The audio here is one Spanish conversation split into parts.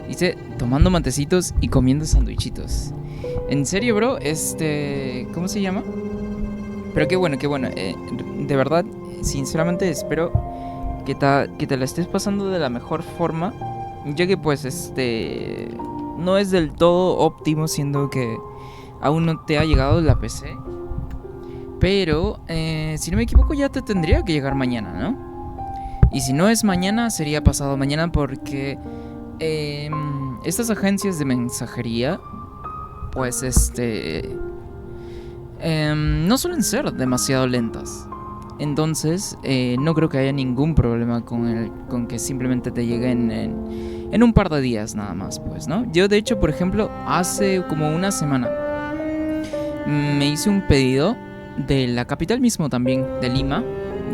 Dice, tomando matecitos y comiendo sandwichitos. ¿En serio, bro? ¿Cómo se llama? Pero qué bueno, qué bueno. De verdad, sinceramente espero que te la estés pasando de la mejor forma. Ya que pues no es del todo óptimo, siendo que aún no te ha llegado la PC. Pero, si no me equivoco, ya te tendría que llegar mañana, ¿no? Y si no es mañana, sería pasado mañana porque estas agencias de mensajería, pues no suelen ser demasiado lentas. Entonces, no creo que haya ningún problema con que simplemente te lleguen en un par de días nada más, pues, ¿no? Yo, de hecho, por ejemplo, hace como una semana me hice un pedido de la capital mismo también, de Lima.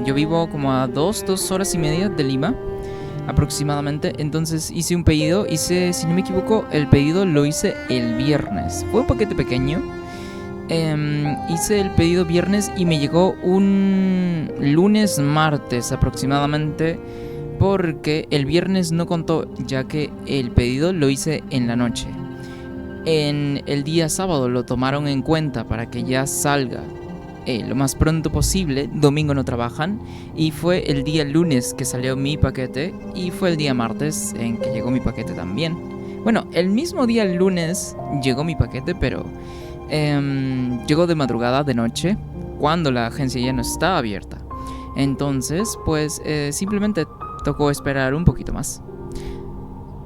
Yo vivo como a dos horas y media de Lima, aproximadamente. Entonces hice un pedido, si no me equivoco, el pedido lo hice el viernes. Fue un paquete pequeño. Hice el pedido viernes y me llegó un lunes, martes aproximadamente, porque el viernes no contó, ya que el pedido lo hice en la noche. En el día sábado lo tomaron en cuenta para que ya salga lo más pronto posible. Domingo no trabajan y fue el día lunes que salió mi paquete y fue el día martes en que llegó mi paquete también. Bueno, el mismo día lunes llegó mi paquete, pero llegó de madrugada, de noche, cuando la agencia ya no estaba abierta. Entonces, pues simplemente tocó esperar un poquito más.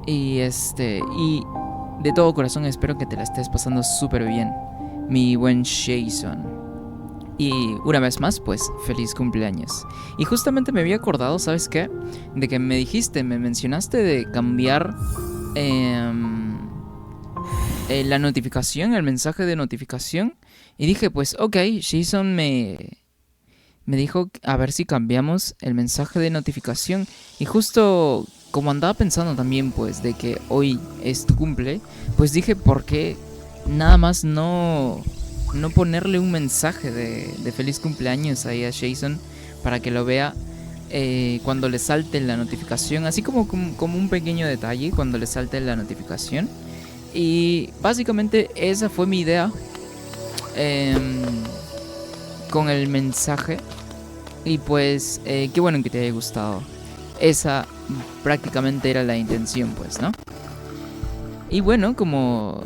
Y de todo corazón espero que te la estés pasando súper bien, mi buen Jason. Y una vez más, pues, feliz cumpleaños. Y justamente me había acordado, ¿sabes qué? De que me mencionaste de cambiar la notificación, el mensaje de notificación. Y dije, pues, ok, Jason me dijo a ver si cambiamos el mensaje de notificación. Y justo como andaba pensando también, pues, de que hoy es tu cumple, pues dije, ¿por qué nada más no ponerle un mensaje de feliz cumpleaños ahí a Jason para que lo vea cuando le salte la notificación? Así como un pequeño detalle cuando le salte la notificación. Y básicamente esa fue mi idea con el mensaje. Y pues qué bueno que te haya gustado. Esa prácticamente era la intención, pues, ¿no? Y bueno, como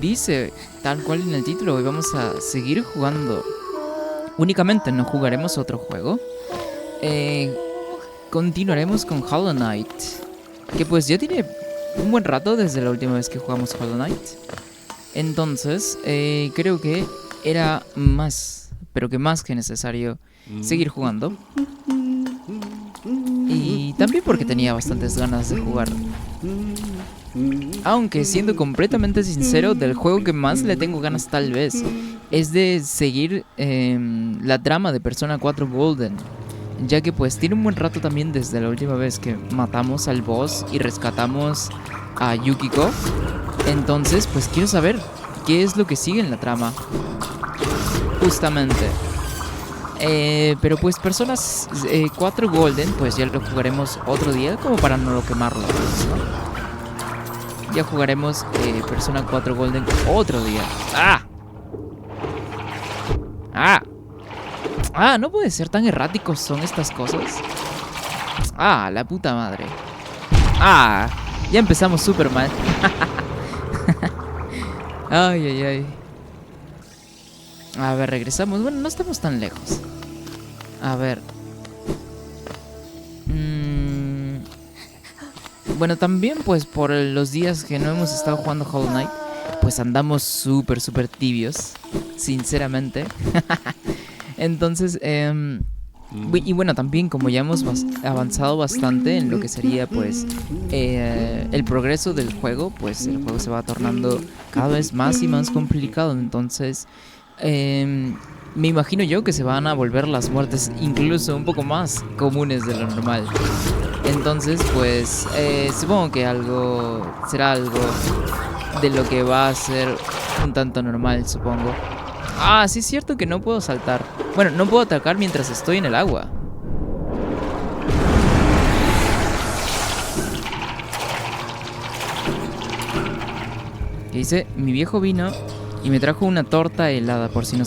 dice tal cual en el título, hoy vamos a seguir jugando. Únicamente no jugaremos otro juego. Continuaremos con Hollow Knight, que pues ya tiene un buen rato desde la última vez que jugamos Hollow Knight. Entonces, creo que era más, pero que más que necesario seguir jugando. Y también porque tenía bastantes ganas de jugar. Aunque siendo completamente sincero, del juego que más le tengo ganas tal vez es de seguir la trama de Persona 4 Golden, ya que pues tiene un buen rato también desde la última vez que matamos al boss y rescatamos a Yukiko. Entonces pues quiero saber qué es lo que sigue en la trama, justamente. Pero pues Persona 4 Golden pues ya lo jugaremos otro día, como para no lo quemarlo, ¿no? Ya jugaremos Persona 4 Golden otro día. ¡Ah! ¡Ah! ¡Ah! No puede ser, tan erráticos son estas cosas. ¡Ah! La puta madre. ¡Ah! Ya empezamos súper mal. Ay, ay, ay. A ver, regresamos. Bueno, no estamos tan lejos. A ver. Bueno, también pues por los días que no hemos estado jugando Hollow Knight, pues andamos súper tibios, sinceramente. Entonces, y bueno, también como ya hemos avanzado bastante en lo que sería pues el progreso del juego, pues el juego se va tornando cada vez más y más complicado. Entonces, me imagino yo que se van a volver las muertes incluso un poco más comunes de lo normal. Entonces, pues, supongo que será algo de lo que va a ser un tanto normal, supongo. Ah, sí es cierto que no puedo saltar. Bueno, no puedo atacar mientras estoy en el agua. Que dice, mi viejo vino y me trajo una torta helada. Por si no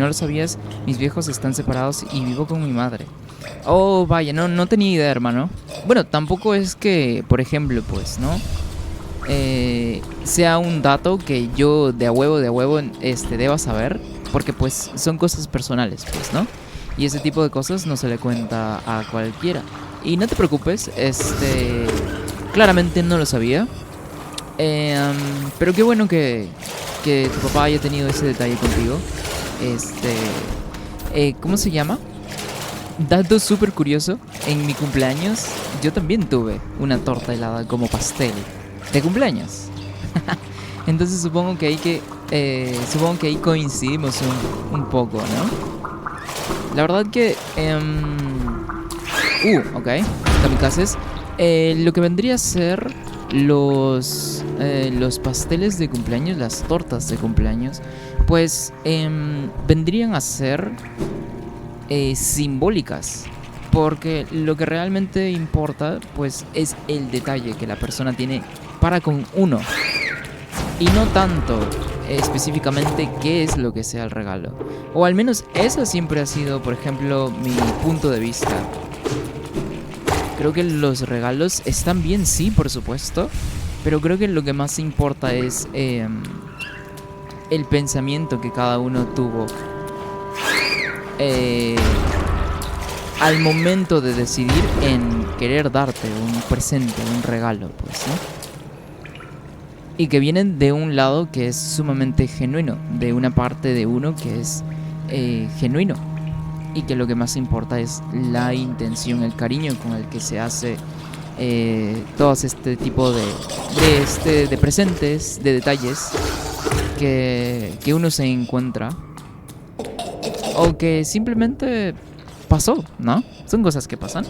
lo sabías, mis viejos están separados y vivo con mi madre. Oh, vaya, no tenía idea, hermano. Bueno, tampoco es que, por ejemplo, pues, ¿no? Sea un dato que yo de a huevo, deba saber. Porque, pues, son cosas personales, pues, ¿no? Y ese tipo de cosas no se le cuenta a cualquiera. Y no te preocupes, claramente no lo sabía. Pero qué bueno que tu papá haya tenido ese detalle contigo. ¿Cómo se llama? Dato súper curioso. En mi cumpleaños yo también tuve una torta helada como pastel de cumpleaños. Entonces supongo que ahí coincidimos un poco, ¿no? La verdad que ok, kamikazes. Lo que vendría a ser los pasteles de cumpleaños, las tortas de cumpleaños, pues vendrían a ser simbólicas, porque lo que realmente importa pues es el detalle que la persona tiene para con uno, y no tanto específicamente qué es lo que sea el regalo. O al menos eso siempre ha sido, por ejemplo, mi punto de vista. Creo que los regalos están bien, sí, por supuesto, pero creo que lo que más importa es el pensamiento que cada uno tuvo al momento de decidir en querer darte un presente, un regalo, pues, ¿no? Y que vienen de un lado que es sumamente genuino, de una parte de uno que es genuino. Y que lo que más importa es la intención, el cariño con el que se hace todos este tipo de presentes, de detalles que uno se encuentra. O que simplemente pasó, ¿no? Son cosas que pasan.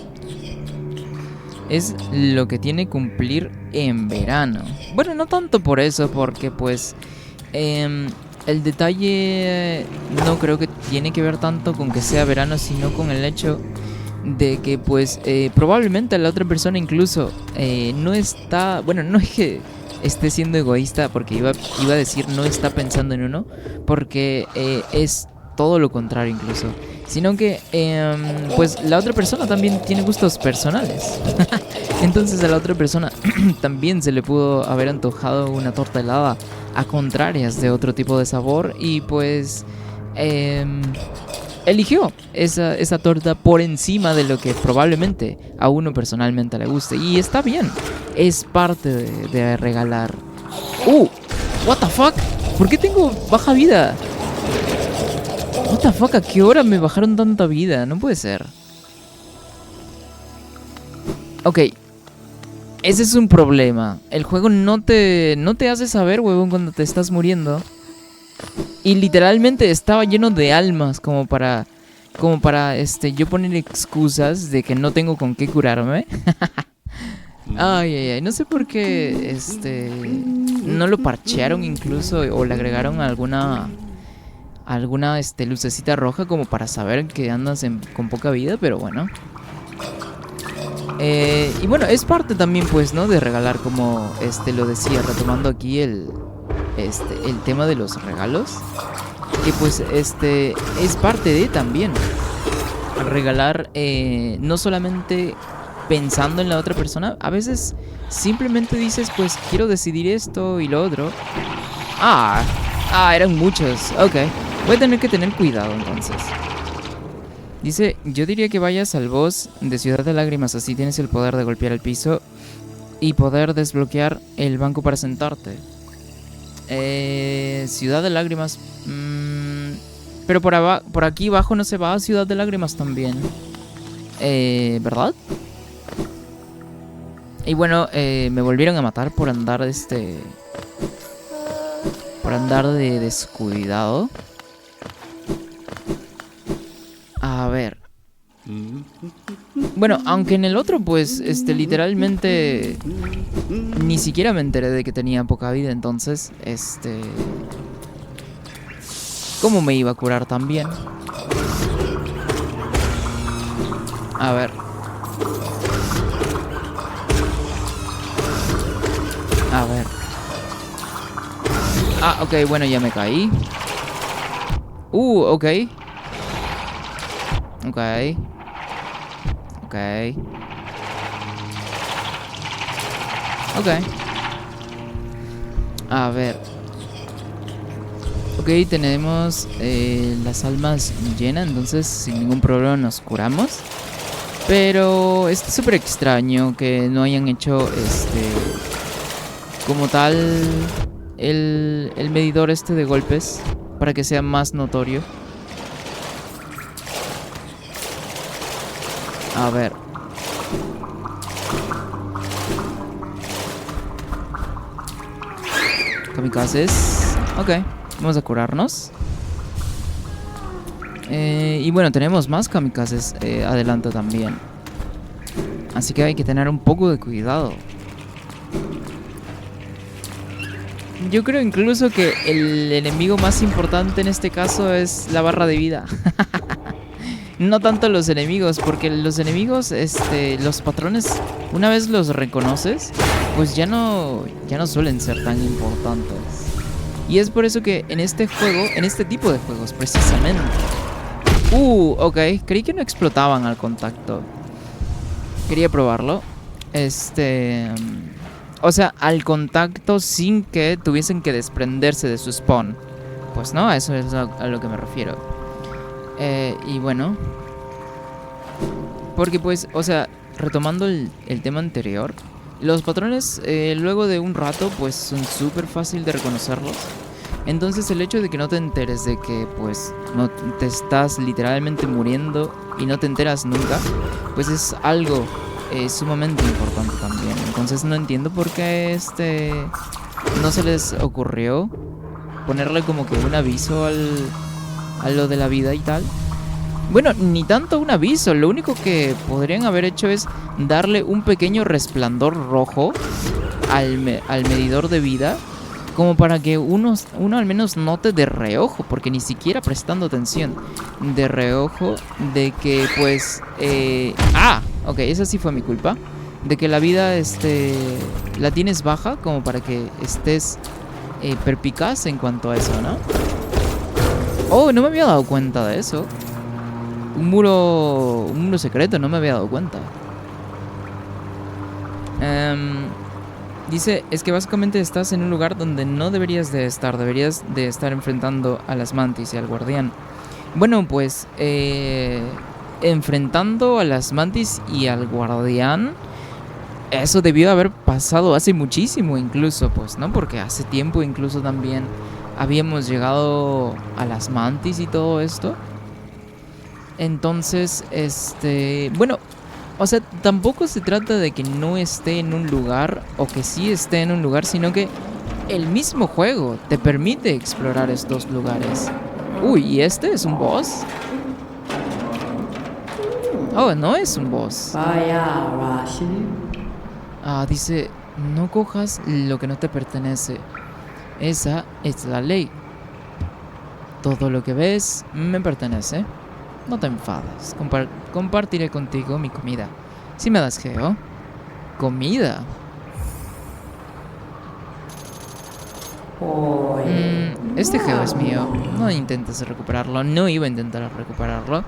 Es lo que tiene cumplir en verano. Bueno, no tanto por eso, porque pues el detalle no creo que tiene que ver tanto con que sea verano, sino con el hecho de que pues probablemente la otra persona incluso no está... Bueno, no es que esté siendo egoísta, porque iba a decir no está pensando en uno, porque es todo lo contrario incluso, sino que pues la otra persona también tiene gustos personales. Entonces a la otra persona también se le pudo haber antojado una torta helada a contrarias de otro tipo de sabor, y pues eligió esa torta por encima de lo que probablemente a uno personalmente le guste, y está bien, es parte de regalar. What the fuck, ¿por qué tengo baja vida? What the fuck, ¿a qué hora me bajaron tanta vida? No puede ser. Ok, ese es un problema. El juego no te hace saber, huevón, cuando te estás muriendo. Y literalmente estaba lleno de almas como para yo poner excusas de que no tengo con qué curarme. Ay, no sé por qué no lo parchearon incluso, o le agregaron alguna lucecita roja como para saber que andas con poca vida, pero bueno. Y bueno, es parte también, pues, ¿no? De regalar, como lo decía, retomando aquí el tema de los regalos. Que pues es parte de también regalar, no solamente pensando en la otra persona. A veces simplemente dices, pues quiero decidir esto y lo otro. Eran muchos. Ok, voy a tener que tener cuidado entonces. Dice, yo diría que vayas al boss de Ciudad de Lágrimas, así tienes el poder de golpear el piso y poder desbloquear el banco para sentarte. Ciudad de Lágrimas. Pero por aquí abajo no se va a Ciudad de Lágrimas también. ¿Verdad? Y bueno, me volvieron a matar por andar por andar de descuidado. A ver. Bueno, aunque en el otro pues literalmente ni siquiera me enteré de que tenía poca vida, entonces ¿cómo me iba a curar también? A ver. A ver. Ah, ok, bueno, ya me caí. Ok. Ok. Ok. Ok. A ver. Ok, tenemos las almas llenas, entonces sin ningún problema nos curamos. Pero está súper extraño que no hayan hecho como tal el medidor este de golpes para que sea más notorio. A ver. Kamikazes. Ok, vamos a curarnos. Y bueno, tenemos más kamikazes adelante también. Así que hay que tener un poco de cuidado. Yo creo incluso que el enemigo más importante en este caso es la barra de vida. No tanto los enemigos, porque los enemigos, los patrones, una vez los reconoces, pues ya no suelen ser tan importantes. Y es por eso que en este juego, en este tipo de juegos precisamente. Ok, creí que no explotaban al contacto. Quería probarlo. O sea, al contacto sin que tuviesen que desprenderse de su spawn. Pues no, eso es a lo que me refiero. Y bueno. Porque pues, o sea, retomando el tema anterior. Los patrones luego de un rato pues son súper fácil de reconocerlos. Entonces el hecho de que no te enteres de que pues no te estás literalmente muriendo y no te enteras nunca, pues es algo sumamente importante también. Entonces no entiendo por qué no se les ocurrió ponerle como que un aviso a lo de la vida y tal. Bueno, ni tanto un aviso, lo único que podrían haber hecho es darle un pequeño resplandor rojo al medidor de vida, como para que uno al menos note de reojo, porque ni siquiera prestando atención, de reojo, de que pues... ok, esa sí fue mi culpa. De que la vida la tienes baja, como para que estés perpicaz en cuanto a eso, ¿no? Oh, no me había dado cuenta de eso. Un muro secreto, no me había dado cuenta. Dice, es que básicamente estás en un lugar donde no deberías de estar. Deberías de estar enfrentando a las mantis y al guardián. Bueno, pues enfrentando a las mantis y al guardián, eso debió haber pasado hace muchísimo incluso, pues, ¿no? Porque hace tiempo incluso también habíamos llegado a las mantis y todo esto. Entonces, bueno, o sea, tampoco se trata de que no esté en un lugar o que sí esté en un lugar, sino que el mismo juego te permite explorar estos lugares. Uy, ¿y este es un boss? Oh, no es un boss. Dice, no cojas lo que no te pertenece. Esa es la ley. Todo lo que ves me pertenece. No te enfades. Compartiré contigo mi comida. Si me das geo. ¿Comida? Este geo es mío. No intentes recuperarlo. No iba a intentar recuperarlo.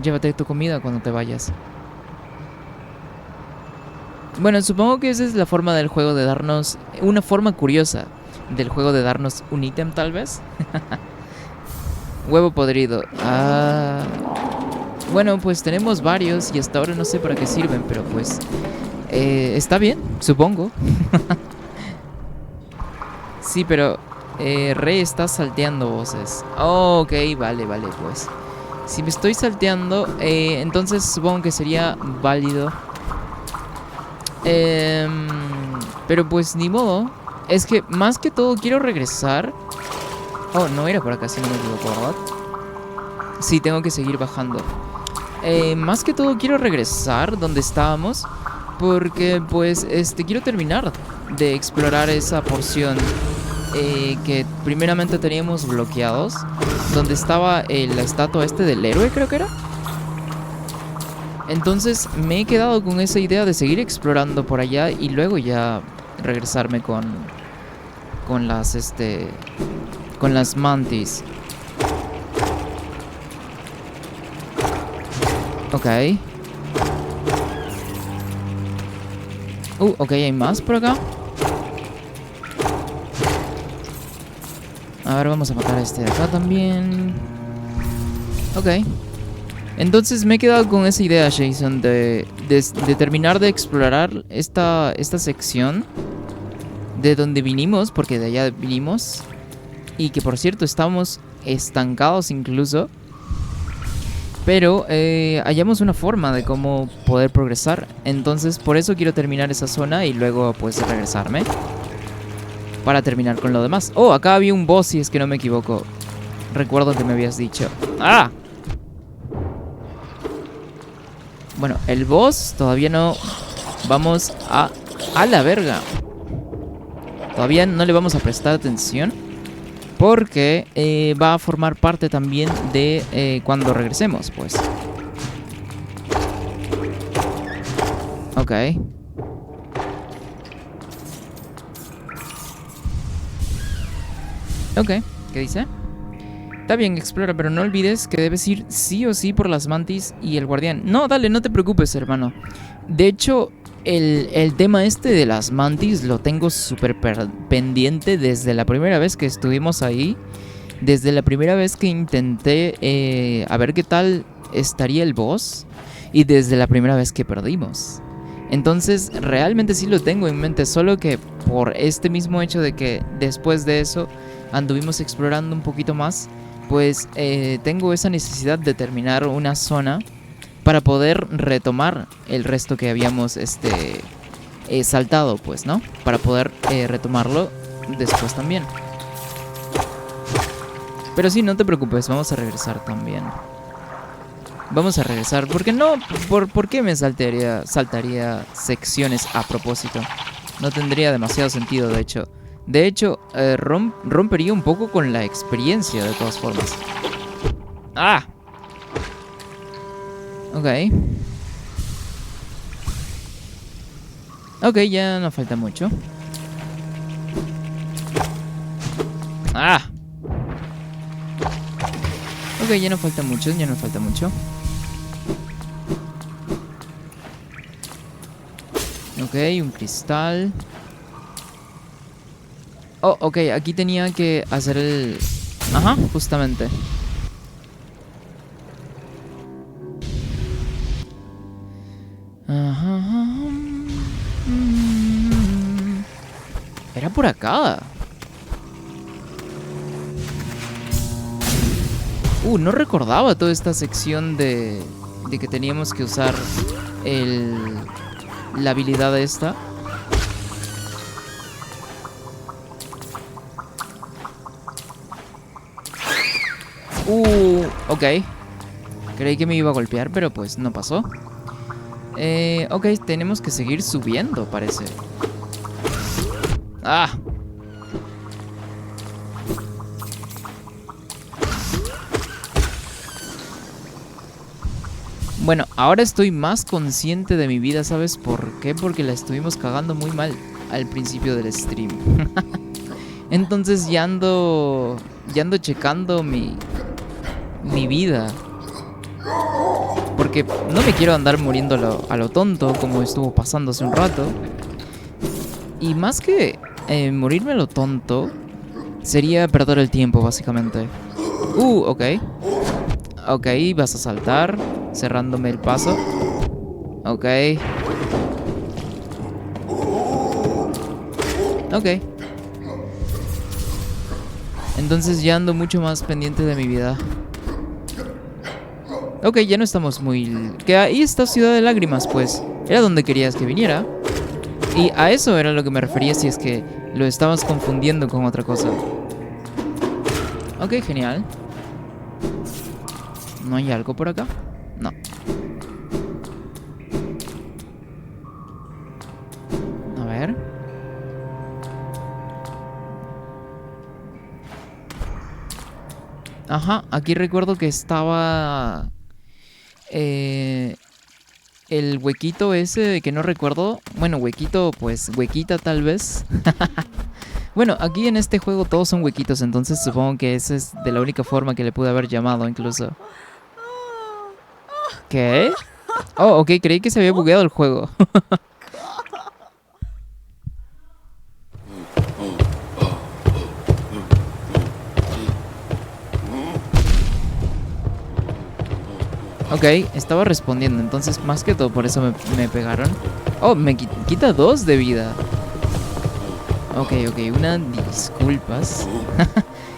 Llévate tu comida cuando te vayas. Bueno, supongo que esa es la forma del juego de darnos... Una forma curiosa del juego de darnos un ítem, tal vez. Huevo podrido. Bueno, pues tenemos varios y hasta ahora no sé para qué sirven, pero pues... está bien, supongo. Sí, pero... Rey está salteando voces. Ok, vale, pues. Si me estoy salteando, entonces supongo que sería válido. Pero pues ni modo. Es que más que todo quiero regresar. Oh, no era por acá, si no me equivoco, ¿verdad? Sí, tengo que seguir bajando. Más que todo quiero regresar donde estábamos, porque pues quiero terminar de explorar esa porción que primeramente teníamos bloqueados, donde estaba la estatua del héroe, creo que era. Entonces me he quedado con esa idea de seguir explorando por allá y luego ya regresarme con con las, con las mantis. Ok. Ok, hay más por acá. A ver, vamos a matar a este de acá también. Ok. Entonces me he quedado con esa idea, Jason, de terminar de explorar esta sección de donde vinimos, porque de allá vinimos. Y que por cierto estamos estancados incluso. Pero hallamos una forma de cómo poder progresar. Entonces por eso quiero terminar esa zona y luego pues regresarme para terminar con lo demás. Oh, acá había un boss si es que no me equivoco. Recuerdo que me habías dicho. ¡Ah! Bueno, el boss todavía no. Vamos a la verga. Todavía no le vamos a prestar atención, porque va a formar parte también de cuando regresemos, pues. Ok. Ok, ¿qué dice? Está bien, explora, pero no olvides que debes ir sí o sí por las mantis y el guardián. No, dale, no te preocupes, hermano. De hecho, el tema este de las mantis lo tengo súper pendiente desde la primera vez que estuvimos ahí. Desde la primera vez que intenté a ver qué tal estaría el boss. Y desde la primera vez que perdimos. Entonces, realmente sí lo tengo en mente. Solo que por este mismo hecho de que después de eso anduvimos explorando un poquito más, pues tengo esa necesidad de terminar una zona para poder retomar el resto que habíamos saltado, pues, ¿no? Para poder retomarlo después también. Pero sí, no te preocupes, vamos a regresar también. Vamos a regresar, porque no, ¿por qué me saltaría secciones a propósito? No tendría demasiado sentido, de hecho. De hecho, rompería un poco con la experiencia, de todas formas. ¡Ah! Ok. Ok, ya no falta mucho. ¡Ah! Ok, ya no falta mucho, ya no falta mucho. Ok, un cristal. Oh, ok, aquí tenía que hacer el... Ajá, justamente. Ajá. Era por acá. No recordaba toda esta sección de que teníamos que usar la habilidad esta. Ok. Creí que me iba a golpear, pero pues no pasó. Ok, tenemos que seguir subiendo, parece. ¡Ah! Bueno, ahora estoy más consciente de mi vida, ¿sabes por qué? Porque la estuvimos cagando muy mal al principio del stream. Entonces ya ando checando mi vida. Porque no me quiero andar muriendo a lo tonto, como estuvo pasando hace un rato. Y más que morirme a lo tonto, sería perder el tiempo, básicamente. Ok. Ok, vas a saltar, cerrándome el paso. Ok. Ok. Entonces ya ando mucho más pendiente de mi vida. Ok, ya no estamos muy... Que ahí está Ciudad de Lágrimas, pues. Era donde querías que viniera. Y a eso era lo que me refería, si es que lo estabas confundiendo con otra cosa. Ok, genial. ¿No hay algo por acá? No. A ver. Ajá, aquí recuerdo que estaba... el huequito ese de que no recuerdo. Bueno, huequito, pues huequita tal vez. Bueno, aquí en este juego todos son huequitos, entonces supongo que esa es de la única forma que le pude haber llamado incluso. ¿Qué? Oh, ok, creí que se había bugueado el juego. Ok, estaba respondiendo, entonces más que todo por eso me pegaron. Oh, me quita 2 de vida. Ok, una disculpas.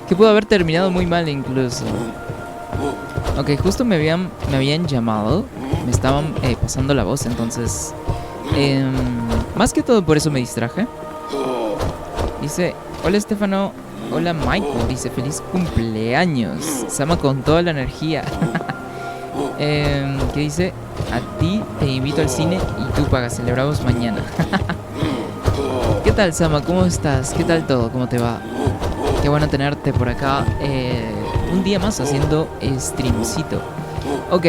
Que pudo haber terminado muy mal incluso. Ok, justo me habían llamado. Me estaban pasando la voz, entonces... más que todo por eso me distraje. Dice, hola Estefano, hola Michael. Dice, feliz cumpleaños. Sama con toda la energía. Que dice, a ti te invito al cine y tú pagas, celebramos mañana. ¿Qué tal, Sama? ¿Cómo estás? ¿Qué tal todo? ¿Cómo te va? Qué bueno tenerte por acá un día más haciendo streamcito. Ok,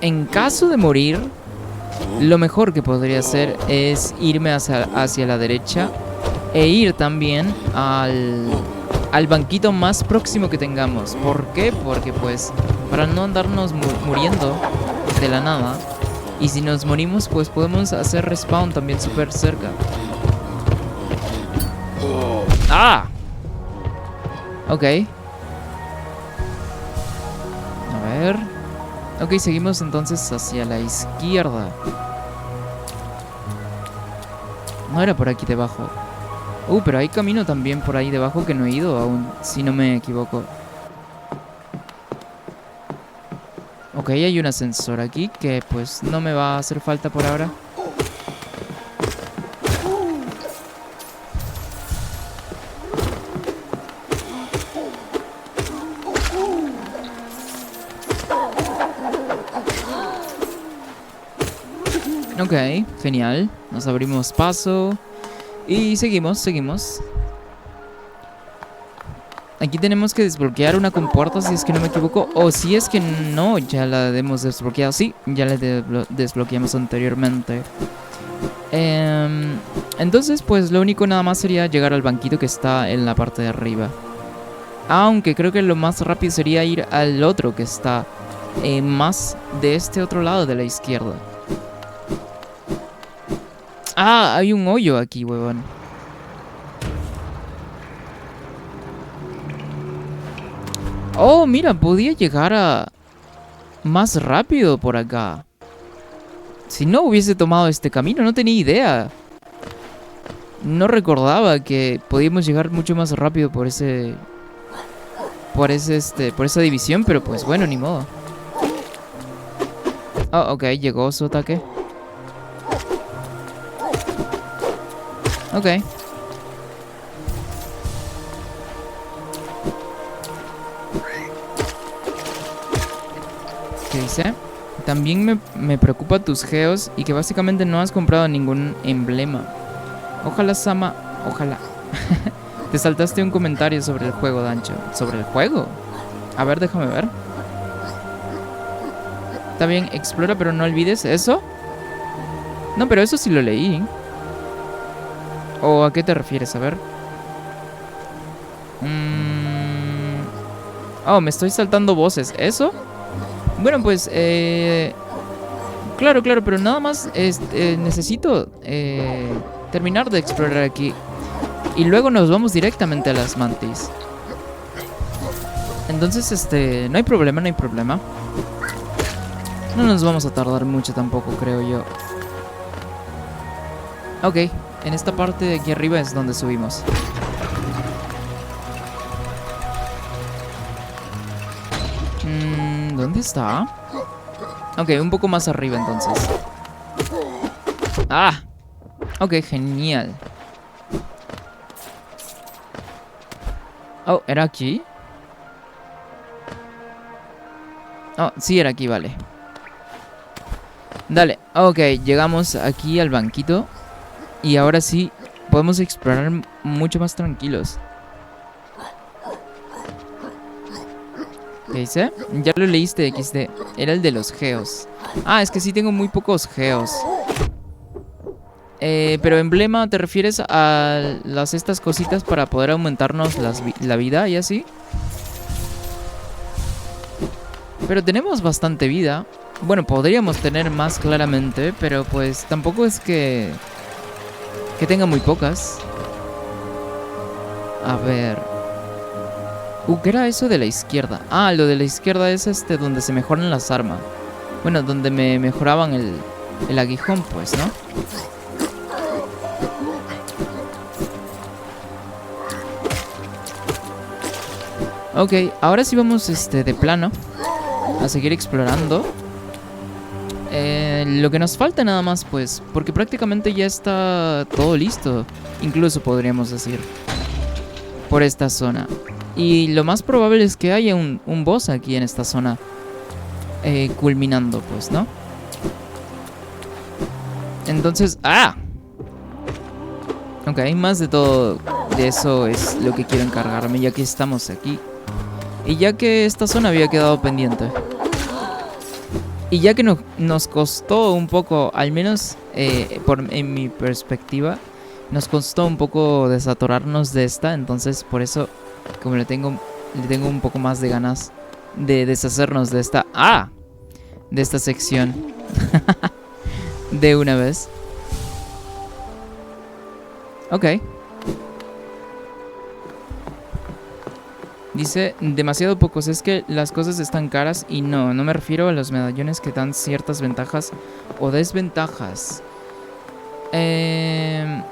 en caso de morir, lo mejor que podría hacer es irme hacia la derecha e ir también al banquito más próximo que tengamos. ¿Por qué? Porque pues para no andarnos muriendo de la nada. Y si nos morimos pues podemos hacer respawn también súper cerca. ¡Ah! Ok. A ver. Ok, seguimos entonces hacia la izquierda. No era por aquí debajo. Pero hay camino también por ahí debajo que no he ido aún, si no me equivoco. Ok, hay un ascensor aquí que pues no me va a hacer falta por ahora. Ok, genial. Nos abrimos paso. Y seguimos. Aquí tenemos que desbloquear una compuerta, si es que no me equivoco. O si es que no, ya la hemos desbloqueado. Sí, ya la desbloqueamos anteriormente. Entonces, pues lo único nada más sería llegar al banquito que está en la parte de arriba. Aunque creo que lo más rápido sería ir al otro que está más de este otro lado de la izquierda. Ah, hay un hoyo aquí, huevón. Oh, mira, podía llegar a... más rápido por acá. Si no hubiese tomado este camino, no tenía idea. No recordaba que podíamos llegar mucho más rápido por ese... por esa división, pero pues bueno, ni modo. Oh, ok, llegó su ataque. Ok. ¿Qué dice? También me preocupa tus geos y que básicamente no has comprado ningún emblema. Ojalá, Sama, ojalá. Te saltaste un comentario sobre el juego, Dancho. ¿Sobre el juego? A ver, déjame ver. Está bien, explora, pero no olvides eso. No, pero eso sí lo leí. ¿O a qué te refieres? A ver. Oh, me estoy saltando voces. ¿Eso? Bueno, pues... Claro, pero nada más necesito terminar de explorar aquí. Y luego nos vamos directamente a las mantis. Entonces, no hay problema. No nos vamos a tardar mucho tampoco, creo yo. Ok, en esta parte de aquí arriba es donde subimos. ¿Dónde está? Ok, un poco más arriba entonces. ¡Ah! Ok, genial. Oh, ¿era aquí? Oh, sí, era aquí, vale. Dale, ok, llegamos aquí al banquito. Y ahora sí, podemos explorar mucho más tranquilos. ¿Qué dice? Ya lo leíste, XD. Era el de los geos. Ah, es que sí tengo muy pocos geos. Pero emblema, ¿te refieres a estas cositas para poder aumentarnos la vida y así? Pero tenemos bastante vida. Bueno, podríamos tener más claramente, pero pues tampoco es que tenga muy pocas. A ver. ¿Qué era eso de la izquierda? Ah, lo de la izquierda es donde se mejoran las armas. Bueno, donde me mejoraban el aguijón, pues, ¿no? Ok, ahora sí vamos de plano a seguir explorando. Lo que nos falta nada más, pues, porque prácticamente ya está todo listo, incluso podríamos decir, por esta zona. Y lo más probable es que haya un boss aquí en esta zona, culminando, pues, ¿no? Entonces, ¡ah! Ok, más de todo de eso es lo que quiero encargarme, ya que estamos aquí. Y ya que esta zona había quedado pendiente. Y ya que nos costó un poco, al menos en mi perspectiva, nos costó un poco desatorarnos de esta. Entonces por eso, como le tengo un poco más de ganas de deshacernos de esta... ¡Ah! De esta sección. De una vez. Ok. Dice, demasiado pocos, es que las cosas están caras y no me refiero a los medallones que dan ciertas ventajas o desventajas. Me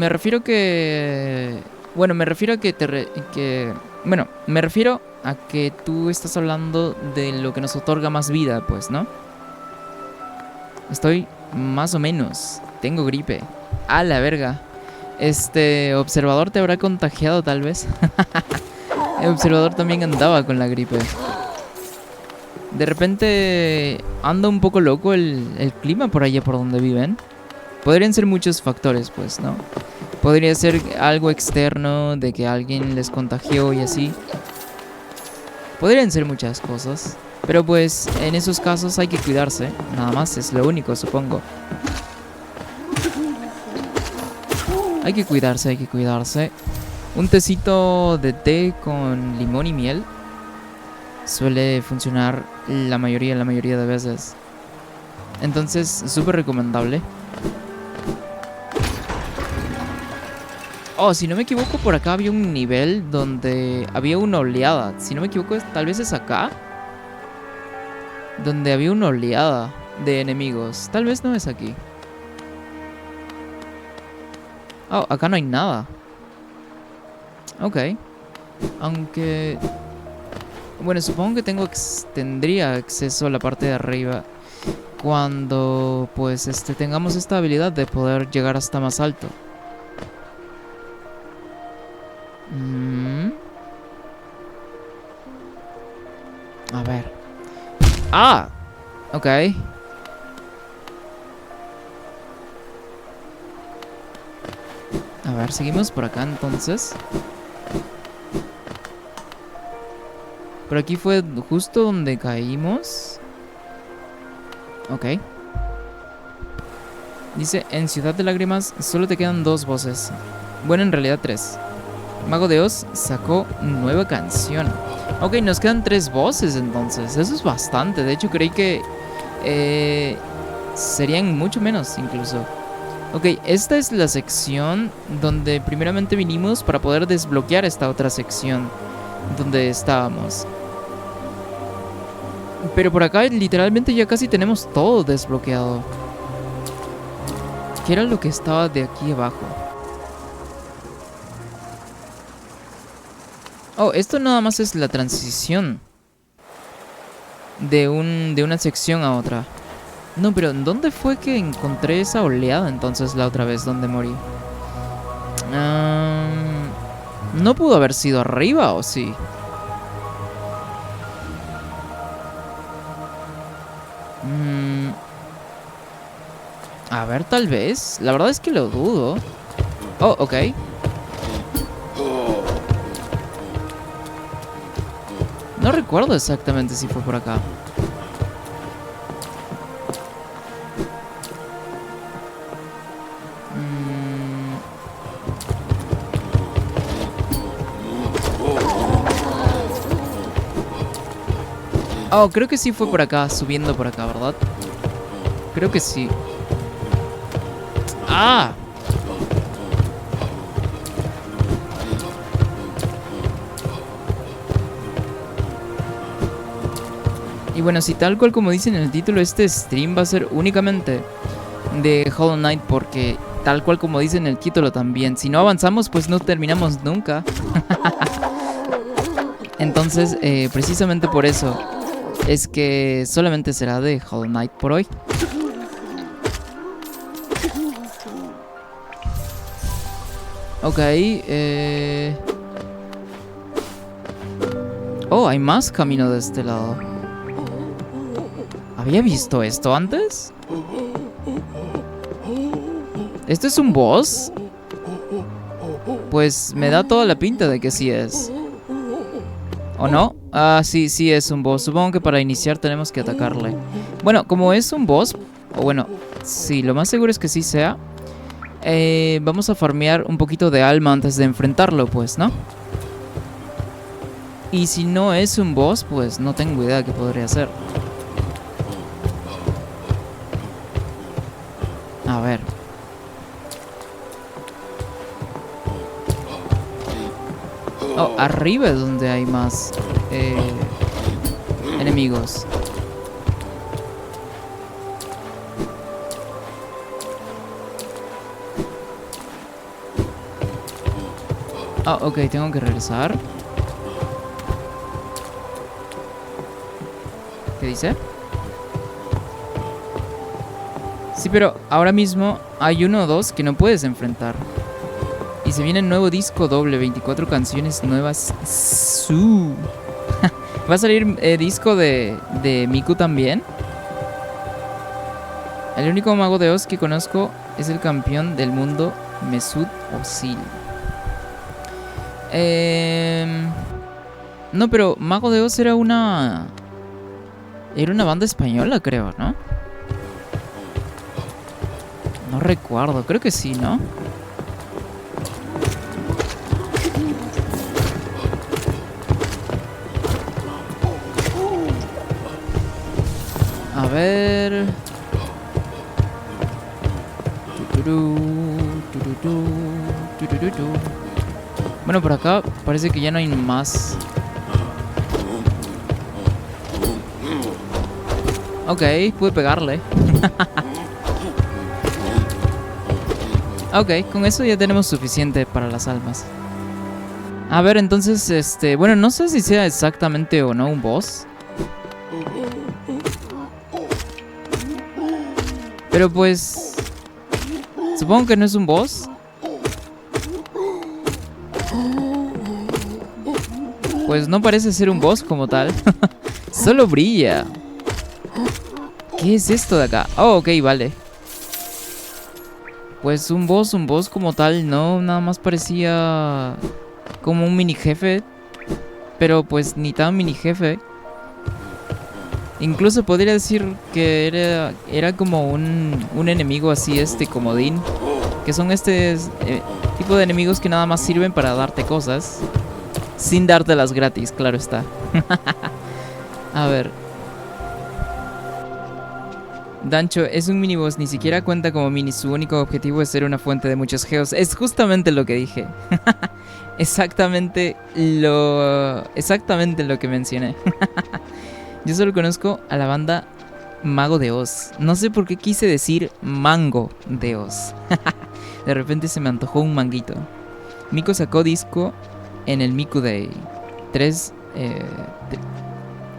refiero que... Bueno, me refiero a Bueno, me refiero a que tú estás hablando de lo que nos otorga más vida, pues, ¿no? Estoy más o menos. Tengo gripe. A la verga. Observador te habrá contagiado tal vez. El observador también andaba con la gripe. De repente anda un poco loco el clima por allá por donde viven. Podrían ser muchos factores, pues, ¿no? Podría ser algo externo, de que alguien les contagió y así. Podrían ser muchas cosas. Pero pues en esos casos hay que cuidarse. Nada más, es lo único, supongo. Hay que cuidarse, hay que cuidarse. Un tecito de té con limón y miel suele funcionar la mayoría de veces. Entonces, súper recomendable. Oh, si no me equivoco, por acá había un nivel donde había una oleada. Si no me equivoco, tal vez es acá. Donde había una oleada de enemigos. Tal vez no es aquí. Oh, acá no hay nada. Ok. Aunque... Bueno, supongo que tendría acceso a la parte de arriba cuando, pues, tengamos esta habilidad de poder llegar hasta más alto. A ver. ¡Ah! Ok. A ver, seguimos por acá entonces. Por aquí fue justo donde caímos. Ok. Dice, en Ciudad de Lágrimas solo te quedan 2 voces. Bueno, en realidad 3. Mago de Oz sacó nueva canción. Ok, nos quedan 3 voces entonces. Eso es bastante. De hecho, creí que serían mucho menos incluso. Ok, esta es la sección donde primeramente vinimos para poder desbloquear esta otra sección donde estábamos. Pero por acá literalmente ya casi tenemos todo desbloqueado. ¿Qué era lo que estaba de aquí abajo? Oh, esto nada más es la transición de una sección a otra. No, pero ¿dónde fue que encontré esa oleada entonces la otra vez donde morí? ¿No pudo haber sido arriba o sí? A ver, tal vez. La verdad es que lo dudo. Oh, ok. No recuerdo exactamente si fue por acá. Oh, creo que sí fue por acá, subiendo por acá, ¿verdad? Creo que sí. ¡Ah! Y bueno, si tal cual como dice en el título, este stream va a ser únicamente de Hollow Knight, porque tal cual como dice en el título también, si no avanzamos pues no terminamos nunca. Entonces, precisamente por eso es que solamente será de Hollow Knight por hoy. Ok, oh, hay más camino de este lado. ¿Había visto esto antes? ¿Esto es un boss? Pues me da toda la pinta de que sí es. ¿O no? Ah, sí, sí es un boss. Supongo que para iniciar tenemos que atacarle. Bueno, como es un boss, o bueno, sí, lo más seguro es que sí sea. Vamos a farmear un poquito de alma antes de enfrentarlo, pues, ¿no? Y si no es un boss, pues no tengo idea de qué podría hacer. A ver. Oh, arriba es donde hay más enemigos. Ah, ok, tengo que regresar. ¿Qué dice? Sí, pero ahora mismo hay uno o dos que no puedes enfrentar. Y se viene el nuevo disco doble, 24 canciones nuevas. ¡Su! ¿Va a salir disco de Miku también? El único mago de Oz que conozco es el campeón del mundo, Mesut Özil. No, pero Mago de Oz era una... Era una banda española, creo, ¿no? No recuerdo, creo que sí, ¿no? A ver... Bueno, por acá parece que ya no hay más. Ok, pude pegarle. Ok, con eso ya tenemos suficiente para las almas. A ver, entonces, bueno, no sé si sea exactamente o no un boss. Pero pues... Supongo que no es un boss. Pues no parece ser un boss como tal. Solo brilla. ¿Qué es esto de acá? Oh, ok, vale. Pues un boss como tal, no, nada más parecía como un mini jefe. Pero pues ni tan mini jefe. Incluso podría decir que era como un enemigo así, comodín. Que son tipo de enemigos que nada más sirven para darte cosas. Sin dártelas gratis, claro está. A ver. Dancho es un miniboss, ni siquiera cuenta como mini. Su único objetivo es ser una fuente de muchos geos. Es justamente lo que dije. Exactamente lo que mencioné. Yo solo conozco a la banda Mago de Oz. No sé por qué quise decir Mango de Oz. De repente se me antojó un manguito. Miku sacó disco en el Miku Day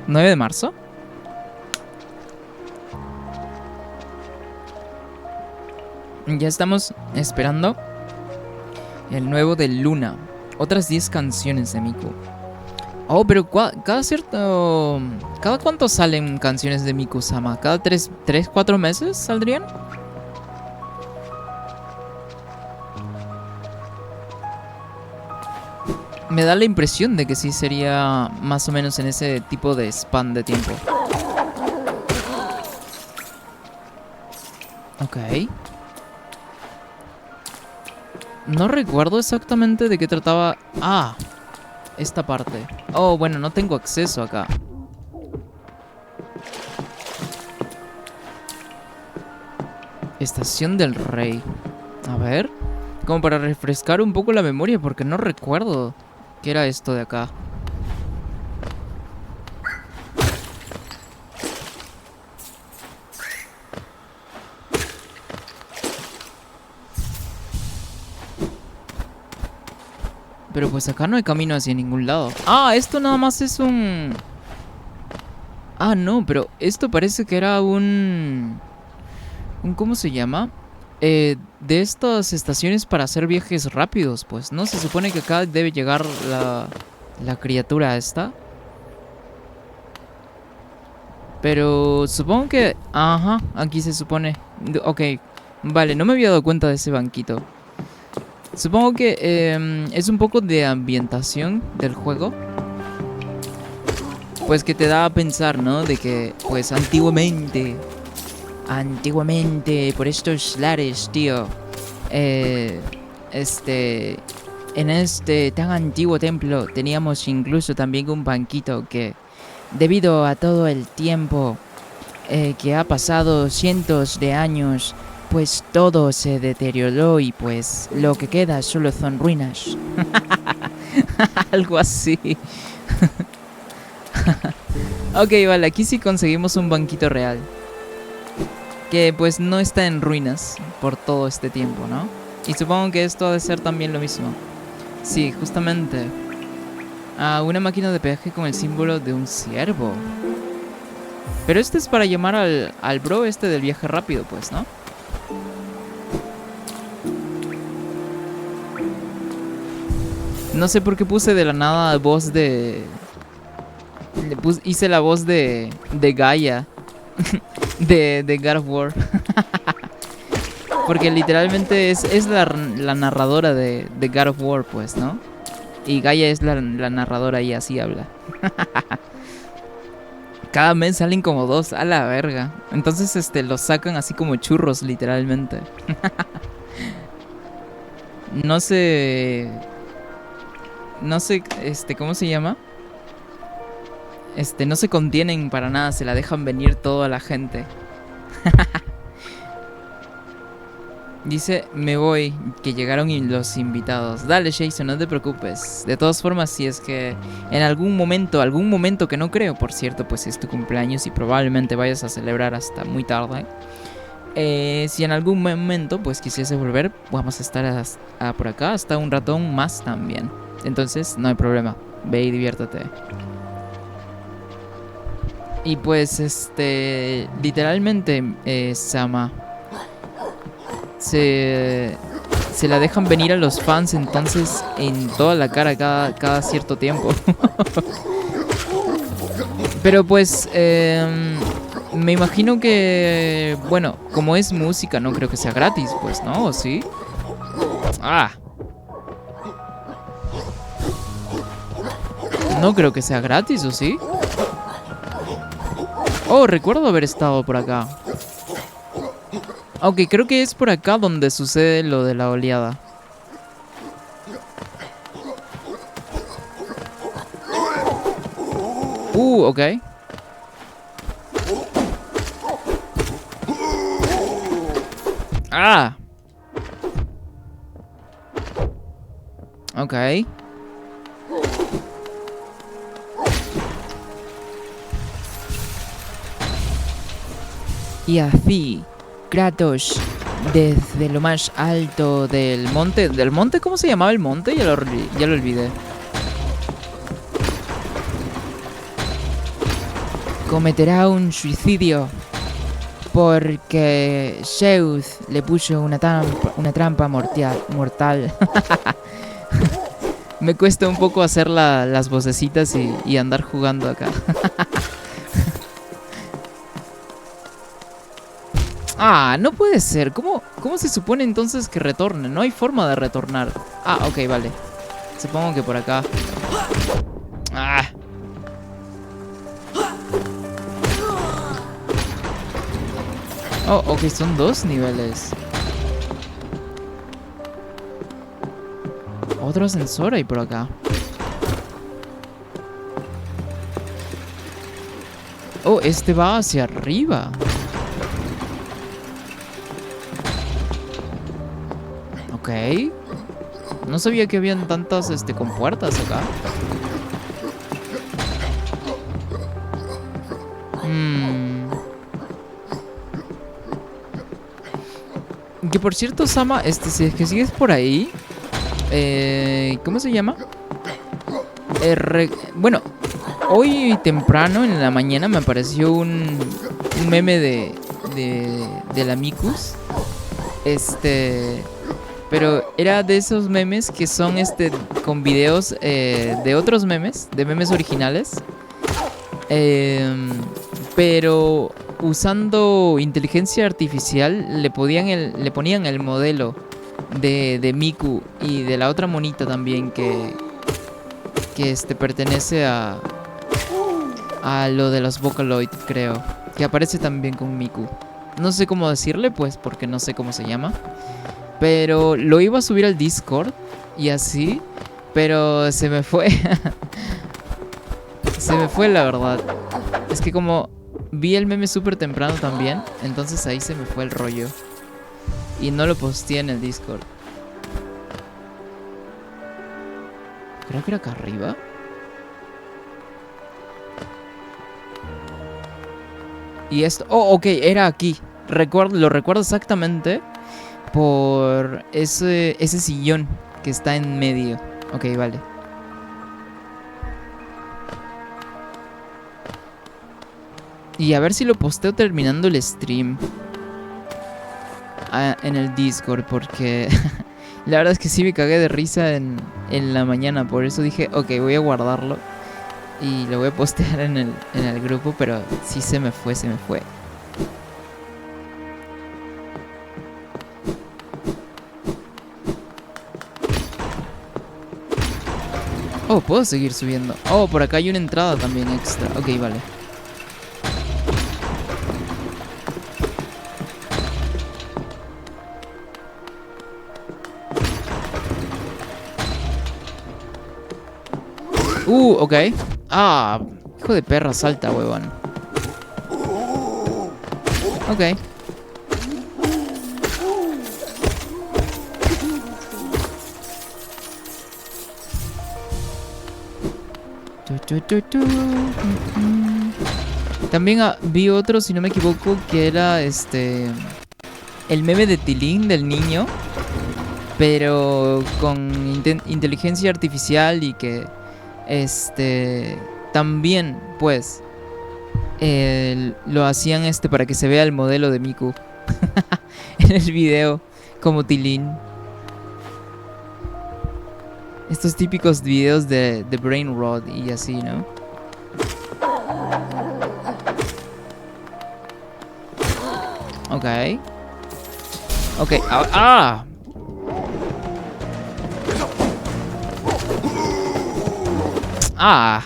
9 de marzo. Ya estamos esperando el nuevo de Luna. Otras 10 canciones de Miku. Oh, pero ¿cada cuánto salen canciones de Miku-sama? ¿Cada 4 meses saldrían? Me da la impresión de que sí sería más o menos en ese tipo de span de tiempo. Ok. No recuerdo exactamente de qué trataba... Ah, esta parte. Oh, bueno, no tengo acceso acá. Estación del Rey. A ver. Como para refrescar un poco la memoria, porque no recuerdo qué era esto de acá. Pero pues acá no hay camino hacia ningún lado. Ah, esto nada más es un... Ah, no, pero esto parece que era un ¿cómo se llama? De estas estaciones para hacer viajes rápidos, pues, ¿no? Se supone que acá debe llegar la criatura esta. Pero supongo que... Ajá, aquí se supone... Ok, vale, no me había dado cuenta de ese banquito. Supongo que es un poco de ambientación del juego. Pues que te da a pensar, ¿no? De que, pues, antiguamente, por estos lares, tío, en este tan antiguo templo teníamos incluso también un banquito que, debido a todo el tiempo que ha pasado, cientos de años, pues todo se deterioró y pues lo que queda solo son ruinas. Algo así. Ok, vale, aquí sí conseguimos un banquito real. Que pues no está en ruinas por todo este tiempo, ¿no? Y supongo que esto ha de ser también lo mismo. Sí, justamente. Una máquina de peaje con el símbolo de un ciervo. Pero este es para llamar al bro este del viaje rápido, pues, ¿no? No sé por qué puse de la nada voz de... hice la voz de Gaia. de God of War. Porque literalmente es la narradora de God of War, pues, ¿no? Y Gaia es la narradora y así habla. Cada mes salen como 2, a la verga. Entonces los sacan así como churros, literalmente. No sé... No sé, ¿cómo se llama? No se contienen para nada, se la dejan venir toda la gente. Dice, me voy, que llegaron los invitados. Dale, Jason, no te preocupes. De todas formas, si es que en algún momento que no creo, por cierto, pues es tu cumpleaños y probablemente vayas a celebrar hasta muy tarde. Si en algún momento, pues quisiese volver, vamos a estar por acá hasta un ratón más también. Entonces, no hay problema. Ve y diviértete. Y pues, literalmente, Sama... Se la dejan venir a los fans entonces en toda la cara cada cierto tiempo. Pero pues me imagino que, bueno, como es música no creo que sea gratis, pues, ¿no? ¿O sí? Ah. No creo que sea gratis, ¿o sí? Oh, recuerdo haber estado por acá. Ok, creo que es por acá donde sucede lo de la oleada. Ok. Ah. Ok. Y así... Kratos, desde lo más alto del monte... ¿Del monte? ¿Cómo se llamaba el monte? Ya lo olvidé. Cometerá un suicidio porque Zeus le puso una trampa mortal. Me cuesta un poco hacer las vocecitas y andar jugando acá. Ah, no puede ser. ¿Cómo se supone entonces que retorne? No hay forma de retornar. Ah, ok, vale. Supongo que por acá. Ah. Oh, ok, son 2 niveles. Otro ascensor hay por acá. Oh, va hacia arriba. Ok. No sabía que habían tantas, compuertas acá. Que por cierto, Sama, si es que sigues por ahí... ¿cómo se llama? Bueno, hoy temprano en la mañana me apareció un meme de la Mikus. Pero era de esos memes que son con videos de otros memes, de memes originales. Pero usando inteligencia artificial le ponían el modelo de Miku y de la otra monita también que pertenece a lo de los Vocaloid, creo. Que aparece también con Miku. No sé cómo decirle, pues, porque no sé cómo se llama. Pero lo iba a subir al Discord y así, pero se me fue. Se me fue, la verdad. Es que como vi el meme súper temprano también, entonces ahí se me fue el rollo. Y no lo posteé en el Discord. Creo que era acá arriba. Y esto... Oh, ok, era aquí. Lo recuerdo exactamente por ese sillón que está en medio. Ok, vale. Y a ver si lo posteo terminando el stream en el Discord, porque la verdad es que sí me cagué de risa en la mañana. Por eso dije, ok, voy a guardarlo y lo voy a postear en el grupo, pero sí se me fue. Oh, puedo seguir subiendo. Oh, por acá hay una entrada también extra. Ok, vale. Ok. Ah, hijo de perra, salta, huevón. Ok. También vi otro, si no me equivoco, que era el meme de Tilín del niño, pero con inteligencia artificial y que también pues lo hacían para que se vea el modelo de Miku en el video como Tilín. Estos típicos videos de Brain Rot y así, ¿no? Ok. Ok. ¡Ah! ¡Ah!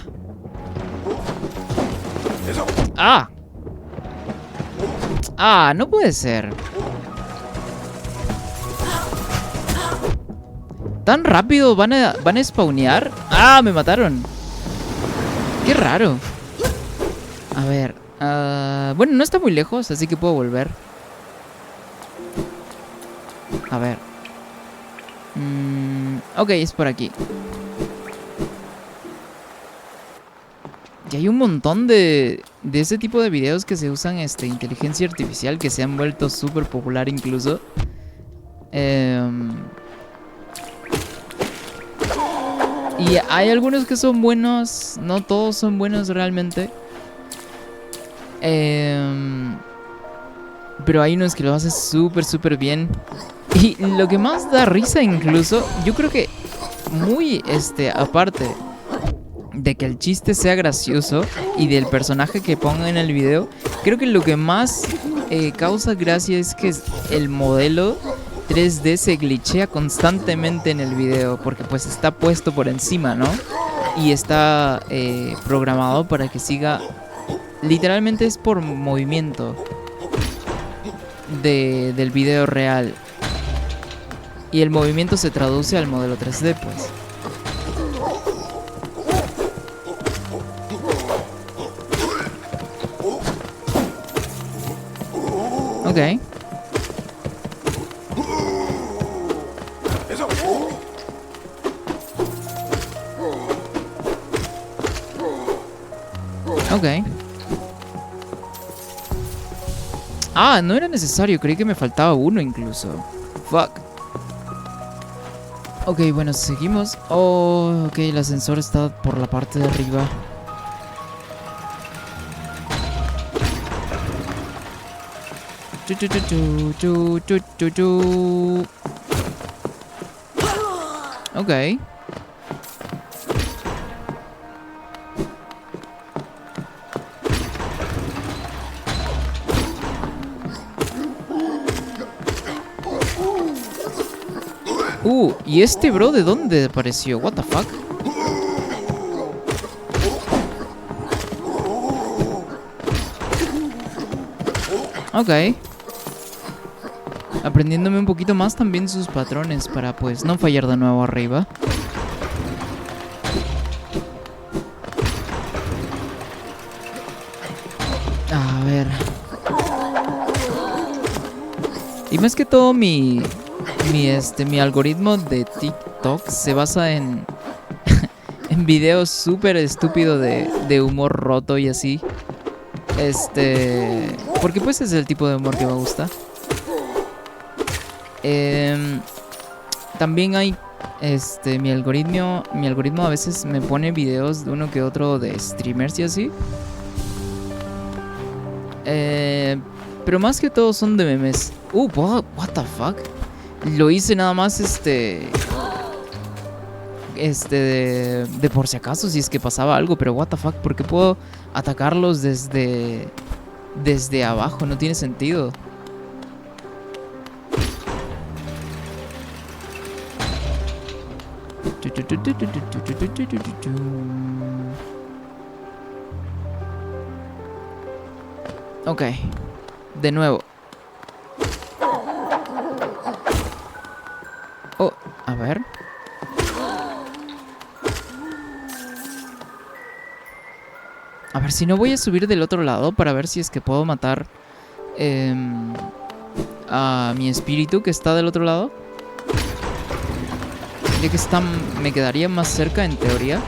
¡Ah! ¡Ah! No puede ser. ¿Tan rápido van a spawnear? ¡Ah! Me mataron. Qué raro. A ver. Bueno, no está muy lejos, así que puedo volver. A ver. Ok, es por aquí. Y hay un montón de ese tipo de videos que se usan inteligencia artificial, que se han vuelto súper popular incluso. Y hay algunos que son buenos. No todos son buenos realmente. Pero hay unos que lo hacen súper bien. Y lo que más da risa incluso, yo creo que muy aparte de que el chiste sea gracioso y del personaje que ponga en el video, creo que lo que más causa gracia es que el modelo 3D se glitchea constantemente en el video, porque pues está puesto por encima, ¿no? Y está programado para que siga, literalmente es por movimiento del video real. Y el movimiento se traduce al modelo 3D, pues. Ok. Ok. Ah, no era necesario. Creí que me faltaba uno incluso. Fuck. Ok, bueno, seguimos. Oh, ok, el ascensor está por la parte de arriba. Chu, chu, chu, chu, chu, chu, chu, chu. Ok. ¿Y este bro de dónde apareció? What the fuck? Ok. Aprendiéndome un poquito más también sus patrones para pues no fallar de nuevo arriba. A ver. Y más que todo mi algoritmo de TikTok se basa en en videos súper estúpidos de humor roto y así. Porque pues es el tipo de humor que me gusta. También hay mi algoritmo a veces me pone videos de uno que otro de streamers y así. Pero más que todo son de memes. What the fuck? Lo hice nada más de por si acaso, si es que pasaba algo. Pero what the fuck, ¿por qué puedo atacarlos desde abajo? No tiene sentido. Ok, de nuevo. Oh, a ver. A ver si no voy a subir del otro lado para ver si es que puedo matar a mi espíritu que está del otro lado. Ya que me quedaría más cerca en teoría.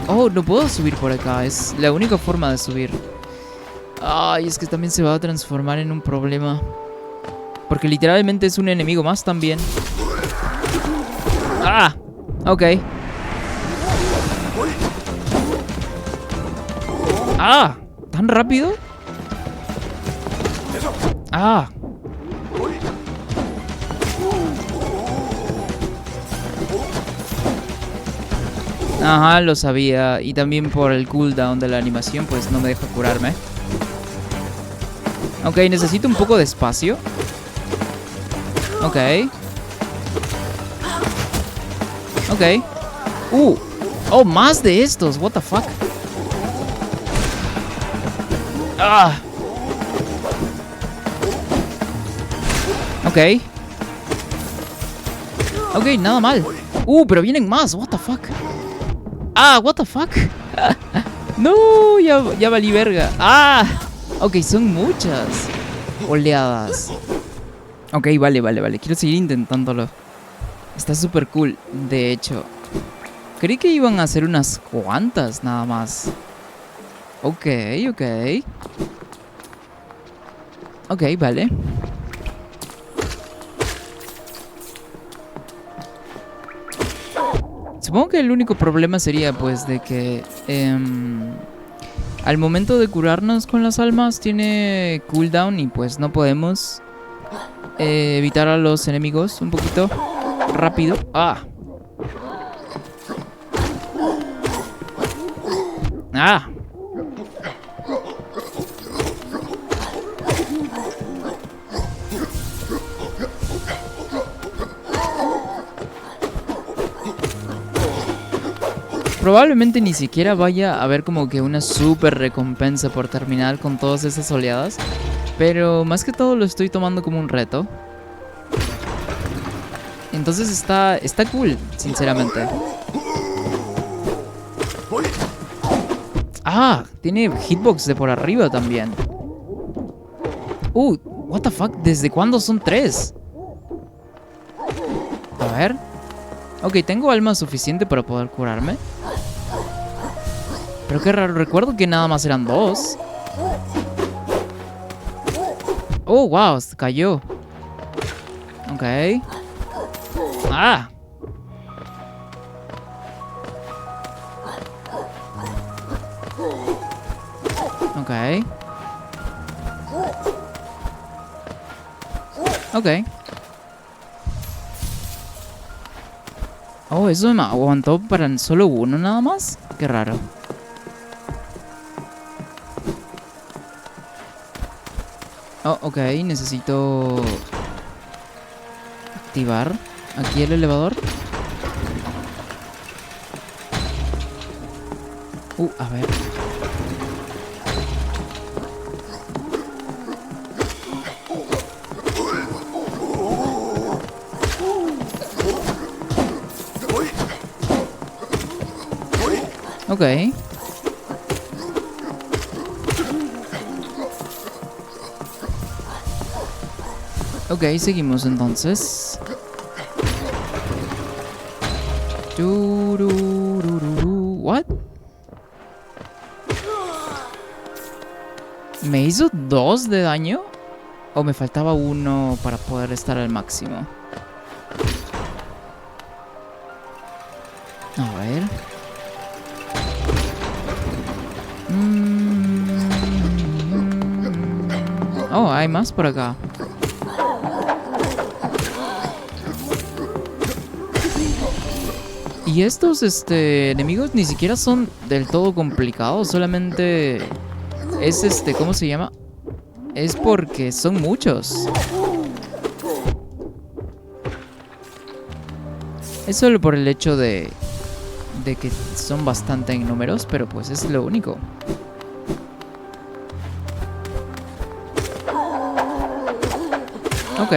Oh, no puedo subir por acá. Es la única forma de subir. Ay, es que también se va a transformar en un problema. Porque literalmente es un enemigo más también. Ah, ok. Ah, ¿tan rápido? Ah. Ajá, lo sabía. Y también por el cooldown de la animación, pues no me deja curarme. Ok, necesito un poco de espacio. Ok. Ok. Oh, más de estos. What the fuck. Ah. Ok. Ok, nada mal. Pero vienen más. What the fuck. Ah, what the fuck. No, ya valí verga. Ah. Ok, son muchas oleadas. Ok, vale. Quiero seguir intentándolo. Está súper cool, de hecho. Creí que iban a ser unas cuantas nada más. Ok. Ok, vale. Supongo que el único problema sería pues de que al momento de curarnos con las almas tiene cooldown y pues no podemos evitar a los enemigos un poquito rápido. Ah. Probablemente ni siquiera vaya a haber como que una super recompensa por terminar con todas esas oleadas. Pero más que todo lo estoy tomando como un reto. Entonces está cool, sinceramente. Ah, tiene hitbox de por arriba también. What the fuck, ¿desde cuándo son 3? A ver. Ok, tengo alma suficiente para poder curarme. Pero qué raro, recuerdo que nada más eran 2. Oh, wow, se cayó. Ok. Ah. Ok. Ok. Oh, eso me aguantó para solo uno nada más. Qué raro. Oh, ok, necesito activar aquí el elevador. A ver. Ok. Ok, seguimos entonces. What? ¿Me hizo 2 de daño? ¿O me faltaba 1 para poder estar al máximo? A ver. Oh, hay más por acá. Y estos enemigos ni siquiera son del todo complicados, solamente es ¿cómo se llama? Es porque son muchos. Es solo por el hecho de que son bastante en números, pero pues es lo único. Ok.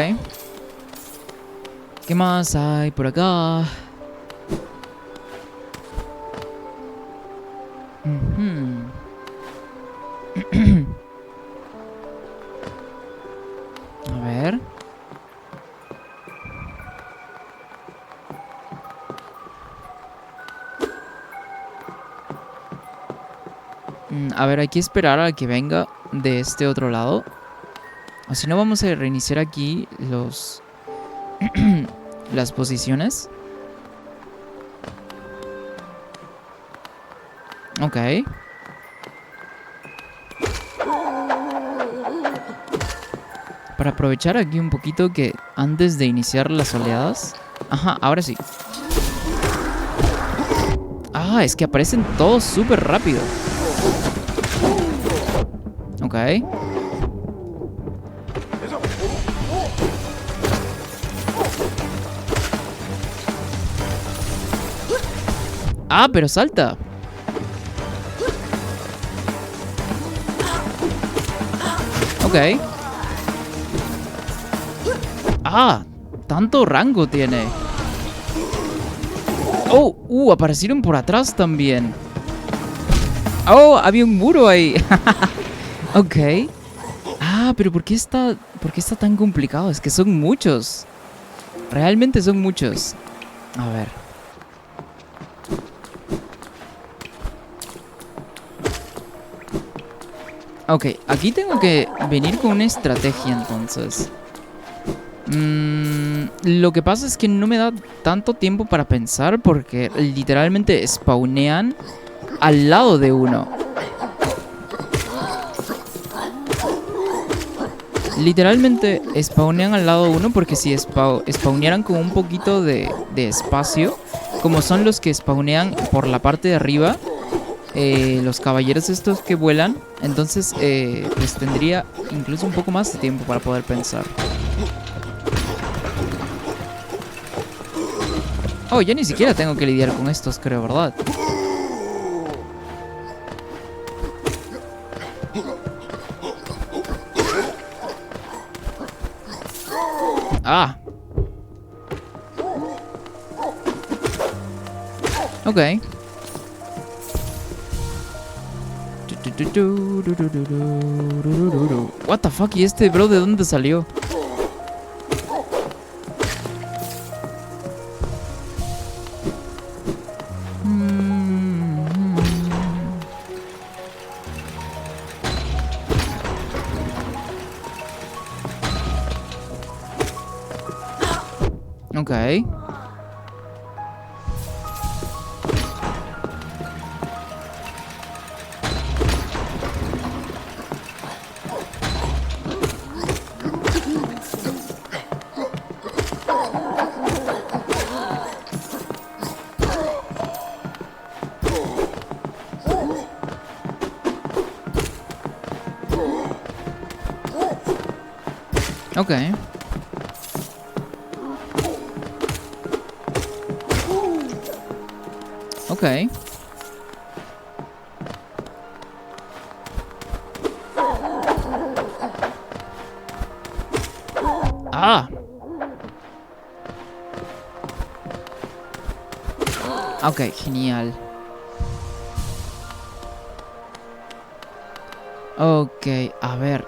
¿Qué más hay por acá? A ver. A ver, hay que esperar a que venga de este otro lado. O si no, vamos a reiniciar aquí las posiciones. Ok. Para aprovechar aquí un poquito que antes de iniciar las oleadas. Ajá, ahora sí. Ah, es que aparecen todos súper rápido. Ok. Ah, pero salta. Ok. Ah, tanto rango tiene. Oh, aparecieron por atrás también. Oh, había un muro ahí. Ok. Ah, pero ¿por qué está tan complicado? Es que son muchos. Realmente son muchos. A ver. Ok, aquí tengo que venir con una estrategia entonces. Lo que pasa es que no me da tanto tiempo para pensar porque literalmente spawnean al lado de uno. Literalmente spawnean al lado de uno porque si spawnearan con un poquito de espacio, como son los que spawnean por la parte de arriba, los caballeros estos que vuelan, entonces pues tendría incluso un poco más de tiempo para poder pensar. Oh, ya ni siquiera tengo que lidiar con estos, creo, ¿verdad? Ah. Ok. What the fuck, ¿y este bro de dónde salió? Ok. Ok. Ah. Ok, genial. Ok, a ver.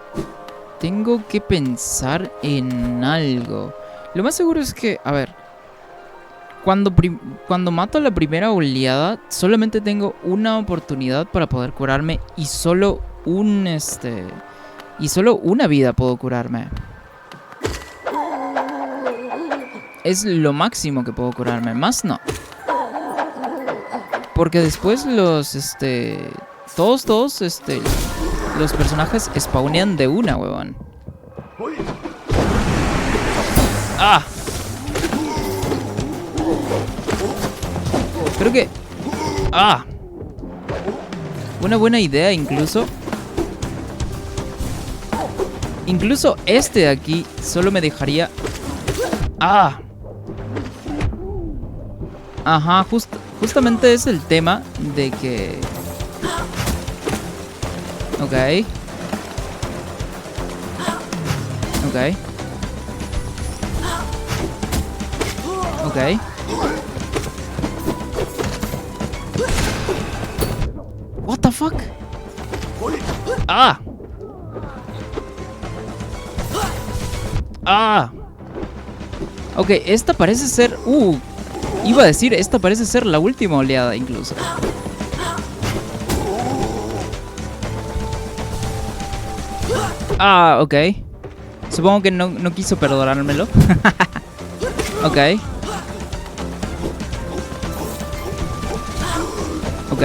Tengo que pensar en algo. Lo más seguro es que, a ver, cuando mato a la primera oleada, solamente tengo una oportunidad para poder curarme y solo y solo una vida puedo curarme. Es lo máximo que puedo curarme, más no. Porque después todos, los personajes spawnean de una, huevón. ¡Ah! Creo que... ¡Ah! Una buena idea incluso. Incluso este de aquí solo me dejaría... ¡Ah! Ajá, justamente es el tema de que... Ok. Ok. Ok. What the fuck? Ah. Ah. Ok, esta parece ser... iba a decir, esta parece ser la última oleada incluso. Ah, ok. Supongo que no quiso perdonármelo. Ok. Ok.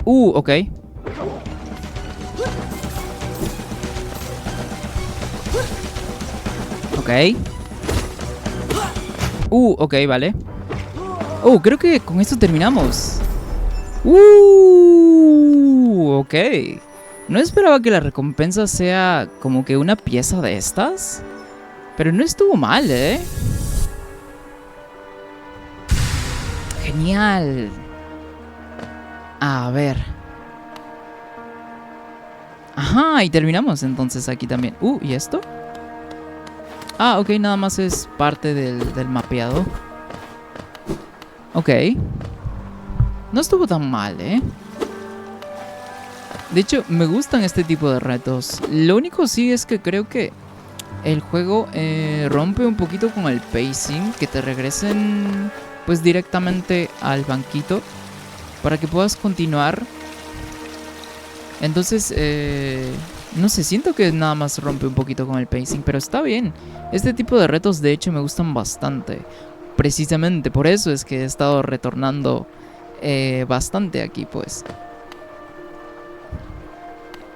Ok. Ok. Ok, vale. Creo que con esto terminamos. Ok. No esperaba que la recompensa sea como que una pieza de estas. Pero no estuvo mal, ¿eh? Genial. A ver. Ajá, y terminamos entonces aquí también. ¿Y esto? Ah, ok, nada más es parte del mapeado. Ok. No estuvo tan mal, ¿eh? De hecho, me gustan este tipo de retos. Lo único sí es que creo que el juego rompe un poquito con el pacing. Que te regresen pues directamente al banquito para que puedas continuar. Entonces, no sé, siento que nada más rompe un poquito con el pacing, pero está bien. Este tipo de retos de hecho me gustan bastante. Precisamente por eso es que he estado retornando bastante aquí, pues.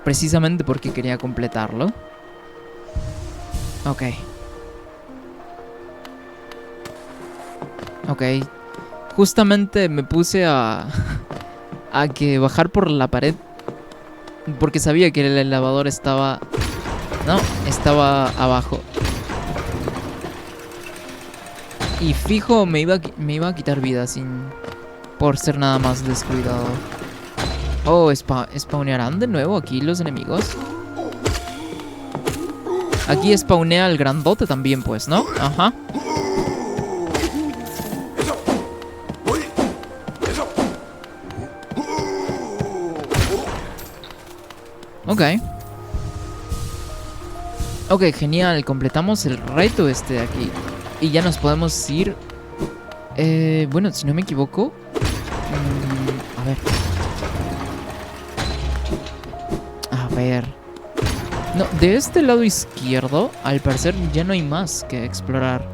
Precisamente porque quería completarlo. Ok. Ok. Justamente me puse a que bajar por la pared porque sabía que el elevador estaba... No, estaba abajo. Y fijo me iba a quitar vida por ser nada más descuidado. ¿Spawnearán de nuevo aquí los enemigos? Aquí spawnea el grandote también, pues, ¿no? Ajá. Ok. Ok, genial. Completamos el reto este de aquí. Y ya nos podemos ir... bueno, si no me equivoco... a ver. A ver. No, de este lado izquierdo, al parecer ya no hay más que explorar.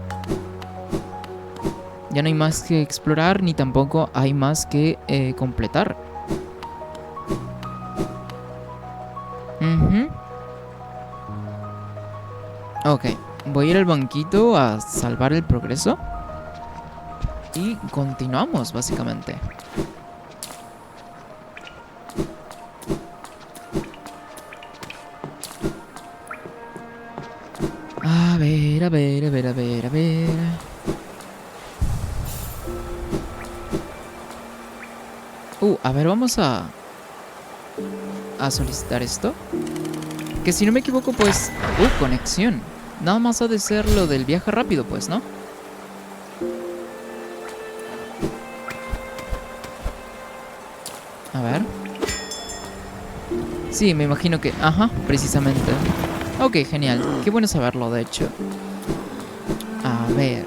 Ya no hay más que explorar, ni tampoco hay más que completar. Ok, voy a ir al banquito a salvar el progreso. Y continuamos, básicamente. ver, a ver, a ver, a ver, a ver. A ver, vamos a solicitar esto. Que si no me equivoco, pues... conexión. Nada más ha de ser lo del viaje rápido, pues, ¿no? A ver. Sí, me imagino que... Ajá, precisamente. Ok, genial. Qué bueno saberlo, de hecho. A ver.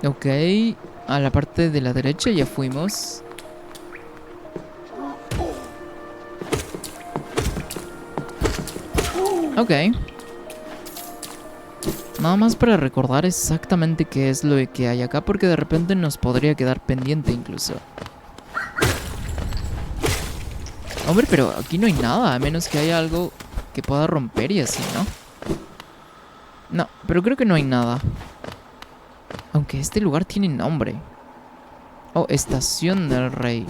Ok. A la parte de la derecha ya fuimos. Ok. Nada más para recordar exactamente qué es lo que hay acá, porque de repente nos podría quedar pendiente incluso. Hombre, pero aquí no hay nada, a menos que haya algo que pueda romper y así, ¿no? No, pero creo que no hay nada. Aunque este lugar tiene nombre. Oh, Estación del Rey.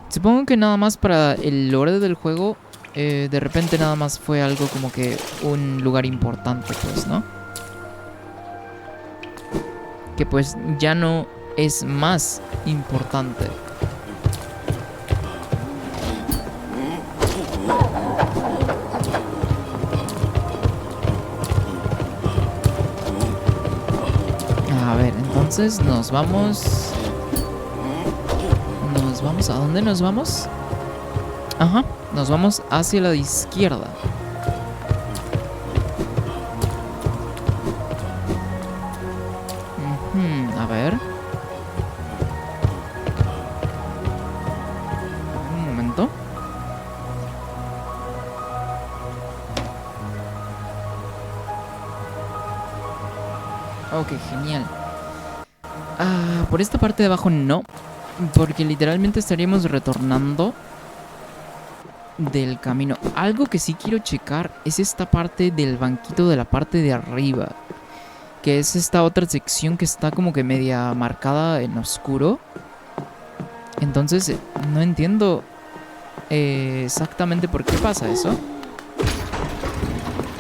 Supongo que nada más para el lore del juego, de repente nada más fue algo como que un lugar importante, pues, ¿no? Que pues ya no es más importante. A ver, entonces nos vamos... ¿A dónde nos vamos? Ajá, nos vamos hacia la izquierda. A ver. Un momento. Ok, genial. Por esta parte de abajo no. Porque literalmente estaríamos retornando del camino. Algo que sí quiero checar es esta parte del banquito de la parte de arriba. Que es esta otra sección que está como que media marcada en oscuro. Entonces no entiendo exactamente por qué pasa eso.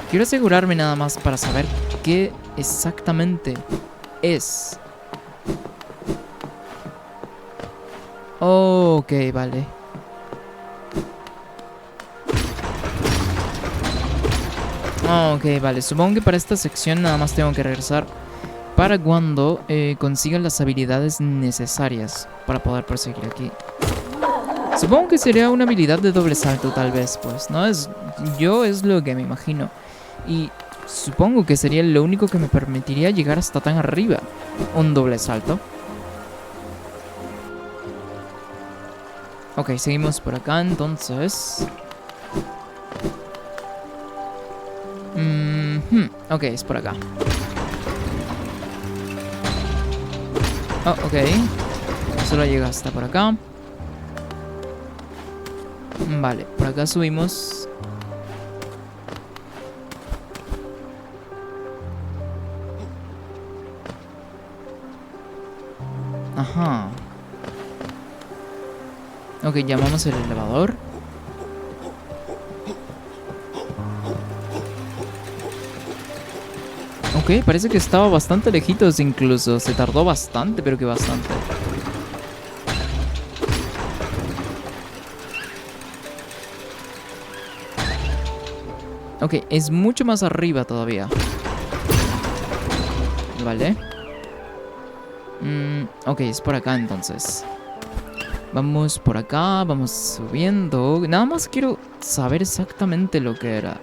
Quiero asegurarme nada más para saber qué exactamente es. Ok, vale. Ok, vale. Supongo que para esta sección nada más tengo que regresar para cuando consiga las habilidades necesarias para poder proseguir aquí. Supongo que sería una habilidad de doble salto, tal vez, pues, ¿no? Es lo que me imagino. Y supongo que sería lo único que me permitiría llegar hasta tan arriba. Un doble salto. Ok, seguimos por acá, entonces... Ok, es por acá. Oh, ok. Solo llega hasta por acá. Vale, por acá subimos. Ajá. Ok, llamamos el elevador. Ok, parece que estaba bastante lejitos incluso. Se tardó bastante, pero que bastante. Ok, es mucho más arriba todavía. Vale. Ok, es por acá entonces. Vamos por acá, vamos subiendo. Nada más quiero saber exactamente lo que era.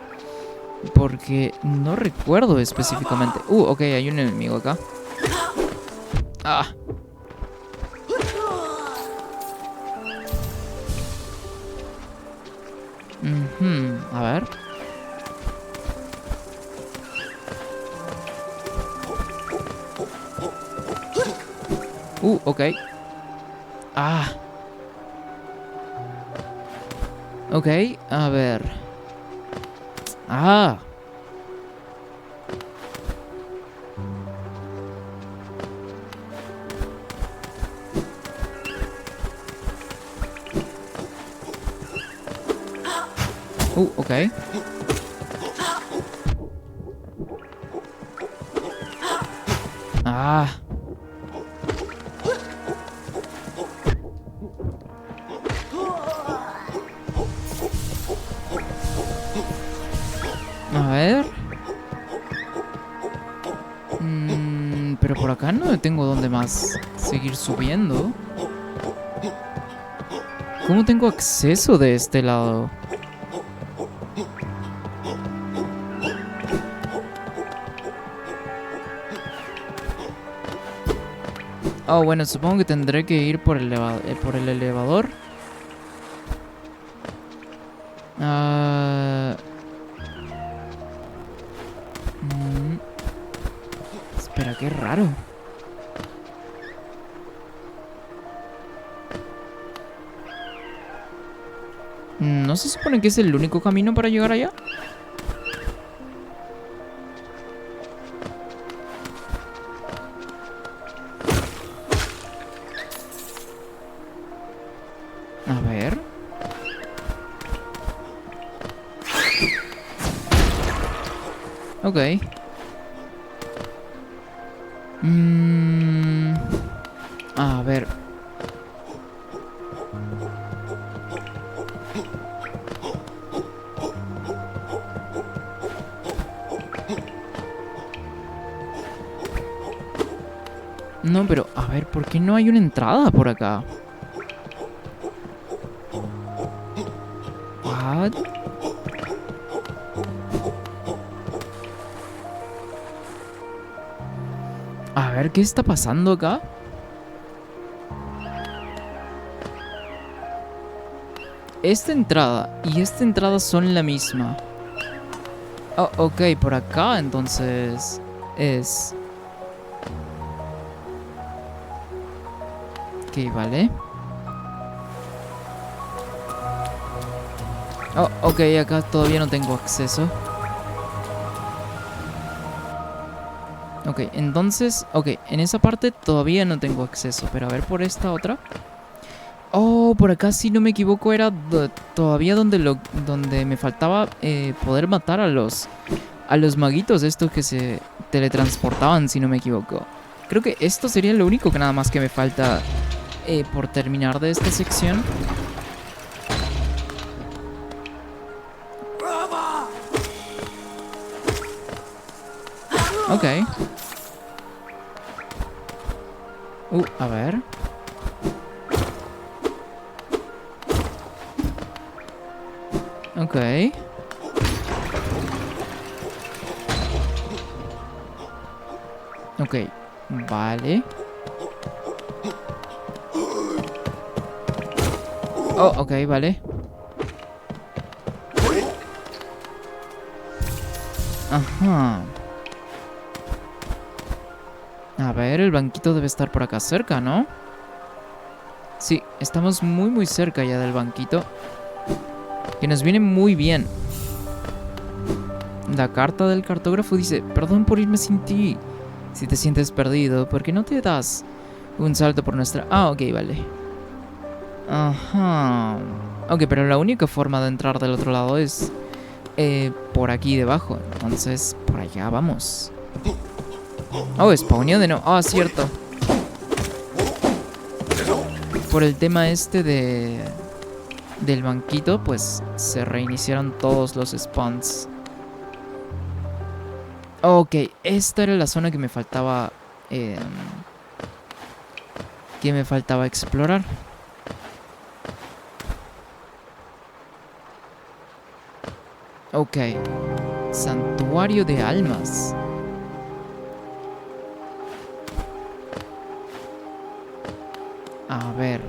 Porque no recuerdo específicamente. Ok, hay un enemigo acá. Ah. A ver. Ok. Ah. Ok, a ver. Ah. Ok. Ah. A ver. Pero por acá no tengo dónde más seguir subiendo. ¿Cómo tengo acceso de este lado? Oh, bueno, supongo que tendré que ir por el elevador. Espera, qué raro. ¿No se supone que es el único camino para llegar allá? A ver. Ok. A ver. No, pero a ver, ¿por qué no hay una entrada por acá? What? A ver, ¿qué está pasando acá? Esta entrada y esta entrada son la misma. Oh, ok, por acá entonces es... Ok, vale. Oh, ok, acá todavía no tengo acceso. Ok, entonces... Ok, en esa parte todavía no tengo acceso. Pero a ver por esta otra. Oh, por acá si no me equivoco era todavía donde me faltaba poder matar a los maguitos estos que se teletransportaban, si no me equivoco. Creo que esto sería lo único que nada más que me falta por terminar de esta sección. Ok. A ver. Ok. Ok. Vale. Oh, ok, vale. Ajá. A ver, el banquito debe estar por acá cerca, ¿no? Sí, estamos muy muy cerca ya del banquito. Que nos viene muy bien. La carta del cartógrafo dice: perdón por irme sin ti. Si te sientes perdido, ¿por qué no te das un salto por nuestra... Ah, ok, vale. Ajá. Ok, pero la única forma de entrar del otro lado es por aquí debajo. Entonces, por allá vamos. Oh, spawneó de nuevo. Ah, cierto. Por el tema este del banquito, pues se reiniciaron todos los spawns. Ok, esta era la zona que me faltaba... explorar. Ok. Santuario de almas. A ver.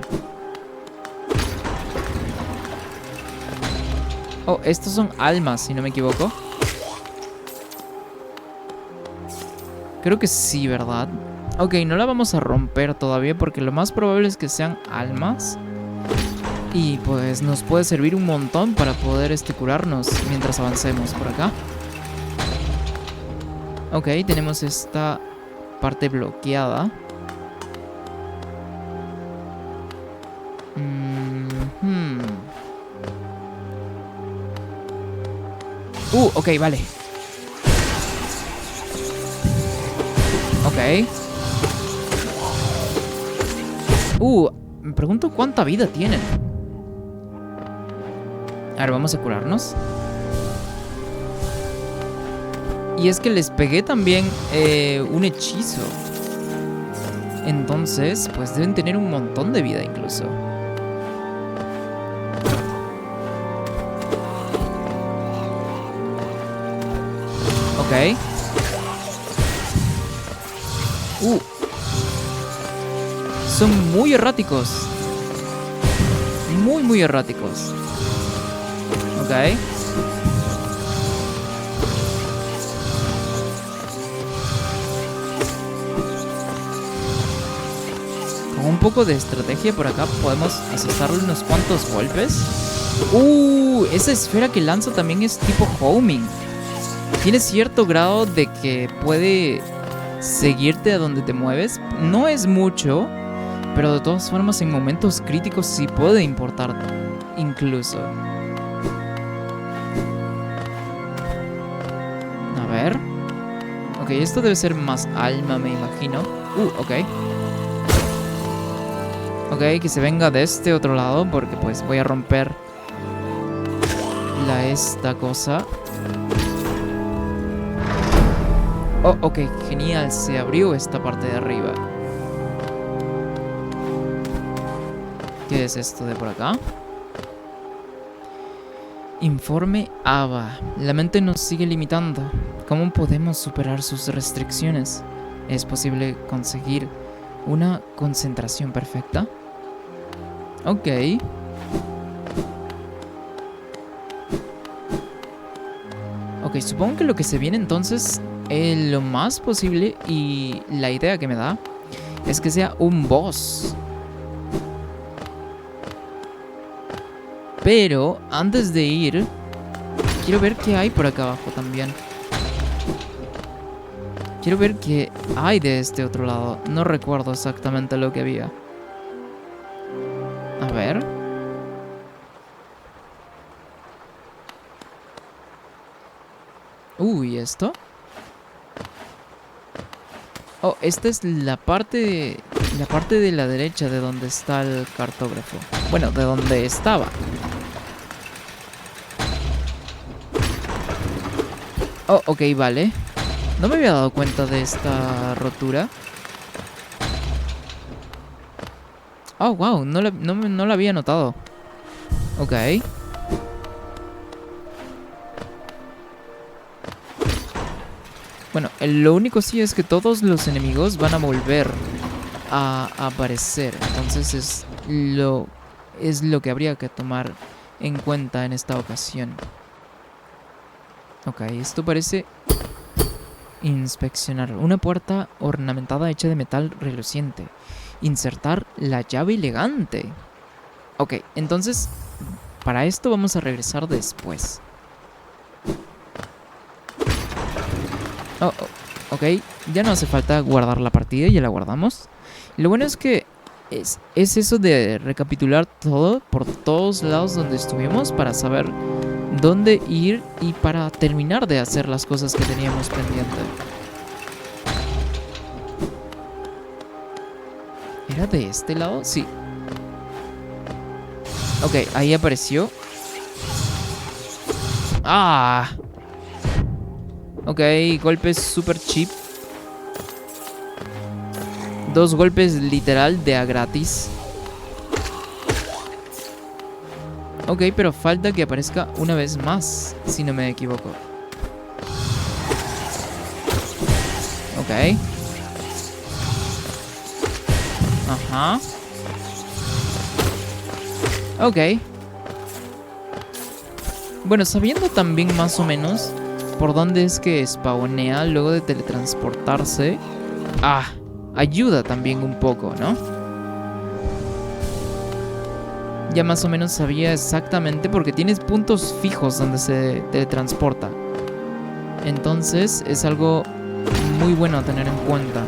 Oh, estos son almas, si no me equivoco. Creo que sí, ¿verdad? Ok, no la vamos a romper todavía porque lo más probable es que sean almas. Y pues nos puede servir un montón para poder curarnos mientras avancemos por acá. Ok, tenemos esta parte bloqueada. Ok, vale. Ok. Me pregunto cuánta vida tienen. A ver, vamos a curarnos. Y es que les pegué también un hechizo. Entonces, pues deben tener un montón de vida incluso. Ok. Son muy erráticos. Muy erráticos. Ok. Con un poco de estrategia por acá podemos asestarle unos cuantos golpes. Esa esfera que lanza también es tipo homing. Tiene cierto grado de que puede seguirte a donde te mueves. No es mucho, pero de todas formas en momentos críticos sí puede importar incluso. A ver. Ok, esto debe ser más alma, me imagino. Ok. Ok, que se venga de este otro lado porque pues voy a romper esta cosa. Ok, genial, se abrió esta parte de arriba. ¿Qué es esto de por acá? Informe ABA. La mente nos sigue limitando. ¿Cómo podemos superar sus restricciones? ¿Es posible conseguir una concentración perfecta? Ok. Ok, supongo que lo que se viene entonces, lo más posible, y la idea que me da, es que sea un boss. Pero antes de ir, quiero ver qué hay por acá abajo también. Quiero ver qué hay de este otro lado. No recuerdo exactamente lo que había. A ver. ¿Y esto? Esta es la parte de la derecha de donde está el cartógrafo. Bueno, de donde estaba. Ok, vale. No me había dado cuenta de esta rotura. Wow, no la había notado. Ok. Bueno, lo único sí es que todos los enemigos van a volver a aparecer. Entonces es lo que habría que tomar en cuenta en esta ocasión. Ok, esto parece inspeccionar. Una puerta ornamentada hecha de metal reluciente. Insertar la llave elegante. Ok, entonces para esto vamos a regresar después. Ok, ya no hace falta guardar la partida, ya la guardamos. Lo bueno es que es eso de recapitular todo por todos lados donde estuvimos para saber dónde ir y para terminar de hacer las cosas que teníamos pendiente. ¿Era de este lado? Sí. Ok, ahí apareció. Ok, golpes super cheap. 2 golpes literal de a gratis. Ok, pero falta que aparezca una vez más, si no me equivoco. Ok. Ajá. Ok. Bueno, sabiendo también más o menos por dónde es que spawnea luego de teletransportarse, ayuda también un poco, ¿no? Ya más o menos sabía exactamente porque tienes puntos fijos donde se teletransporta. Entonces es algo muy bueno a tener en cuenta.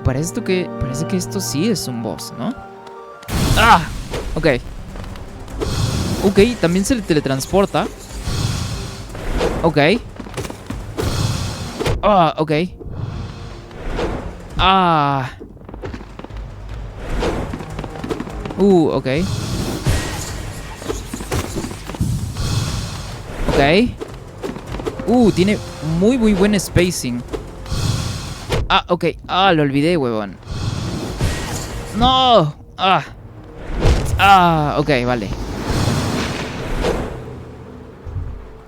Parece que esto sí es un boss, ¿no? Ok. Ok, también se le teletransporta. Ok. Ah, ok. Ah. Ok. Ok. Tiene muy buen spacing. Ah, ok. Ah, lo olvidé, huevón. No. Ok, vale.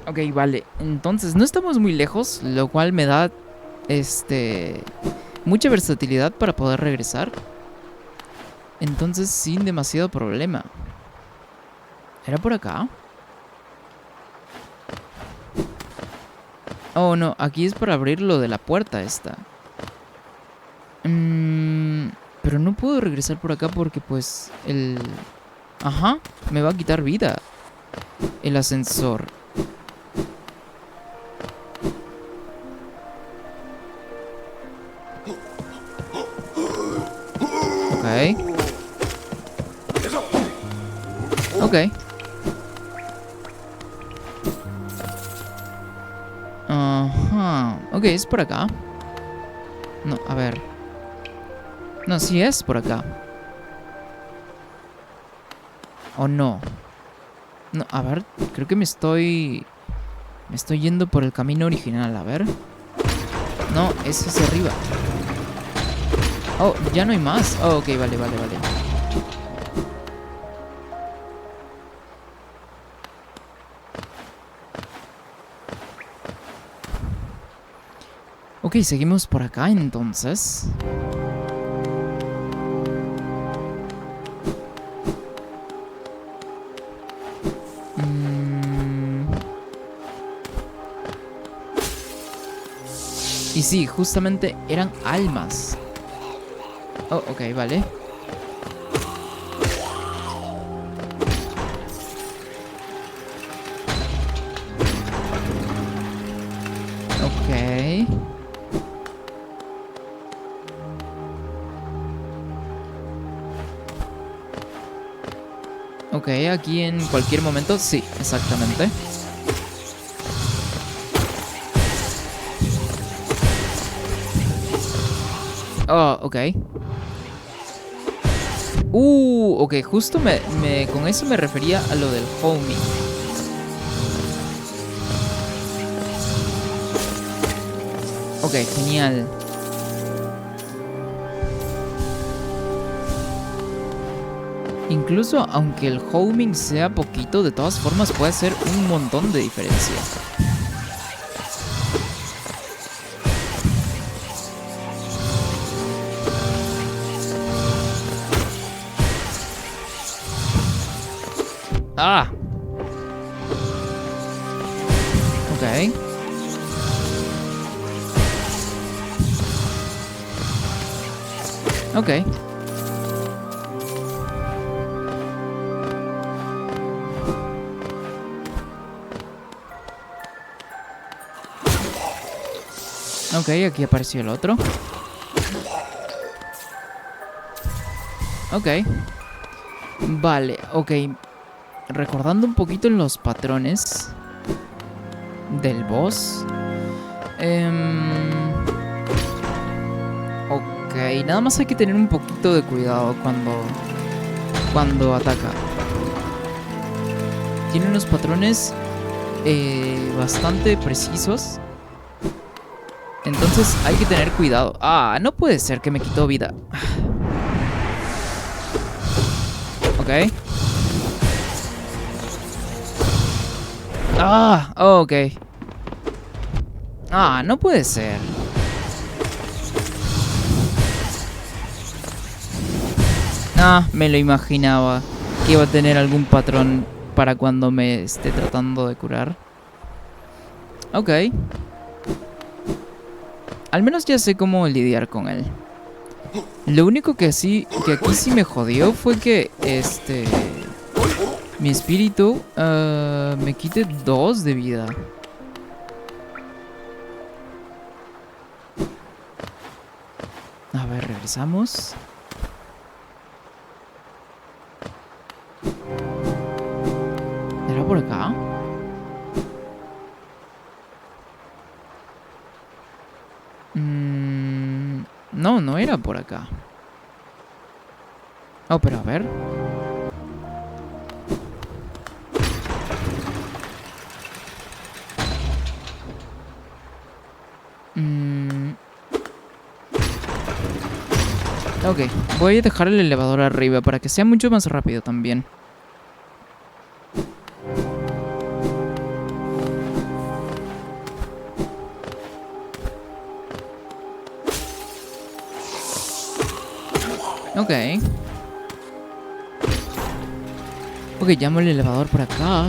Ok, vale. Entonces, no estamos muy lejos, lo cual me da, mucha versatilidad para poder regresar. Entonces, sin demasiado problema. ¿Era por acá? Oh, no, aquí es para abrir lo de la puerta esta. Pero no puedo regresar por acá porque pues Ajá, me va a quitar vida el ascensor. Ok. Ok. Ajá. Ok, es por acá. No, a ver. No, sí es por acá. ¿O no? No, a ver, creo que me estoy yendo por el camino original, a ver. No, es hacia arriba. Oh, ya no hay más. Oh, ok, vale. Ok, seguimos por acá entonces. Y sí, justamente eran almas. Oh, ok, vale. Ok. Ok, aquí en cualquier momento, sí, exactamente. Oh, ok. Ok, justo con eso me refería a lo del homing. Ok, genial. Incluso aunque el homing sea poquito, de todas formas puede hacer un montón de diferencia. Ah. Ok. Ok. Ok, aquí apareció el otro. Ok. Vale, ok. Recordando un poquito en los patrones del boss. Ok, nada más hay que tener un poquito de cuidado cuando ataca. Tiene unos patrones bastante precisos. Entonces hay que tener cuidado. Ah, no puede ser que me quitó vida. Ok. Ah, ok. Ah, no puede ser. Ah, me lo imaginaba. Que iba a tener algún patrón para cuando me esté tratando de curar. Ok. Al menos ya sé cómo lidiar con él. Lo único que aquí sí me jodió fue que mi espíritu me quite 2 de vida. A ver, regresamos. ¿Era por acá? No, no era por acá. Oh, pero a ver. Ok, voy a dejar el elevador arriba para que sea mucho más rápido también. Ok. Ok, llamo el elevador por acá.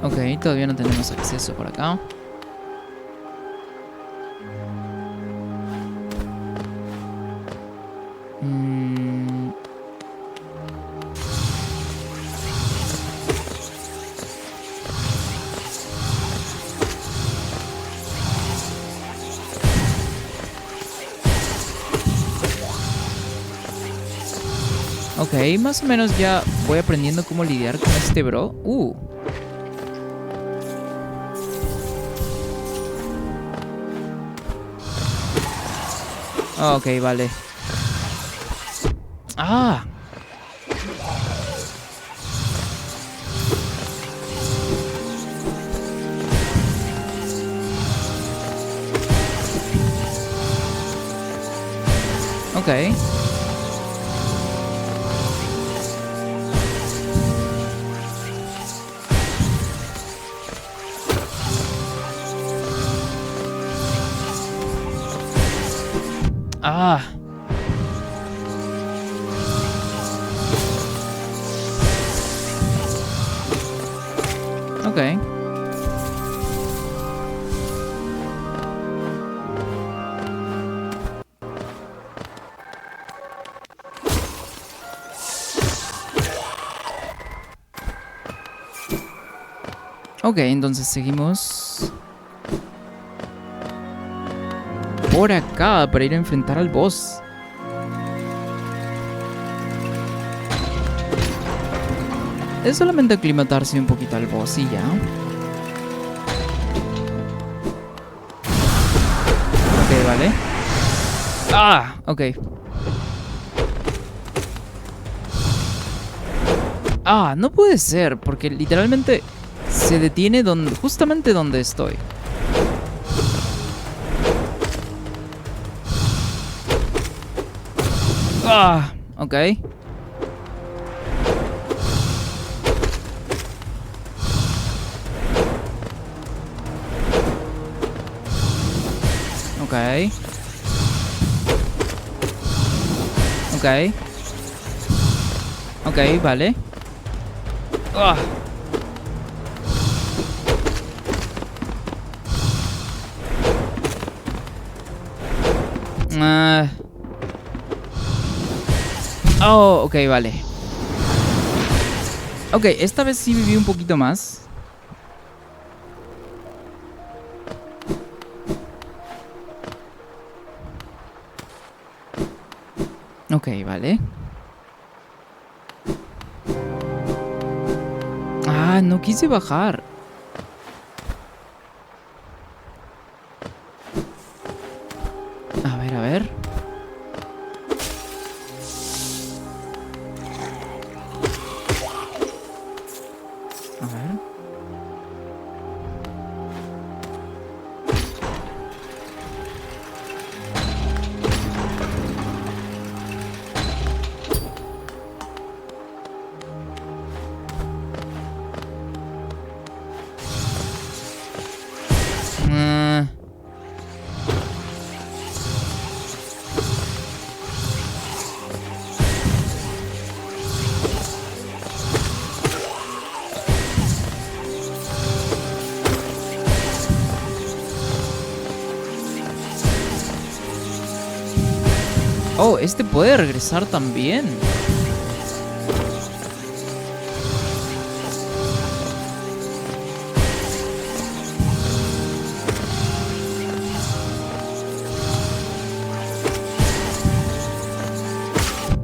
Ok, todavía no tenemos acceso por acá. Ok, más o menos ya voy aprendiendo cómo lidiar con este bro. Ok, vale. Ah. Ok. Ah. Ok. Ok, entonces seguimos por acá para ir a enfrentar al boss. Es solamente aclimatarse un poquito al boss y ya. Ok, vale. Ah, ok. Ah, no puede ser, porque literalmente se detiene justamente donde estoy. Ah, ok. Ok. Ok. Ok, vale. Ah. Oh, ok, vale. Ok, esta vez sí viví un poquito más. Ok, vale. Ah, no quise bajar. A ver, a ver. A ver. Oh, este puede regresar también.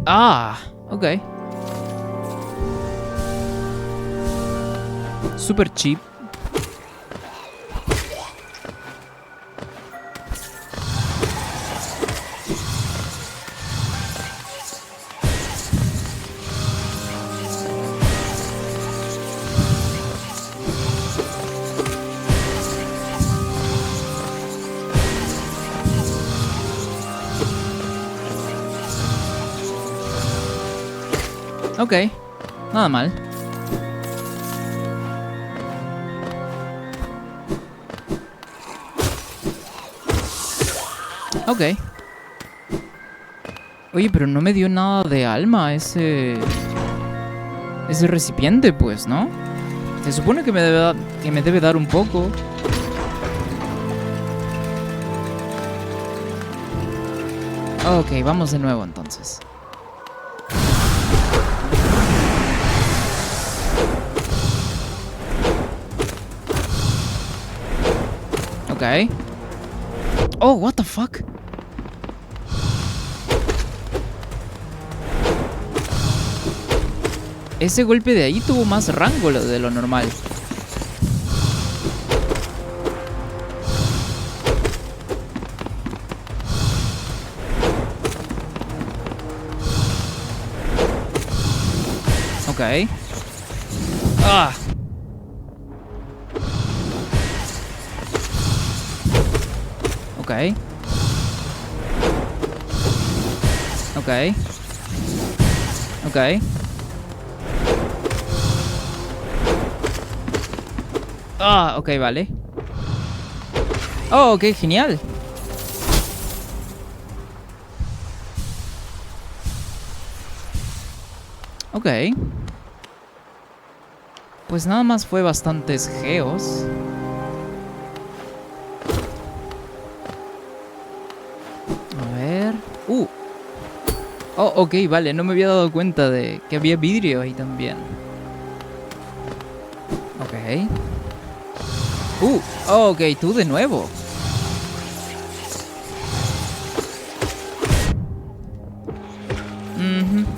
Ah, ok. Super cheap. Ok, nada mal. Ok. Oye, pero no me dio nada de alma ese recipiente, pues, ¿no? Se supone que me debe dar un poco. Ok, vamos de nuevo entonces. Ok. Oh, what the fuck? Ese golpe de ahí tuvo más rango de lo normal. Ok. Ah. Ok. Ok. Ok. Ah, ok, vale. Oh, ok, genial. Ok. Pues nada más fue bastantes geos. A ver. Oh, ok, vale. No me había dado cuenta de que había vidrio ahí también. Ok. Oh, ok, tú de nuevo.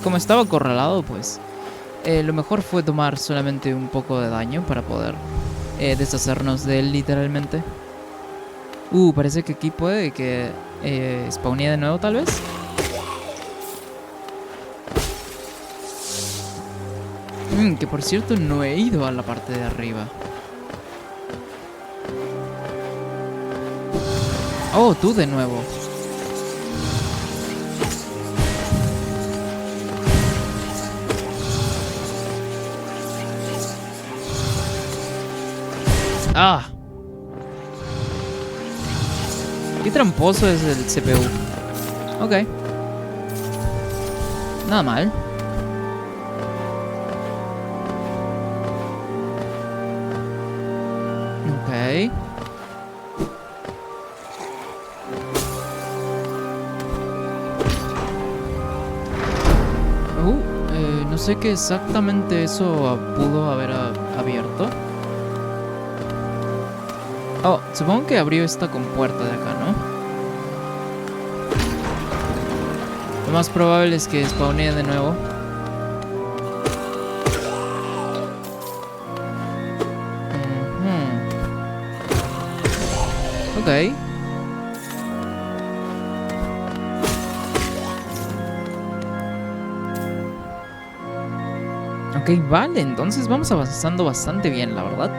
Como estaba acorralado, pues lo mejor fue tomar solamente un poco de daño para poder deshacernos de él literalmente. Parece que aquí puede que spawnee de nuevo tal vez. Que por cierto no he ido a la parte de arriba. Oh, tú de nuevo. Ah. Qué tramposo es el CPU. Ok. Nada mal. Ok. No sé qué exactamente eso pudo haber abierto. Oh, supongo que abrió esta compuerta de acá, ¿no? Lo más probable es que spawnee de nuevo. Ok. Ok, vale, entonces vamos avanzando bastante bien, la verdad.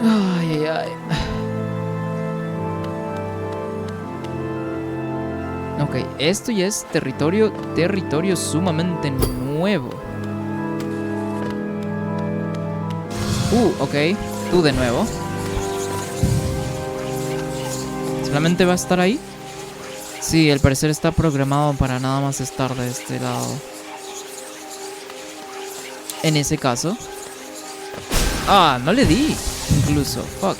Ay, ay, ay. Ok, esto ya es territorio sumamente nuevo. Ok, tú de nuevo. ¿Solamente va a estar ahí? Sí, al parecer está programado para nada más estar de este lado. En ese caso. Ah, no le di. Incluso, fuck.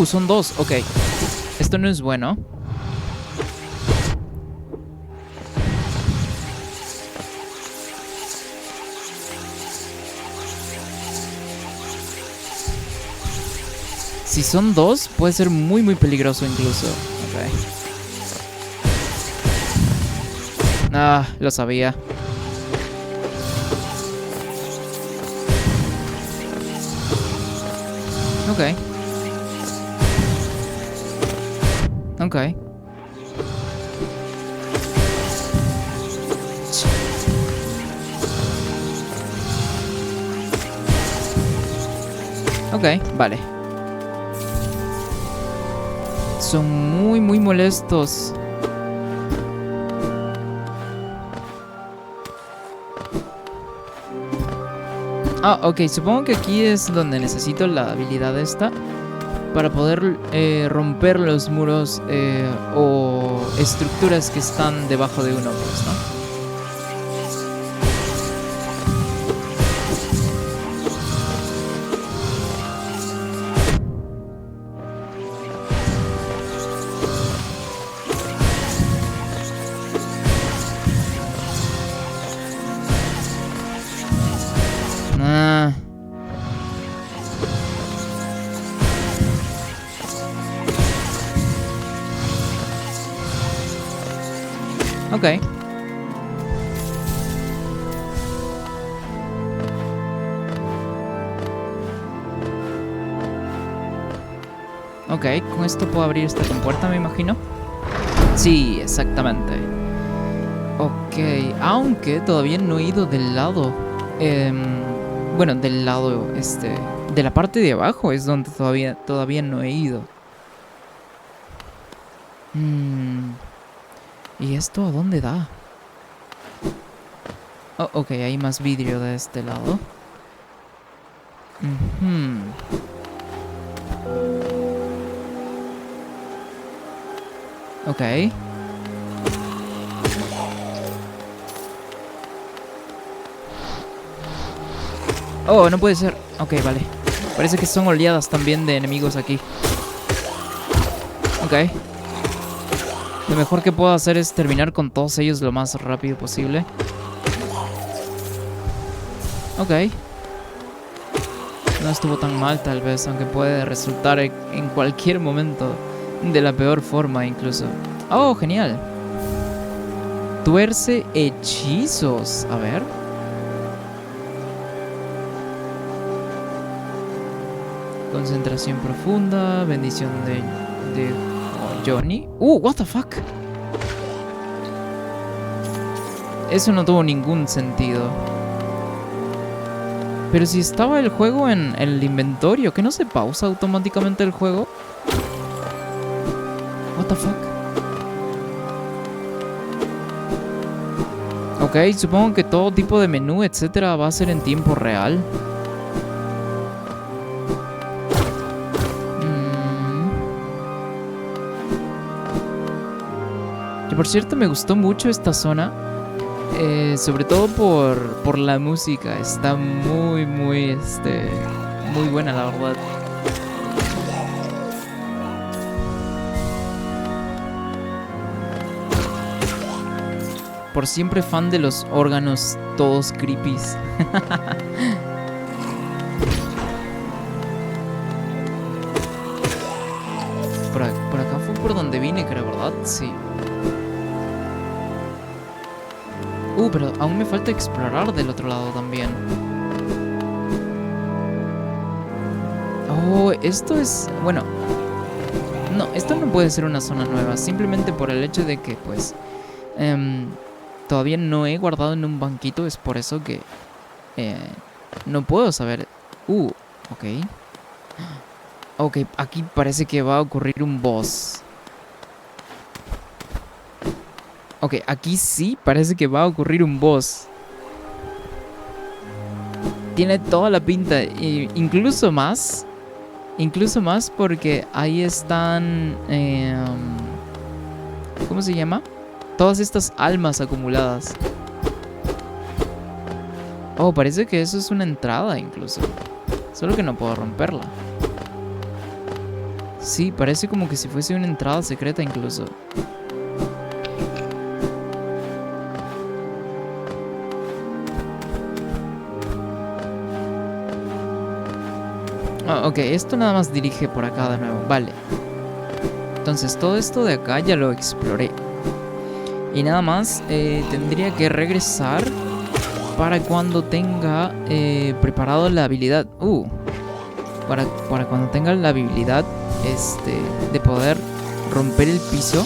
Son dos, ok. Esto no es bueno. Si son dos, puede ser muy muy peligroso incluso. Ok. Ah, lo sabía. Ok. Ok. Ok, vale. Son muy, muy molestos. Ah, ok, supongo que aquí es donde necesito la habilidad esta para poder romper los muros o estructuras que están debajo de uno, pues, ¿no? Ah. Ok. Ok, con esto puedo abrir esta compuerta, me imagino. Sí, exactamente. Ok, aunque todavía no he ido del lado... bueno, del lado, de la parte de abajo es donde todavía no he ido. ¿Y esto a dónde da? Oh, ok, hay más vidrio de este lado. Ok. Oh, no puede ser. Ok, vale. Parece que son oleadas también de enemigos aquí. Ok. Lo mejor que puedo hacer es terminar con todos ellos lo más rápido posible. Ok. No estuvo tan mal tal vez, aunque puede resultar en cualquier momento de la peor forma incluso. Oh, genial. Tuerce hechizos. A ver. Concentración profunda. Bendición de Johnny. What the fuck. Eso no tuvo ningún sentido. Pero si estaba el juego en el inventario, ¿que no se pausa automáticamente el juego? What the fuck. Ok, supongo que todo tipo de menú, etcétera, va a ser en tiempo real. Que por cierto me gustó mucho esta zona. Sobre todo por la música. Está muy, muy, muy buena, la verdad. Por siempre fan de los órganos todos creepies. Por acá fue por donde vine, creo, ¿verdad? Sí. Pero aún me falta explorar del otro lado también. Oh, esto es... Bueno. No, esto no puede ser una zona nueva. Simplemente por el hecho de que, pues... todavía no he guardado en un banquito. Es por eso que... no puedo saber... ok. Ok, aquí parece que va a ocurrir un boss. Ok, aquí sí parece que va a ocurrir un boss. Tiene toda la pinta, incluso más. Incluso más porque ahí están... ¿cómo se llama? Todas estas almas acumuladas. Oh, parece que eso es una entrada incluso. Solo que no puedo romperla. Sí, parece como que si fuese una entrada secreta incluso. Ok, esto nada más dirige por acá de nuevo. Vale. Entonces todo esto de acá ya lo exploré. Y nada más tendría que regresar para cuando tenga preparado la habilidad. Para cuando tenga la habilidad de poder romper el piso.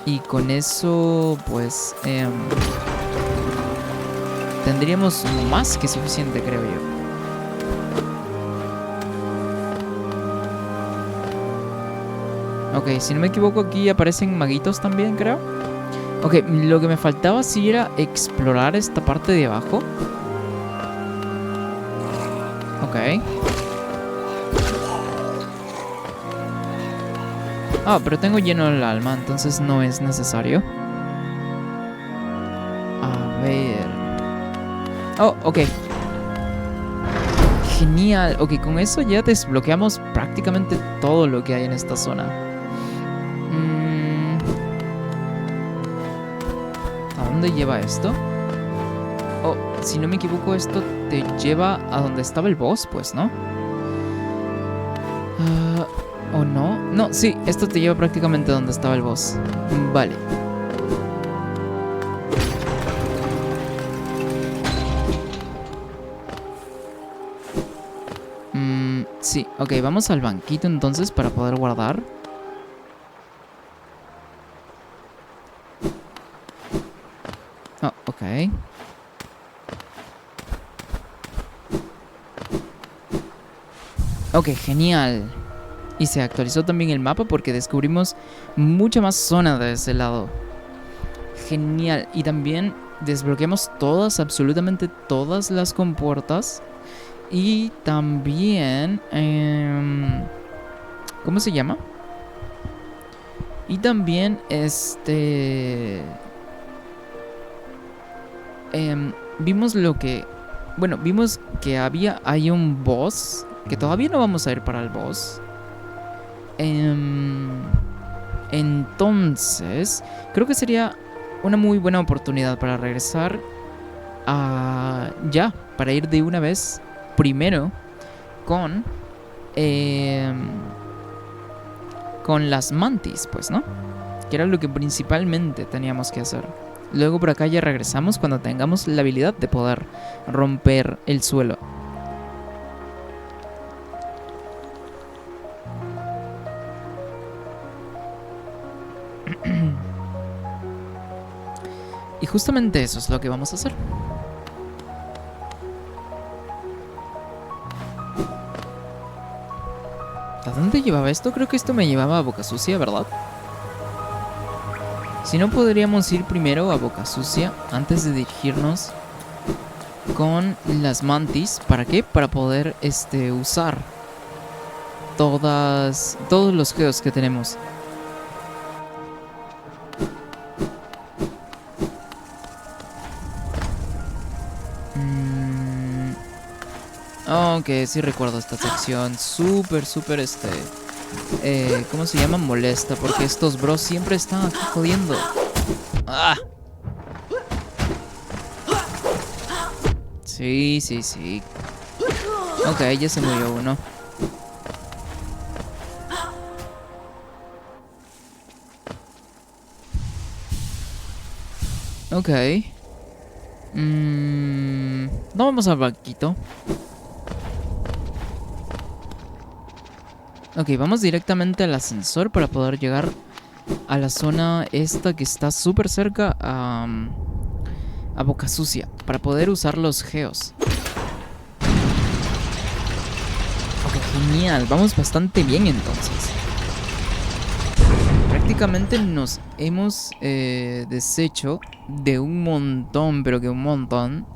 Y con eso pues tendríamos más que suficiente, creo yo. Ok, si no me equivoco aquí aparecen maguitos también, creo. Ok, lo que me faltaba sí era explorar esta parte de abajo. Ok. Ah, pero tengo lleno el alma, entonces no es necesario. A ver. Oh, ok. Genial. Ok, con eso ya desbloqueamos prácticamente todo lo que hay en esta zona. ¿A dónde lleva esto? Oh, si no me equivoco, esto te lleva a donde estaba el boss, pues, ¿no? ¿O no? No, sí, esto te lleva prácticamente a donde estaba el boss. Vale. Sí, ok, vamos al banquito entonces para poder guardar. Oh, ok. Ok, genial. Y se actualizó también el mapa porque descubrimos mucha más zona de ese lado. Genial. Y también desbloqueamos todas, absolutamente todas las compuertas. Y también... ¿cómo se llama? Y también vimos lo que... Bueno, vimos que hay un boss. Que todavía no vamos a ir para el boss. Entonces, creo que sería una muy buena oportunidad para regresar a... Ya, para ir de una vez primero con... con las mantis, pues, ¿no? Que era lo que principalmente teníamos que hacer. Luego por acá ya regresamos cuando tengamos la habilidad de poder romper el suelo. Y justamente eso es lo que vamos a hacer. ¿A dónde llevaba esto? Creo que esto me llevaba a Boca Sucia, ¿verdad? Si no, podríamos ir primero a Boca Sucia antes de dirigirnos con las mantis. ¿Para qué? Para poder usar todos los geos que tenemos. Ok, sí recuerdo esta sección. Súper, ¿cómo se llama? Molesta, porque estos bros siempre están aquí jodiendo. ¡Ah! Sí. Ok, ya se murió uno. Ok. No, vamos al banquito. Ok, vamos directamente al ascensor para poder llegar a la zona esta que está súper cerca a Boca Sucia. Para poder usar los geos. Ok, genial. Vamos bastante bien entonces. Prácticamente nos hemos deshecho de un montón, pero que un montón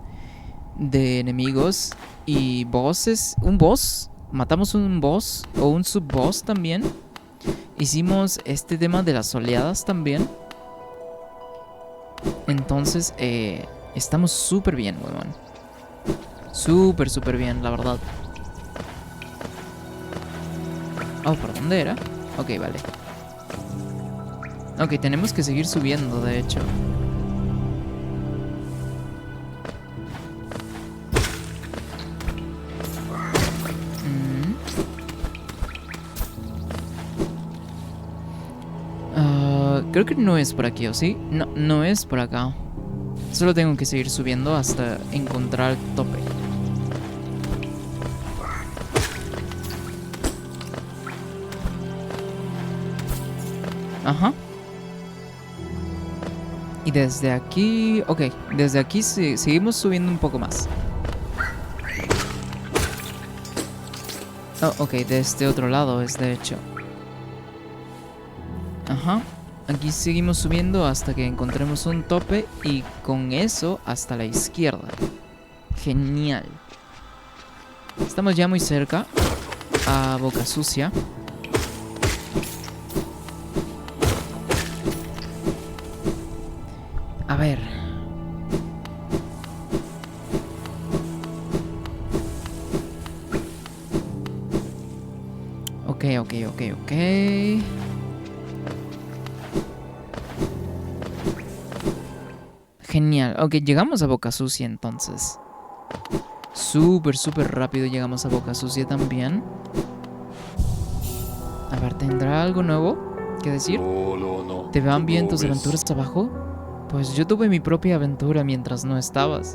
de enemigos y bosses. ¿Un boss? Matamos un boss o un sub-boss también. Hicimos este tema de las oleadas también. Entonces, estamos súper bien, weón. Súper bien, la verdad. Oh, ¿por dónde era? Ok, vale. Ok, tenemos que seguir subiendo, de hecho. Creo que no es por aquí, ¿o sí? No, no es por acá. Solo tengo que seguir subiendo hasta encontrar el tope. Ajá. Y desde aquí... Ok, desde aquí seguimos subiendo un poco más. Oh, ok, de este otro lado es de hecho. Ajá. Aquí seguimos subiendo hasta que encontremos un tope y con eso hasta la izquierda. Genial. Estamos ya muy cerca a Boca Sucia. A ver. Ok. Genial. Ok, llegamos a Boca Sucia entonces. Súper rápido llegamos a Boca Sucia también. A ver, ¿tendrá algo nuevo que decir? ¿Te van bien tus aventuras abajo? Pues yo tuve mi propia aventura mientras no estabas.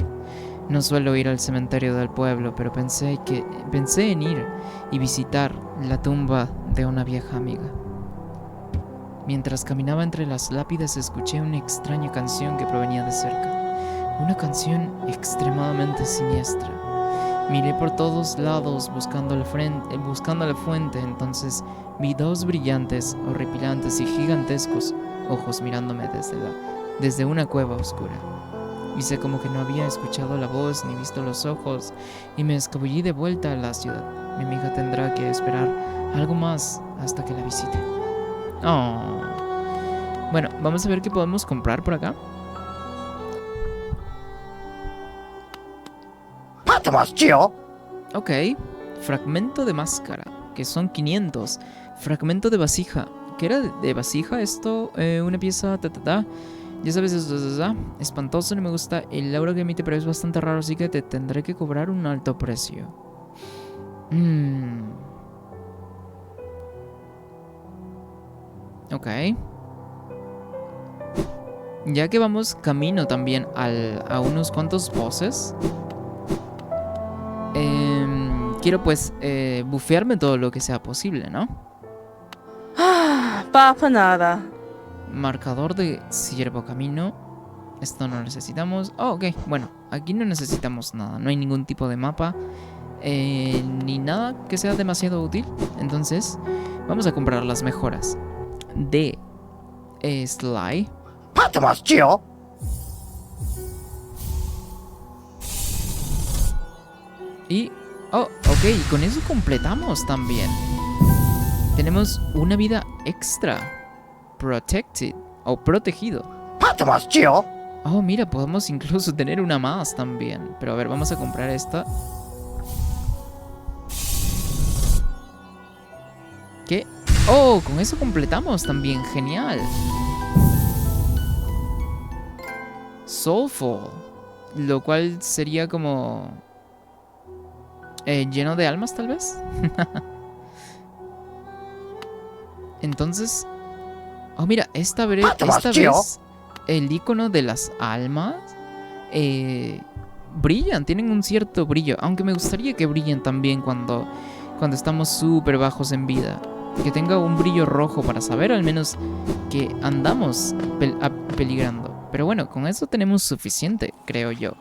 No suelo ir al cementerio del pueblo, pero pensé en ir y visitar la tumba de una vieja amiga. Mientras caminaba entre las lápidas escuché una extraña canción que provenía de cerca. Una canción extremadamente siniestra. Miré por todos lados buscando la fuente, entonces vi dos brillantes, horripilantes y gigantescos ojos mirándome desde una cueva oscura. Hice como que no había escuchado la voz ni visto los ojos y me escabullí de vuelta a la ciudad. Mi amiga tendrá que esperar algo más hasta que la visite. Oh. Bueno, vamos a ver qué podemos comprar por acá. Ok, fragmento de máscara, que son 500. Fragmento de vasija, ¿qué era de vasija esto? Una pieza, ya sabes, espantoso, no me gusta el aura que emite, pero es bastante raro, así que te tendré que cobrar un alto precio. Ok. Ya que vamos camino también a unos cuantos bosses, quiero pues bufearme todo lo que sea posible, ¿no? Papa nada. Marcador de ciervo camino. Esto no necesitamos. Oh, ok. Bueno, aquí no necesitamos nada. No hay ningún tipo de mapa. Ni nada que sea demasiado útil. Entonces, vamos a comprar las mejoras de Sly. Y... oh, ok. Con eso completamos también. Tenemos una vida extra. Protected. O protegido. Oh, mira, podemos incluso tener una más también. Pero a ver, vamos a comprar esta. ¿Qué? Oh, con eso completamos también. Genial. Soulful. Lo cual sería como... lleno de almas, tal vez. Entonces... oh, mira, esta vez el icono de las almas brillan, tienen un cierto brillo. Aunque me gustaría que brillen también cuando estamos súper bajos en vida. Que tenga un brillo rojo para saber al menos que andamos peligrando. Pero bueno, con eso tenemos suficiente, creo yo.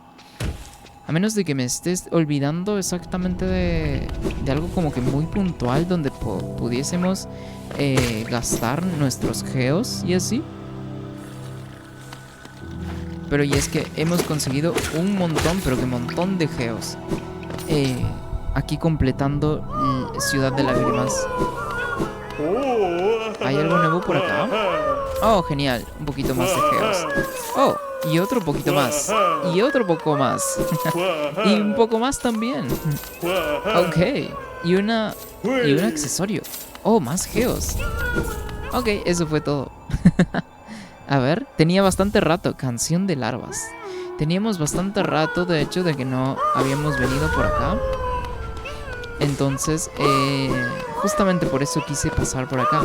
A menos de que me estés olvidando exactamente de algo como que muy puntual donde pudiésemos gastar nuestros geos y así. Pero y es que hemos conseguido un montón, pero que montón de geos. Aquí completando Ciudad de Lágrimas. ¿Hay algo nuevo por acá? Oh, genial. Un poquito más de geos. Oh, y otro poquito más. Y otro poco más. Y un poco más también. Ok. Y un accesorio. Oh, más geos. Ok, eso fue todo. A ver, tenía bastante rato. Canción de larvas. Teníamos bastante rato, de hecho, de que no habíamos venido por acá. Entonces, justamente por eso quise pasar por acá.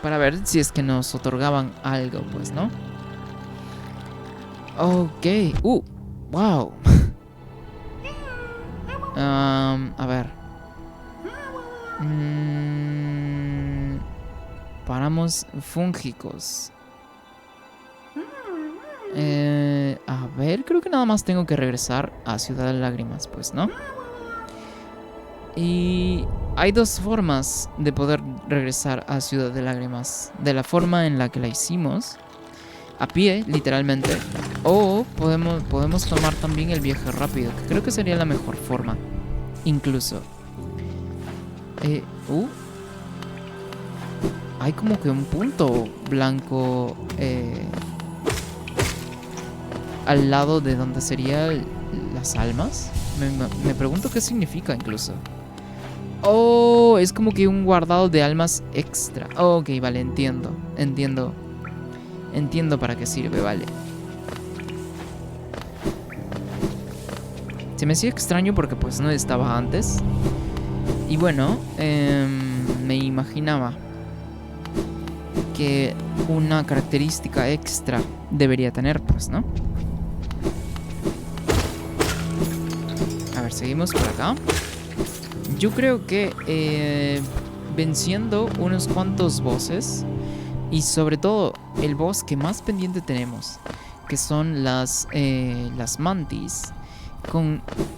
Para ver si es que nos otorgaban algo, pues, ¿no? Ok. Wow. A ver. Paramos fúngicos. A ver, creo que nada más tengo que regresar a Ciudad de Lágrimas, pues, ¿no? Y hay dos formas de poder regresar a Ciudad de Lágrimas. De la forma en la que la hicimos, a pie, literalmente. O podemos tomar también el viaje rápido, que creo que sería la mejor forma. Incluso. Hay como que un punto blanco al lado de donde serían las almas. Me pregunto qué significa incluso. Oh, es como que un guardado de almas extra. Oh, ok, vale, entiendo. Entiendo para qué sirve, vale. Se me hacía extraño porque pues no estaba antes. Y bueno, me imaginaba que una característica extra debería tener, pues, ¿no? A ver, seguimos por acá. Yo creo que venciendo unos cuantos bosses, y sobre todo el boss que más pendiente tenemos, que son las mantis,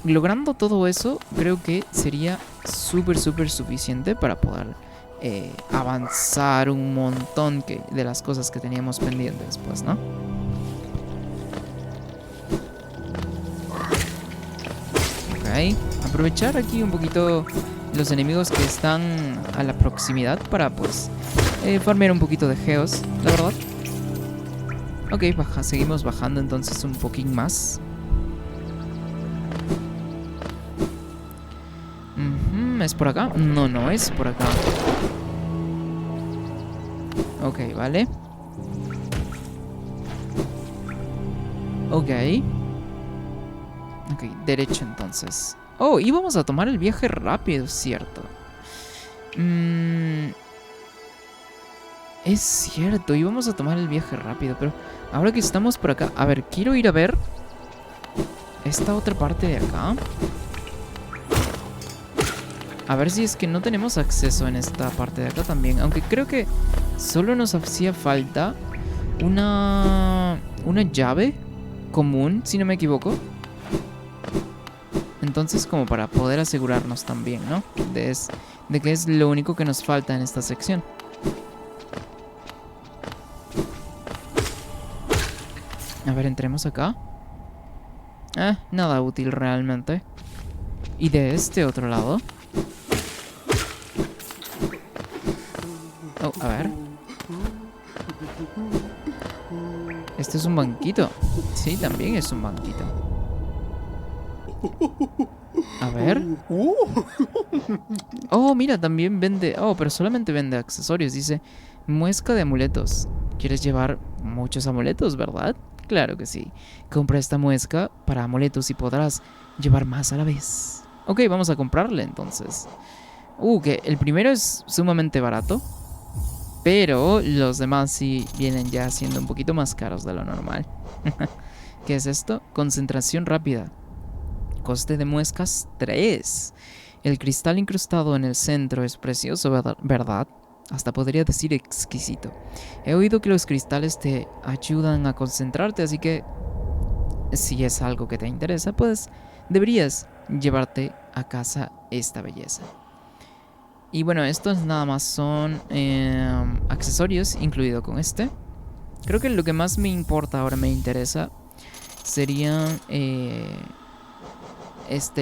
logrando todo eso, creo que sería súper suficiente para poder avanzar un montón de las cosas que teníamos pendientes, pues, ¿no? Ok, aprovechar aquí un poquito los enemigos que están a la proximidad para, pues, farmear un poquito de geos, la verdad. Ok, seguimos bajando entonces un poquín más. ¿Es por acá? No es por acá. Ok, vale. Ok, derecho entonces. Oh, íbamos a tomar el viaje rápido, cierto. Es cierto, íbamos a tomar el viaje rápido, pero ahora que estamos por acá... A ver, quiero ir a ver esta otra parte de acá. A ver si es que no tenemos acceso en esta parte de acá también. Aunque creo que solo nos hacía falta una llave común, si no me equivoco. Entonces, como para poder asegurarnos también, ¿no? De que es lo único que nos falta en esta sección. A ver, entremos acá. Nada útil realmente. Y de este otro lado... Oh, a ver. Este es un banquito. Sí, también es un banquito. A ver. Oh, mira, también vende... Oh, pero solamente vende accesorios. Dice, muesca de amuletos. ¿Quieres llevar muchos amuletos, verdad? Claro que sí. Compra esta muesca para amuletos y podrás llevar más a la vez. Ok, vamos a comprarle entonces. Que el primero es sumamente barato. Pero los demás sí vienen ya siendo un poquito más caros de lo normal. ¿Qué es esto? Concentración rápida. Coste de muescas 3. El cristal incrustado en el centro es precioso, ¿verdad? Hasta podría decir exquisito. He oído que los cristales te ayudan a concentrarte, así que si es algo que te interesa, pues deberías llevarte a casa esta belleza. Y bueno, estos nada más son accesorios, incluido con este. Creo que lo que más me importa ahora, me interesa, serían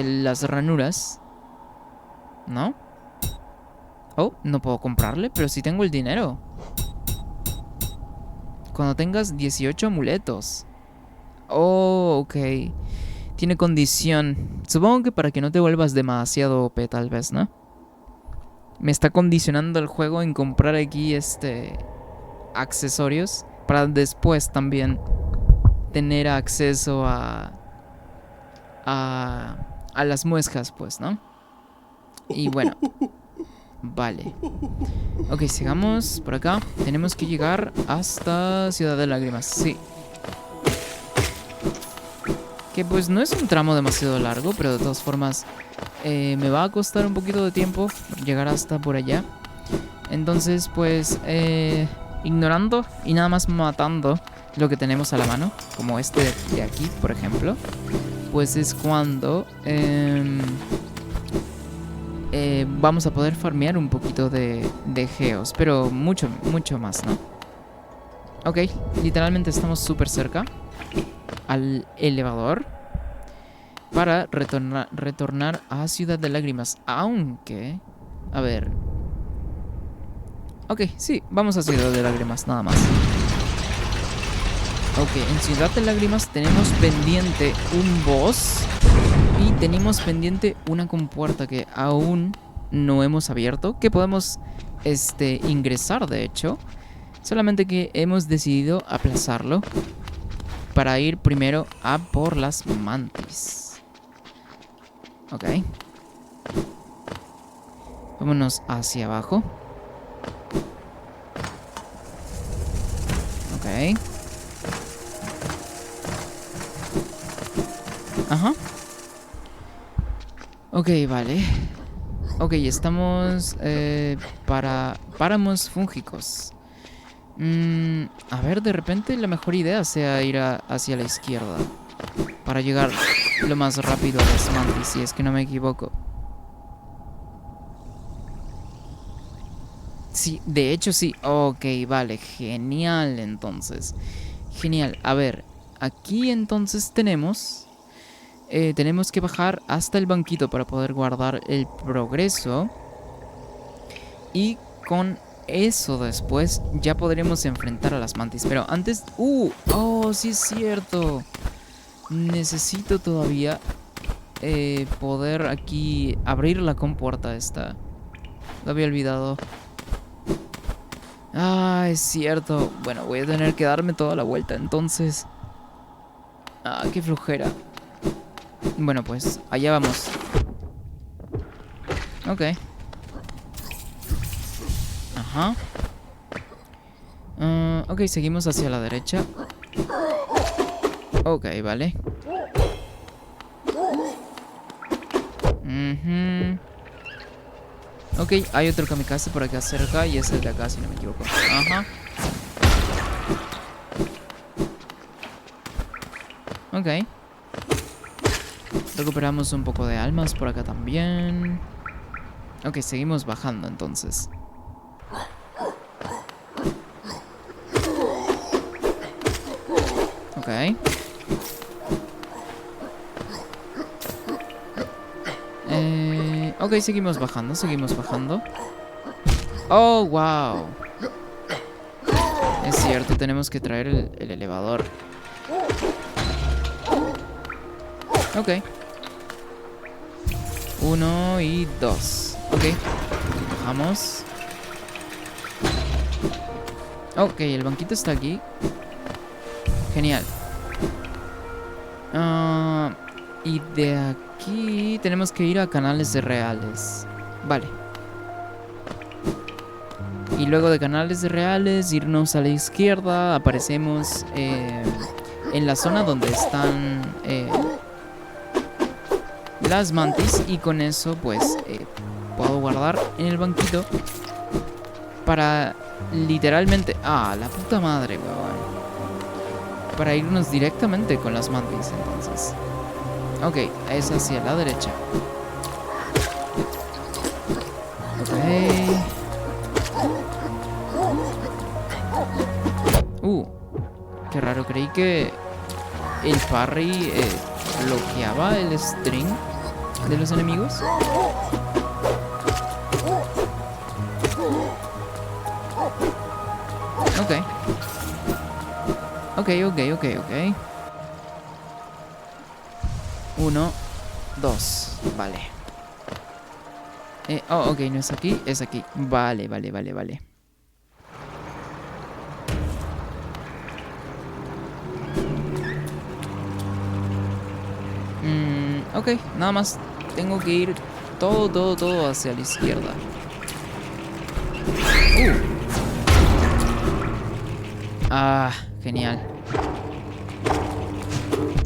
las ranuras, ¿no? Oh, no puedo comprarle, pero sí tengo el dinero. Cuando tengas 18 amuletos. Oh, ok. Tiene condición. Supongo que para que no te vuelvas demasiado OP, tal vez, ¿no? Me está condicionando el juego en comprar aquí accesorios para después también tener acceso a las muescas, pues, ¿no? Y bueno, vale. Ok, sigamos por acá. Tenemos que llegar hasta Ciudad de Lágrimas, sí. Que pues no es un tramo demasiado largo, pero de todas formas me va a costar un poquito de tiempo llegar hasta por allá. Entonces pues ignorando y nada más matando lo que tenemos a la mano, como este de aquí, por ejemplo, pues es cuando vamos a poder farmear un poquito de geos, pero mucho, mucho más, ¿no? Ok, literalmente estamos súper cerca al elevador para retornar a Ciudad de Lágrimas, aunque... A ver... Ok, sí, vamos a Ciudad de Lágrimas, nada más. Ok, en Ciudad de Lágrimas tenemos pendiente un boss y tenemos pendiente una compuerta que aún no hemos abierto, que podemos ingresar de hecho, solamente que hemos decidido aplazarlo para ir primero a por las mantis. Ok. Vámonos hacia abajo. Ok. Ajá. Ok, vale. Ok, estamos para páramos fúngicos. A ver, de repente la mejor idea sea ir hacia la izquierda para llegar lo más rápido a las mantis, si es que no me equivoco. Sí, de hecho sí. Ok, vale, genial entonces. Genial. A ver, aquí entonces tenemos que bajar hasta el banquito para poder guardar el progreso. Y con eso después ya podremos enfrentar a las mantis. Pero antes... ¡Oh, sí es cierto! Necesito todavía poder aquí abrir la compuerta esta. Lo había olvidado. Ah, es cierto. Bueno, voy a tener que darme toda la vuelta entonces. Ah, qué flojera. Bueno, pues allá vamos. Ok. Ajá. Ok, seguimos hacia la derecha. Ok, vale. Ok, hay otro kamikaze por acá cerca y es el de acá, si no me equivoco. Ajá. Ok. Recuperamos un poco de almas por acá también. Ok, seguimos bajando entonces. Ok. Ok, seguimos bajando, seguimos bajando. Oh, wow. Es cierto, tenemos que traer el elevador. Ok. 1 y 2. Ok. Bajamos. Ok, el banquito está aquí. Genial. Y de aquí tenemos que ir a canales de reales. Vale. Y luego de canales de reales, irnos a la izquierda. Aparecemos en la zona donde están las mantis. Y con eso, pues, puedo guardar en el banquito para literalmente... Ah, la puta madre, weón. Para irnos directamente con las mantis, entonces. Ok, es hacia la derecha. Ok. Qué raro, creí que el parry bloqueaba el string de los enemigos. Ok. Ok. 1, 2. Vale. Ok, no es aquí, es aquí. Vale. Ok, nada más tengo que ir todo hacia la izquierda. Ah, genial.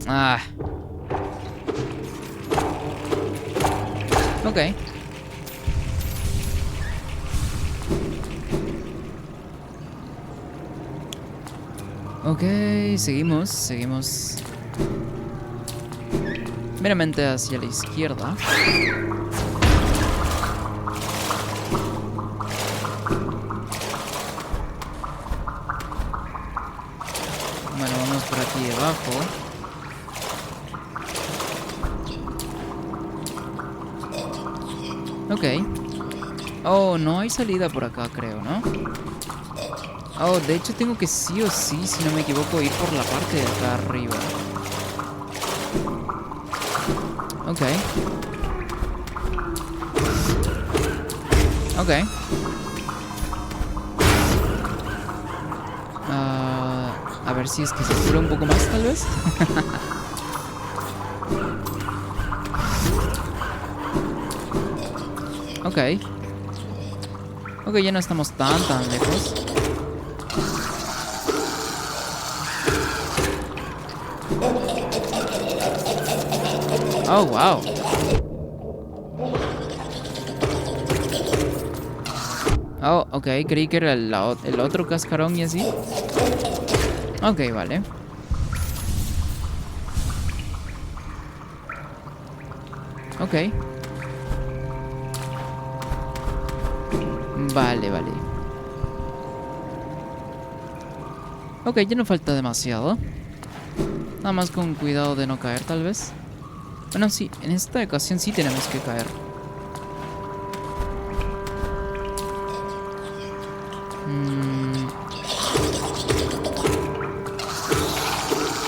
Ah. Ok. Ok, seguimos meramente hacia la izquierda. aquí debajo. Ok. Oh, no hay salida por acá, creo, ¿no? Oh, de hecho tengo que sí o sí, si no me equivoco, ir por la parte de acá arriba. Ok. Ok. A ver si es que se cura un poco más, tal vez. Ok. Ok, ya no estamos tan lejos. Oh, wow. Oh, ok, creí que era el otro cascarón y así. Ok, vale. Ok. Vale, vale. Ok, ya no falta demasiado. Nada más con cuidado de no caer, tal vez. Bueno, sí, en esta ocasión sí tenemos que caer.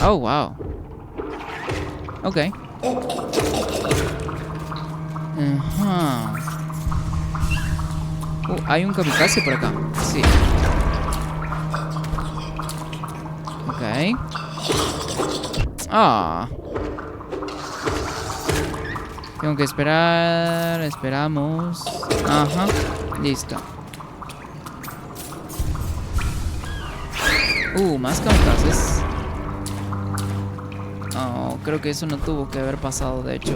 Oh, wow. Ok. Ajá. Hay un kamikaze por acá. Sí. Ok. Ah. Tengo que esperar. Esperamos. Ajá. Listo. Más kamikazes. Oh, creo que eso no tuvo que haber pasado, de hecho.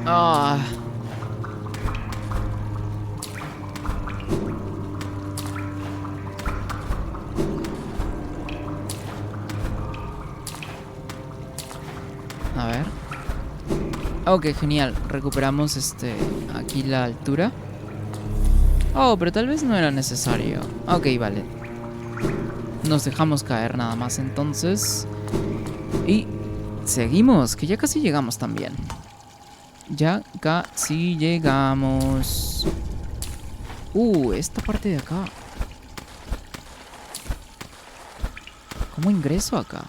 Ah. A ver. Ok, genial. Recuperamos aquí la altura. Oh, pero tal vez no era necesario. Ok, vale. Nos dejamos caer nada más entonces. Y seguimos, que ya casi llegamos también. Ya casi llegamos. Esta parte de acá. ¿Cómo ingreso acá?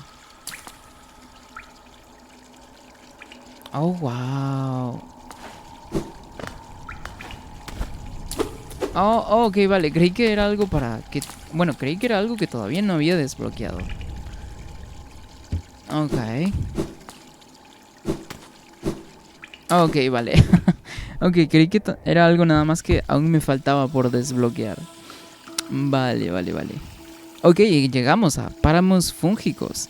Oh, wow. Oh, ok, vale. Creí que era algo para que... Bueno, creí que era algo que todavía no había desbloqueado. Ok. Ok, vale. Ok, creí que era algo nada más que aún me faltaba por desbloquear. Vale, vale, vale. Ok, llegamos a páramos fúngicos.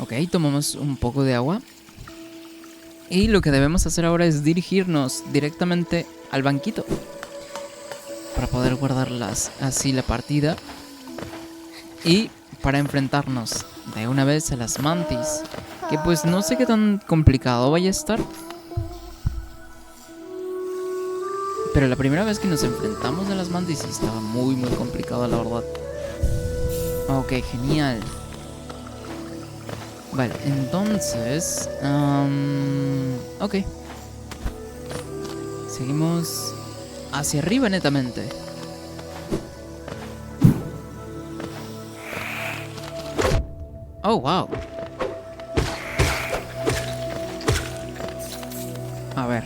Ok, tomamos un poco de agua. Y lo que debemos hacer ahora es dirigirnos directamente al banquito. Para poder guardarlas así la partida. Y para enfrentarnos de una vez a las mantis. Que pues no sé qué tan complicado vaya a estar. Pero la primera vez que nos enfrentamos a las mantis sí estaba muy complicado, la verdad. Ok, genial. Vale, entonces... ok. Seguimos hacia arriba netamente. Oh, wow. A ver.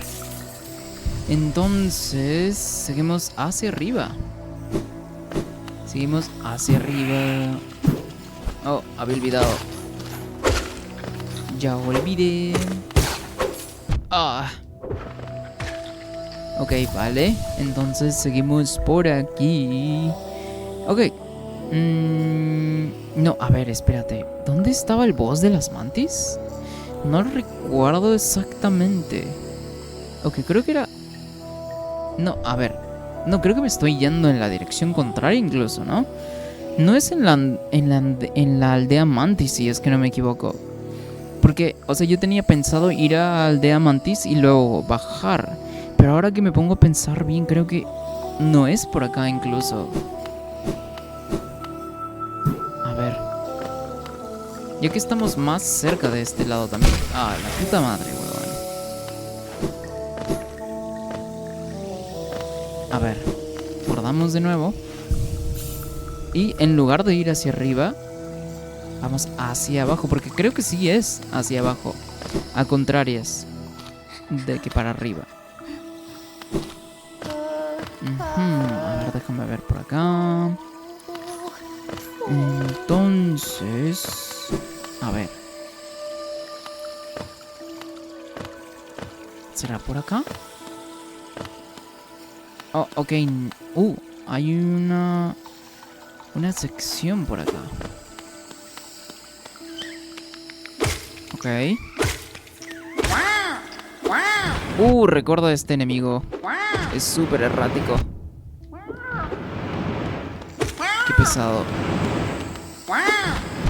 Entonces, seguimos hacia arriba. Seguimos hacia arriba. Oh, había olvidado. Ya olvidé. Ah. Ok, vale. Entonces seguimos por aquí. Ok. No, a ver, espérate. ¿Dónde estaba el boss de las mantis? No lo recuerdo exactamente. Ok, creo que era... No, a ver. No, creo que me estoy yendo en la dirección contraria incluso, ¿no? No es en la aldea mantis, si es que no me equivoco. Porque, o sea, yo tenía pensado ir a Aldea Mantis y luego bajar. Pero ahora que me pongo a pensar bien, creo que no es por acá incluso. A ver. Ya que estamos más cerca de este lado también. Ah, la puta madre, weón. A ver. Guardamos de nuevo. Y en lugar de ir hacia arriba, vamos hacia abajo. Porque creo que sí es hacia abajo. A contrarias de que para arriba. A ver, déjame ver por acá. Entonces... A ver. ¿Será por acá? Oh, ok. Hay una sección por acá. Ok. Recuerdo a este enemigo. Es súper errático. Qué pesado.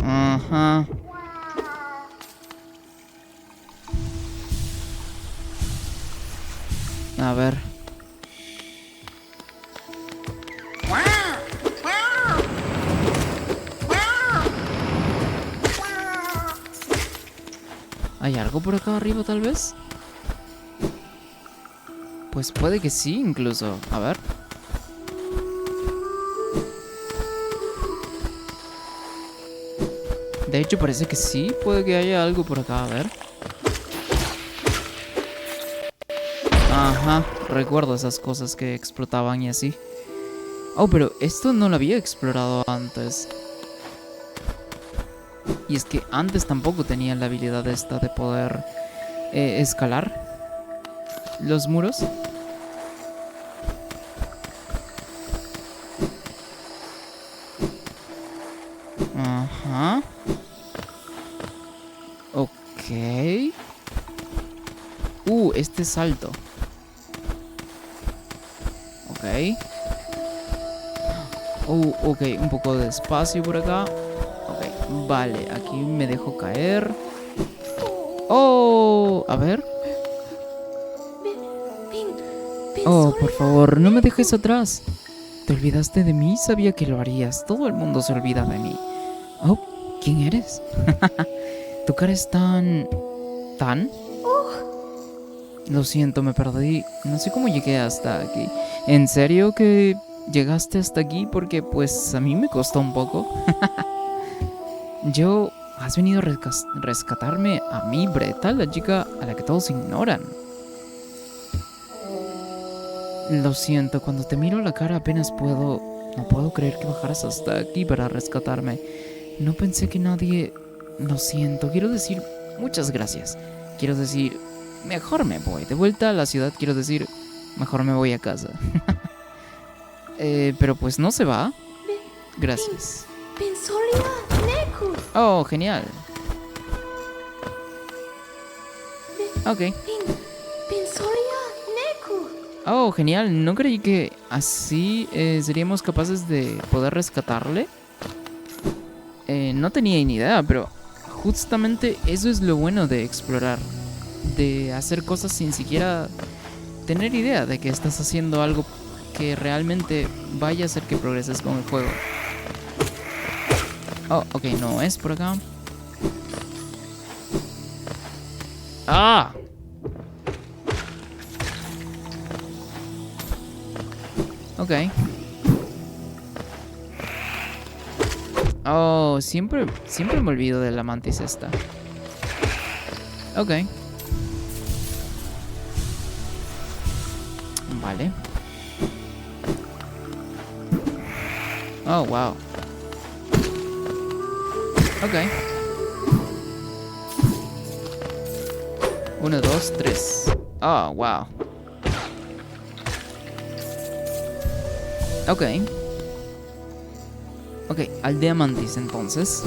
Ajá. A ver. ¿Hay algo por acá arriba tal vez? Pues puede que sí, incluso. A ver. De hecho parece que sí. Puede que haya algo por acá. A ver. Ajá. Recuerdo esas cosas que explotaban y así. Oh, pero esto no lo había explorado antes. Y es que antes tampoco tenía la habilidad esta de poder escalar los muros. Ajá. Ok. Este salto. Ok. Ok, un poco de espacio por acá. Ok, vale, aquí me dejo caer. Oh, a ver. Oh, por favor, no me dejes atrás. ¿Te olvidaste de mí? Sabía que lo harías. Todo el mundo se olvida de mí. Oh, ¿quién eres? Tu cara es tan... ¿Tan? Lo siento, me perdí. No sé cómo llegué hasta aquí. ¿En serio que llegaste hasta aquí? Porque pues a mí me costó un poco. ¿Has venido a rescatarme a mí, Breta, la chica a la que todos ignoran? Lo siento, cuando te miro la cara apenas puedo... No puedo creer que bajaras hasta aquí para rescatarme. No pensé que nadie... Lo siento, quiero decir muchas gracias. Quiero decir, mejor me voy. De vuelta a la ciudad, quiero decir, mejor me voy a casa. Pero pues no se va. Gracias. Oh, genial. Ok. Oh, genial. No creí que así seríamos capaces de poder rescatarle. No tenía ni idea, pero justamente eso es lo bueno de explorar. De hacer cosas sin siquiera tener idea de que estás haciendo algo que realmente vaya a hacer que progreses con el juego. Oh, ok, no es por acá. ¡Ah! Ok. Oh, siempre me olvido de la mantis esta. Ok. Vale. Oh, wow. Ok. 1, 2, 3. Oh, wow. Ok. Ok, Aldea Mantis entonces.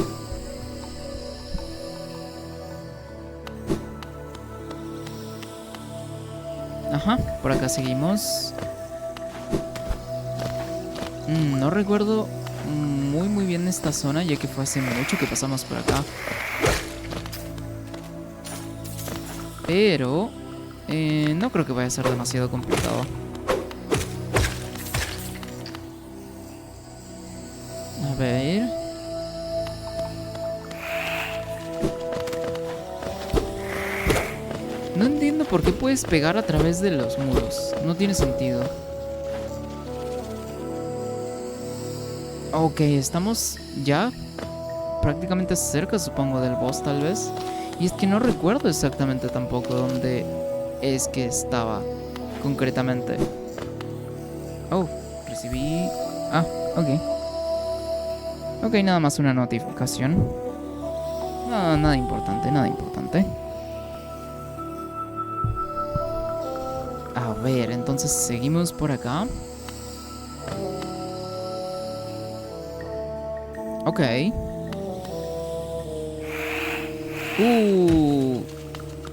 Ajá, por acá seguimos. No recuerdo muy bien esta zona, ya que fue hace mucho que pasamos por acá. Pero no creo que vaya a ser demasiado complicado. A ver. No entiendo por qué puedes pegar a través de los muros. No tiene sentido. Ok, estamos ya prácticamente cerca, supongo, del boss, tal vez. Y es que no recuerdo exactamente tampoco dónde es que estaba concretamente. Oh, recibí... Ah, ok. Ok, nada más una notificación. No, nada importante, nada importante. A ver, entonces seguimos por acá. Ok.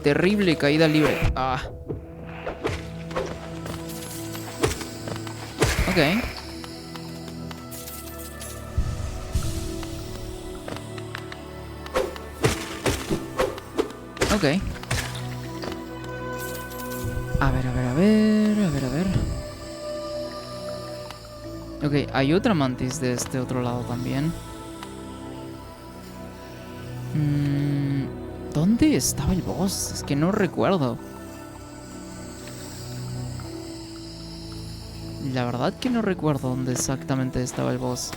Terrible caída libre. Ah. Ok. Ok. A ver, a ver, a ver, a ver, a ver. Ok, hay otra mantis de este otro lado también. ¿Dónde estaba el boss? Es que no recuerdo. La verdad que no recuerdo dónde exactamente estaba el boss.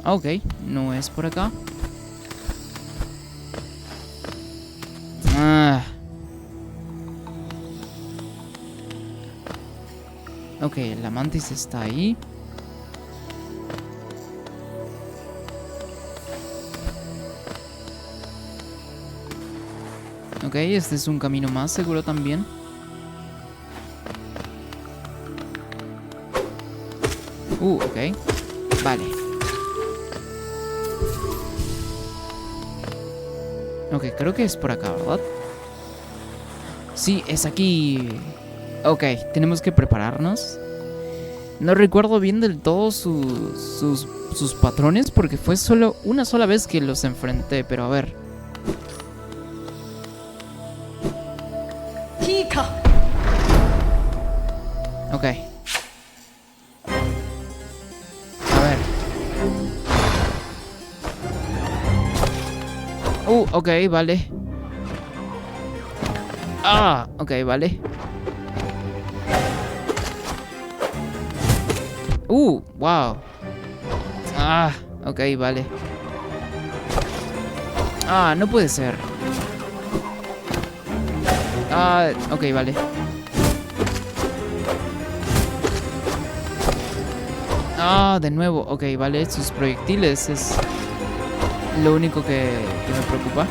Ok, no es por acá. Ok, la mantis está ahí. Ok, este es un camino más seguro también. Ok. Vale. Ok, creo que es por acá, ¿verdad? Sí, es aquí. Ok, tenemos que prepararnos. No recuerdo bien del todo sus patrones porque fue solo una sola vez que los enfrenté, pero a ver. Ok. A ver. Ok, vale. Ok, vale. Wow. Ok, vale. No puede ser. Ok, vale. De nuevo. Ok, vale. Sus proyectiles es lo único que me preocupa.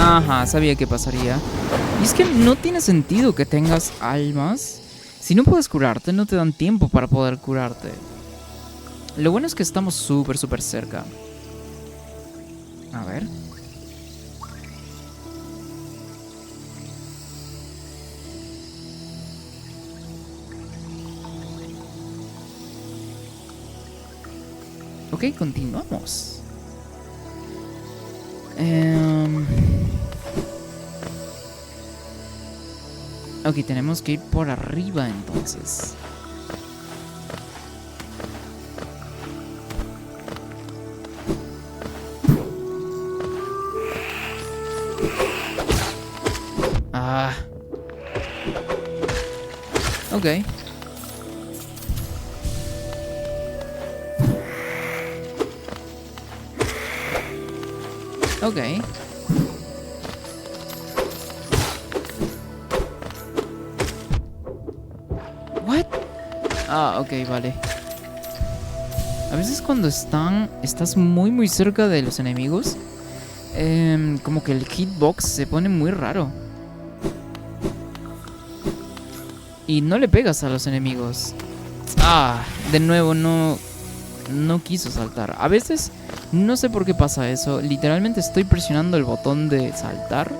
Ajá, sabía que pasaría. Y es que no tiene sentido que tengas almas. Si no puedes curarte, no te dan tiempo para poder curarte. Lo bueno es que estamos súper cerca. A ver. Ok, continuamos. Ok, tenemos que ir por arriba entonces. Ok. Ok. What? Ok, vale. A veces cuando estás muy cerca de los enemigos, como que el hitbox se pone muy raro. Y no le pegas a los enemigos. De nuevo no quiso saltar. A veces no sé por qué pasa eso. Literalmente estoy presionando el botón de saltar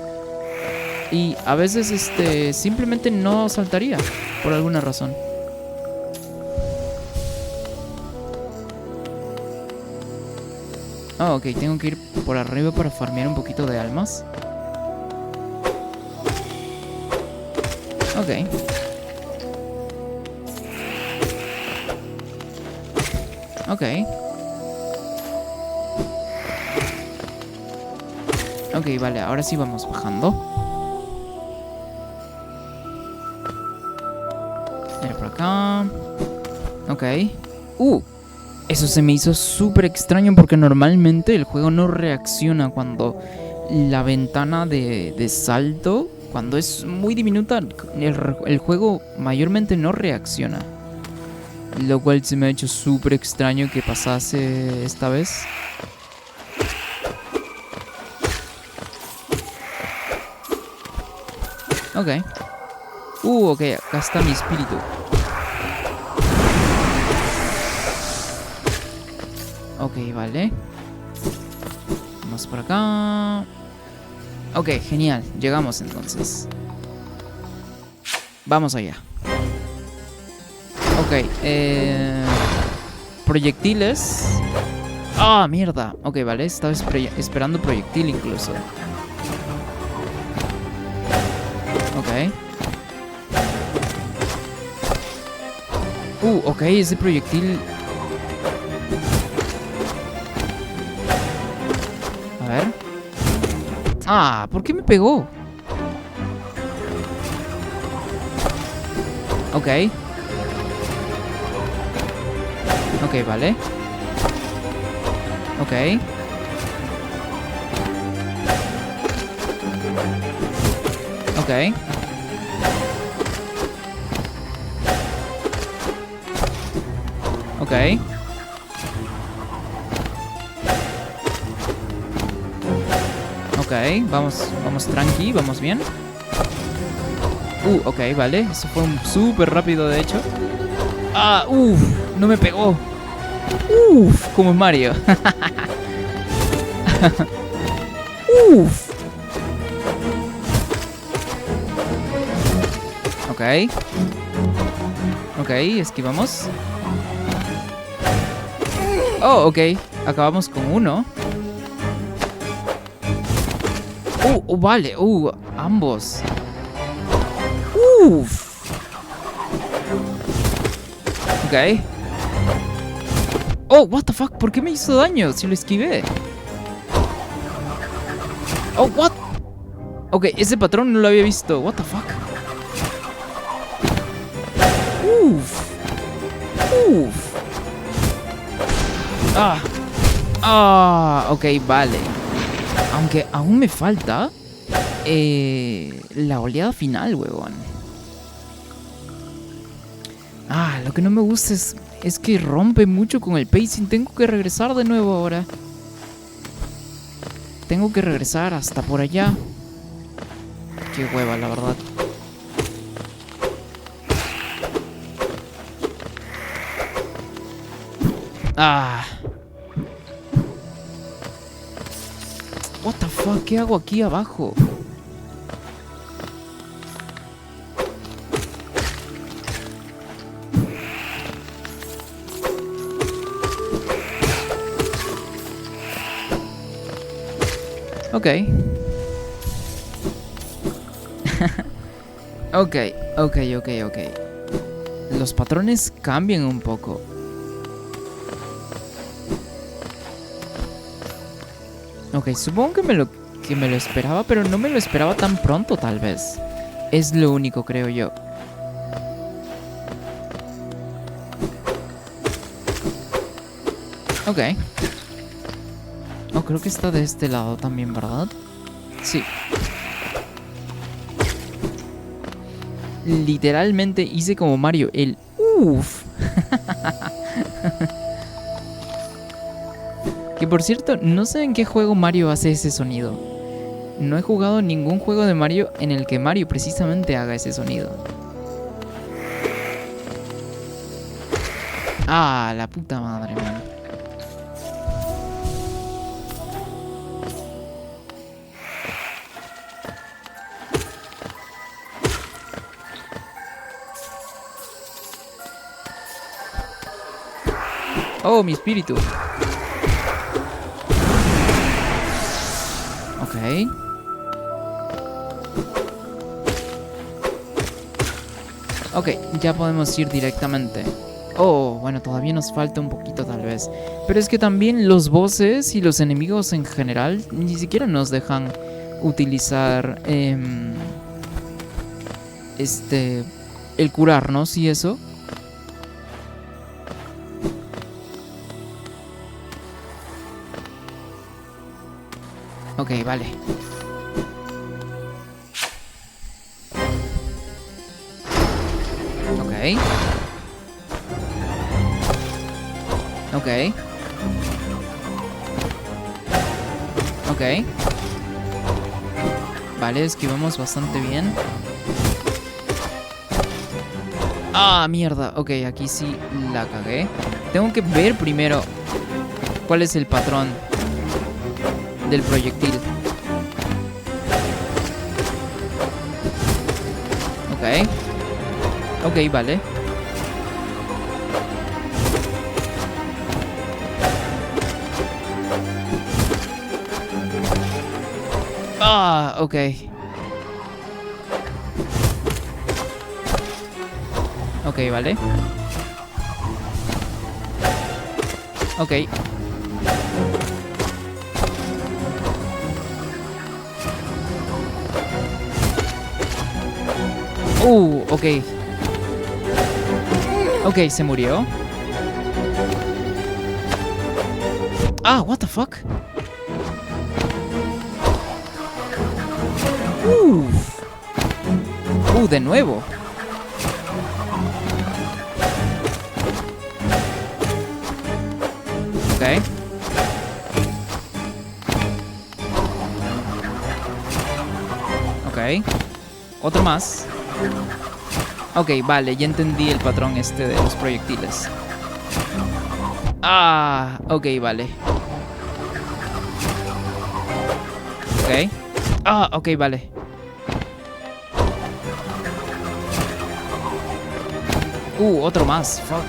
y a veces simplemente no saltaría por alguna razón. Ah, ok, tengo que ir por arriba para farmear un poquito de almas. Ok. Ok. Ok, vale, ahora sí vamos bajando. Mira por acá. Ok. Eso se me hizo súper extraño porque normalmente el juego no reacciona cuando la ventana de salto, cuando es muy diminuta, el juego mayormente no reacciona. Lo cual se me ha hecho súper extraño que pasase esta vez. Ok. Ok, acá está mi espíritu. Ok, vale. Vamos por acá. Ok, genial. Llegamos entonces. Vamos allá. Ok, proyectiles. Ah, mierda. Ok, vale. Estaba esperando proyectil incluso. Ok. Ok, ese proyectil. A ver. Ah, ¿por qué me pegó? Ok. Ok, vale. Ok. Ok. Ok. Ok, vamos tranqui, vamos bien. Ok, vale. Eso fue súper rápido, de hecho. Ah, no me pegó. Como en Mario. Ok. Ok, esquivamos. Ok. Acabamos con uno. Vale. Ambos. Ok. What the fuck? ¿Por qué me hizo daño si lo esquivé? What? Ok, ese patrón no lo había visto. What the fuck? Ok, vale. Aunque aún me falta la oleada final, huevón. Lo que no me gusta es que rompe mucho con el pacing. Tengo que regresar de nuevo ahora. Tengo que regresar hasta por allá. Qué hueva, la verdad. What the fuck, ¿qué hago aquí abajo? Ok. Ok. Los patrones cambian un poco. Ok, supongo que me lo esperaba, pero no me lo esperaba tan pronto, tal vez. Es lo único, creo yo. Ok. Creo que está de este lado también, ¿verdad? Sí. Literalmente hice como Mario, el Que por cierto, no sé en qué juego Mario hace ese sonido. No he jugado ningún juego de Mario en el que Mario precisamente haga ese sonido. La puta madre, man. Mi espíritu. Ok, ya podemos ir directamente. Oh, bueno, todavía nos falta un poquito tal vez. Pero es que también los bosses y los enemigos en general ni siquiera nos dejan utilizar el curarnos y eso. Ok, vale. Ok. Ok. Ok. Vale, esquivamos bastante bien. Ah, mierda. Ok, aquí sí la cagué. Tengo que ver primero cuál es el patrón del proyectil. Ok. Ok, vale. Ah, ok. Ok, vale. Ok. Ok. Ok, se murió. Ah, what the fuck? De nuevo. Ok. Ok. Otro más. Ok, vale, ya entendí el patrón este de los proyectiles. Ah, ok, vale. Ok. Ah, ok, vale. Otro más. Fuck.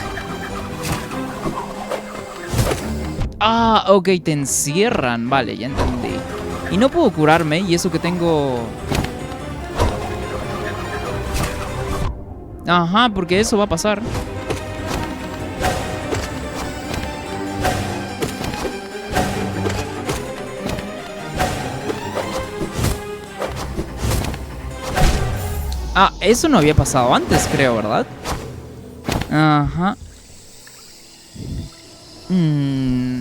Ah, ok, te encierran. Vale, ya entendí. Y no puedo curarme, y eso que tengo... Ajá, porque eso va a pasar. Ah, eso no había pasado antes, creo, ¿verdad? Ajá.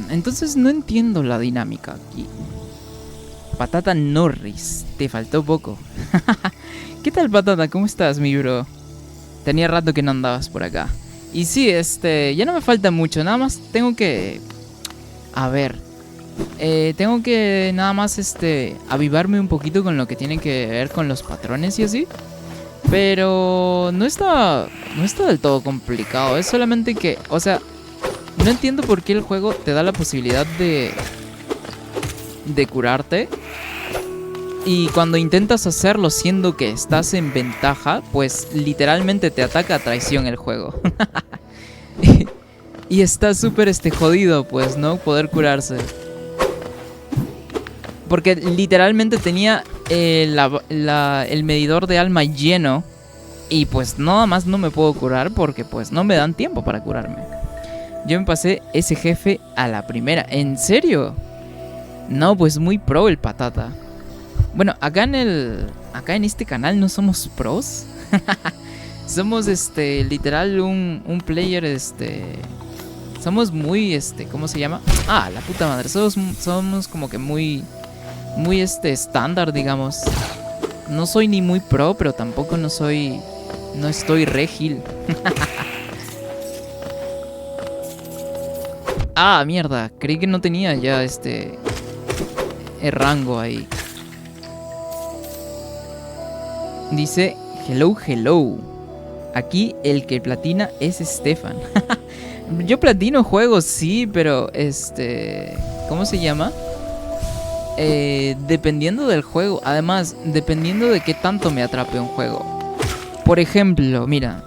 Entonces no entiendo la dinámica aquí. Patata Norris, te faltó poco. ¿Qué tal, Patata? ¿Cómo estás, mi bro? Tenía rato que no andabas por acá. Y sí, ya no me falta mucho. Nada más tengo que... A ver. Tengo que nada más, avivarme un poquito con lo que tiene que ver con los patrones y así. Pero no está del todo complicado. Es solamente que, o sea, no entiendo por qué el juego te da la posibilidad de curarte. Y cuando intentas hacerlo siendo que estás en ventaja, pues literalmente te ataca a traición el juego. Y está súper jodido, pues, ¿no? Poder curarse. Porque literalmente tenía el medidor de alma lleno. Y pues nada más no me puedo curar porque pues no me dan tiempo para curarme. Yo me pasé ese jefe a la primera. ¿En serio? No, pues muy pro el Patata. Bueno, acá en este canal no somos pros. Somos literal un player somos muy ¿cómo se llama? Ah, la puta madre. Somos como que muy estándar, digamos. No soy ni muy pro, pero tampoco no estoy re gil. Ah, mierda. Creí que no tenía ya el rango ahí. Dice, hello, hello. Aquí el que platina es Stefan. Yo platino juegos, sí, pero ¿cómo se llama? Dependiendo del juego. Además, dependiendo de qué tanto me atrape un juego. Por ejemplo, mira,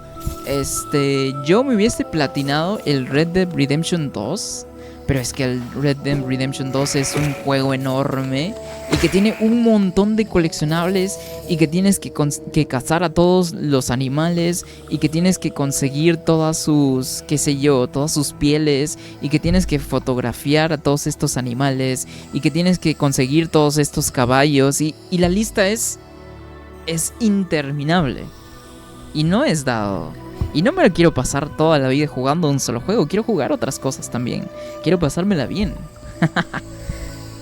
yo me hubiese platinado el Red Dead Redemption 2. Pero es que el Red Dead Redemption 2 es un juego enorme. Y que tiene un montón de coleccionables y que tienes que cazar a todos los animales y que tienes que conseguir todas sus, qué sé yo, todas sus pieles y que tienes que fotografiar a todos estos animales y que tienes que conseguir todos estos caballos y la lista es interminable y no es dado. Y no me lo quiero pasar toda la vida jugando un solo juego, quiero jugar otras cosas también, quiero pasármela bien.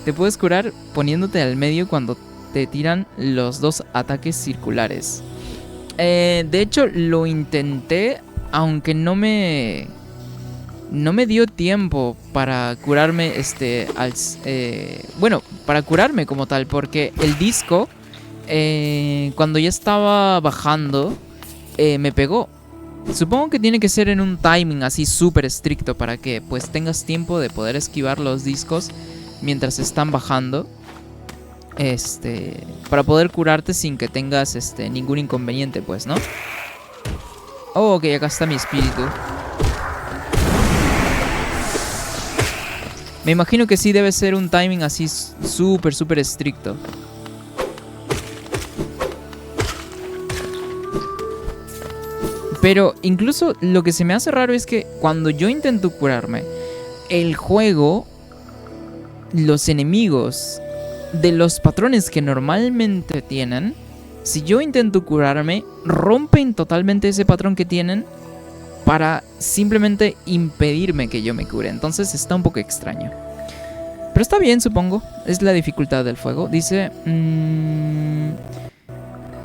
Te puedes curar poniéndote al medio cuando te tiran los 2 ataques circulares. De hecho, lo intenté, aunque no me dio tiempo para curarme, bueno, para curarme como tal, porque el disco, cuando ya estaba bajando, me pegó. Supongo que tiene que ser en un timing así súper estricto para que pues tengas tiempo de poder esquivar los discos mientras están bajando, para poder curarte sin que tengas ningún inconveniente, pues, ¿no? Oh, ok, acá está mi espíritu. Me imagino que sí debe ser un timing así súper, súper estricto. Pero incluso lo que se me hace raro es que cuando yo intento curarme, el juego, los enemigos de los patrones que normalmente tienen, si yo intento curarme, rompen totalmente ese patrón que tienen para simplemente impedirme que yo me cure. Entonces está un poco extraño. Pero está bien, supongo. Es la dificultad del juego. Dice...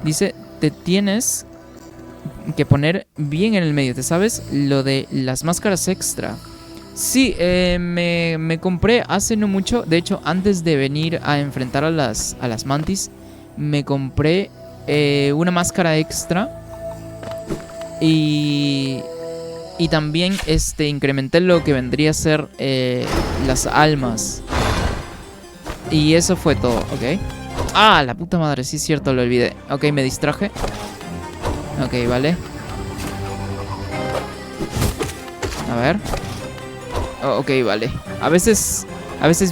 dice, te tienes que poner bien en el medio. ¿Te sabes lo de las máscaras extra? Sí, me compré hace no mucho. De hecho, antes de venir a enfrentar a las mantis, me compré una máscara extra. Y también incrementé lo que vendría a ser las almas. Y eso fue todo, ¿ok? Ah, la puta madre, sí es cierto, lo olvidé. Ok, me distraje. Ok, vale. A ver. Oh, ok, vale. A veces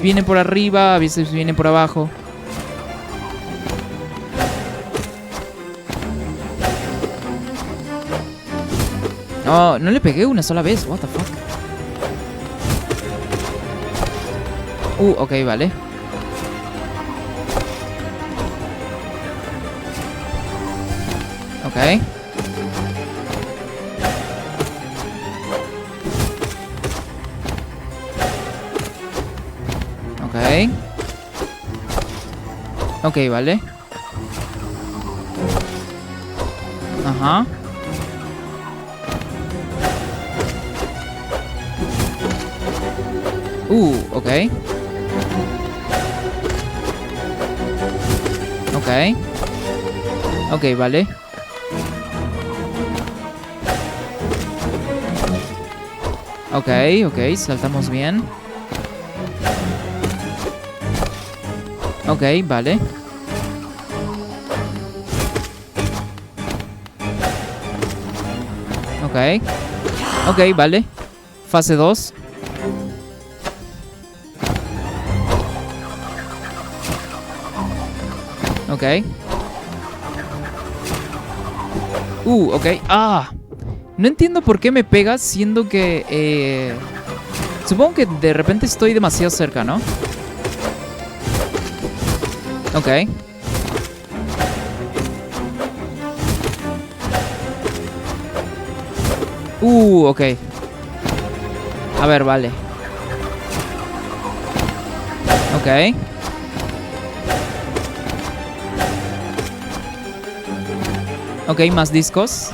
viene por arriba, a veces viene por abajo. No, no le pegué una sola vez. What the fuck. Ok, vale. Ok. Ok. Ok, vale. Ajá. Ok. Ok. Ok, vale. Ok, ok, saltamos bien. Ok, vale. Ok. Ok, vale. Fase 2. Ok. Ok. Ah. No entiendo por qué me pega siendo que... supongo que de repente estoy demasiado cerca, ¿no? Ok. Ok. A ver, vale. Ok. Ok, más discos.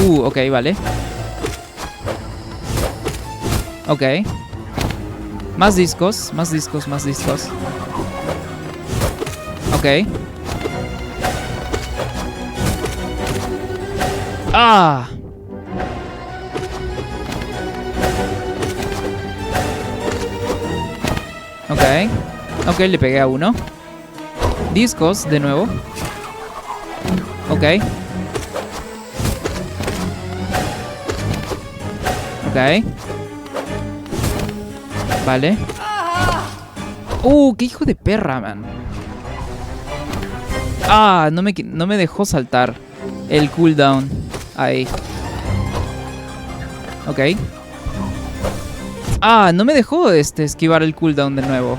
Ok, vale. Ok. Más discos, más discos, más discos. Ok. ¡Ah! Ok. Ok, le pegué a uno. Discos, de nuevo. Ok. Ok. Vale. Qué hijo de perra, man. No me dejó saltar el cooldown. Ahí. Ok. No me dejó esquivar el cooldown de nuevo.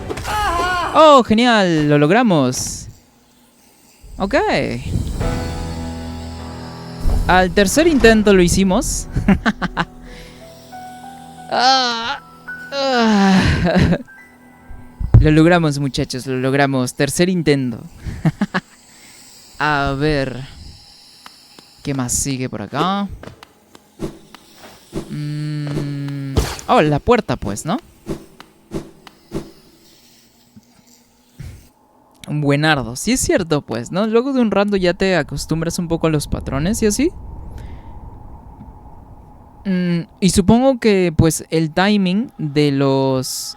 Oh, genial, lo logramos. Ok. Al tercer intento lo hicimos. Lo logramos, muchachos, lo logramos. Tercer intento. A ver. ¿Qué más sigue por acá? La puerta, pues, ¿no? Buenardo. Sí es cierto, pues, ¿no? Luego de un rato ya te acostumbras un poco a los patrones y así. Y supongo que, pues, el timing de los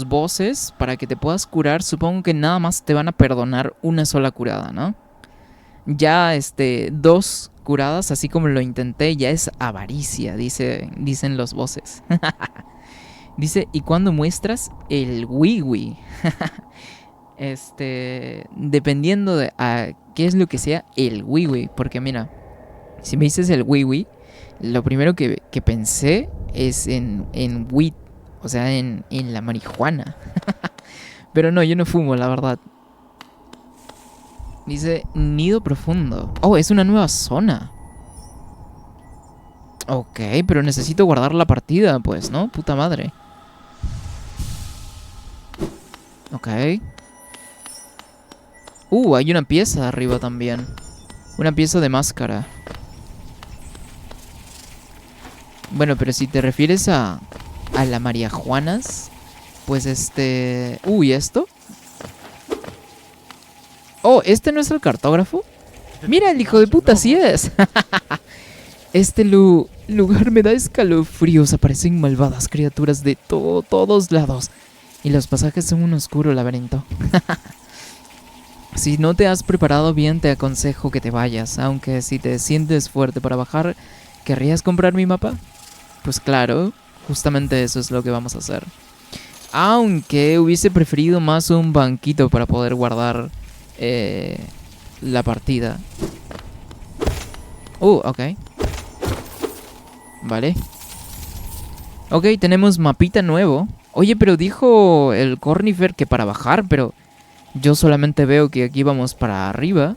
bosses para que te puedas curar, supongo que nada más te van a perdonar una sola curada, ¿no? Ya, 2 curadas, así como lo intenté, ya es avaricia, dicen los bosses. Dice, ¿y cuando muestras el wiwi? Dependiendo de qué es lo que sea el wiwi. Porque mira, si me dices el wiwi, lo primero que pensé es en weed. O sea, en la marihuana. Pero no, yo no fumo, la verdad. Dice nido profundo. Oh, es una nueva zona. Ok, pero necesito guardar la partida, pues, ¿no? Puta madre. Ok. Hay una pieza arriba también. Una pieza de máscara. Bueno, pero si te refieres a la marihuanas, pues ¿esto? Oh, ¿este no es el cartógrafo? Mira, el hijo de puta, sí es. Lugar me da escalofríos. Aparecen malvadas criaturas de todos lados. Y los pasajes son un oscuro laberinto. Si no te has preparado bien, te aconsejo que te vayas. Aunque si te sientes fuerte para bajar, ¿querrías comprar mi mapa? Pues claro, justamente eso es lo que vamos a hacer. Aunque hubiese preferido más un banquito para poder guardar la partida. Ok. Vale. Ok, tenemos mapita nuevo. Oye, pero dijo el Cornifer que para bajar, pero yo solamente veo que aquí vamos para arriba.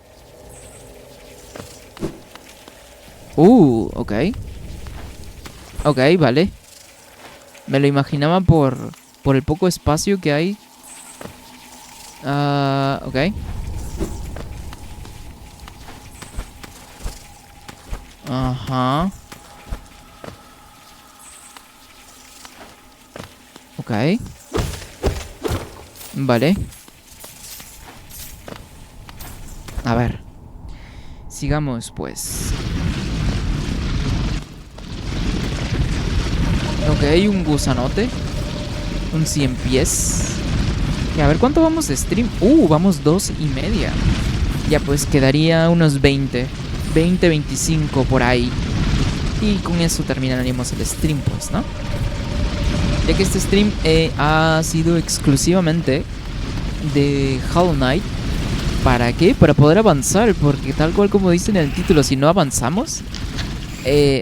Ok. Ok, vale. Me lo imaginaba por el poco espacio que hay. Ok. Ajá. Ok. Vale. A ver. Sigamos, pues. Ok, un gusanote. Un 100 pies. Y a ver, ¿cuánto vamos de stream? Vamos 2:30. Ya, pues quedaría unos 20, 25 por ahí. Y con eso terminaríamos el stream, pues, ¿no? Ya que este stream ha sido exclusivamente de Hollow Knight. ¿Para qué? Para poder avanzar, porque tal cual como dice en el título, si no avanzamos...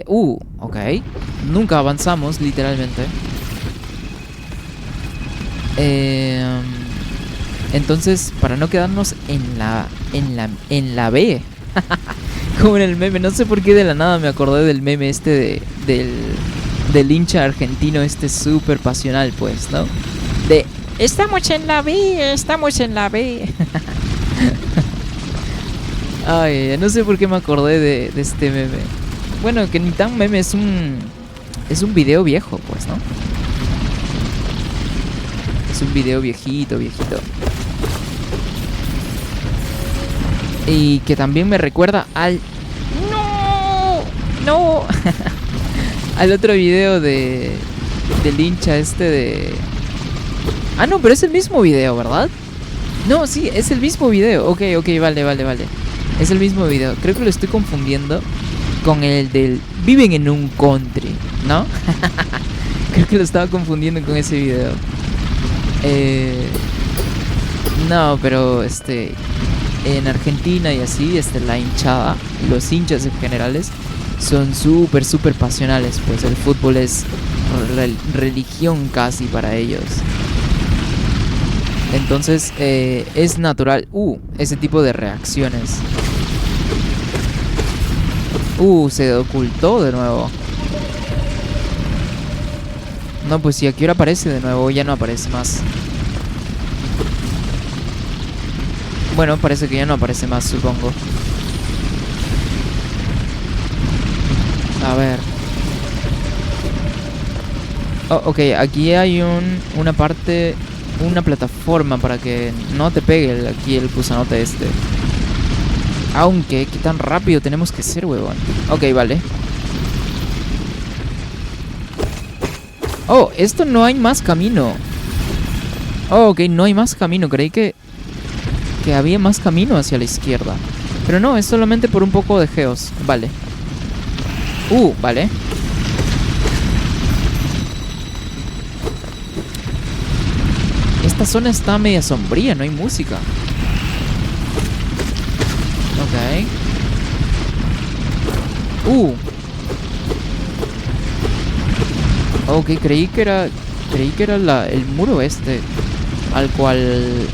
ok. Nunca avanzamos, literalmente. Entonces, para no quedarnos en la B. Como en el meme, no sé por qué de la nada me acordé del meme del hincha argentino súper pasional, pues, ¿no? Estamos en la B, estamos en la B. Ay, no sé por qué me acordé de este meme. Bueno, que ni tan meme, es un video viejo, pues, ¿no? Es un video viejito. Y que también me recuerda al... ¡No! al otro video del hincha de... no, pero es el mismo video, ¿verdad? No, sí, es el mismo video. Ok, vale. Es el mismo video. Creo que lo estoy confundiendo con el del... Viven en un country, ¿no? creo que lo estaba confundiendo con ese video. No, pero en Argentina y así, la hinchada, los hinchas en generales, son súper, súper pasionales. Pues el fútbol es religión casi para ellos. Entonces es natural ese tipo de reacciones. Se ocultó de nuevo. No, pues si aquí ahora aparece de nuevo, ya no aparece más. Bueno, parece que ya no aparece más, supongo. A ver. Oh, ok, aquí hay una parte, una plataforma para que no te pegue aquí el gusanote este. Aunque, ¿qué tan rápido tenemos que ser, huevón? Ok, vale. Oh, esto no hay más camino. Oh, ok, no hay más camino. Creí que había más camino hacia la izquierda. Pero no, es solamente por un poco de geos. Vale. Vale. Esta zona está media sombría, no hay música. Ok. Ok, creí que era el muro al cual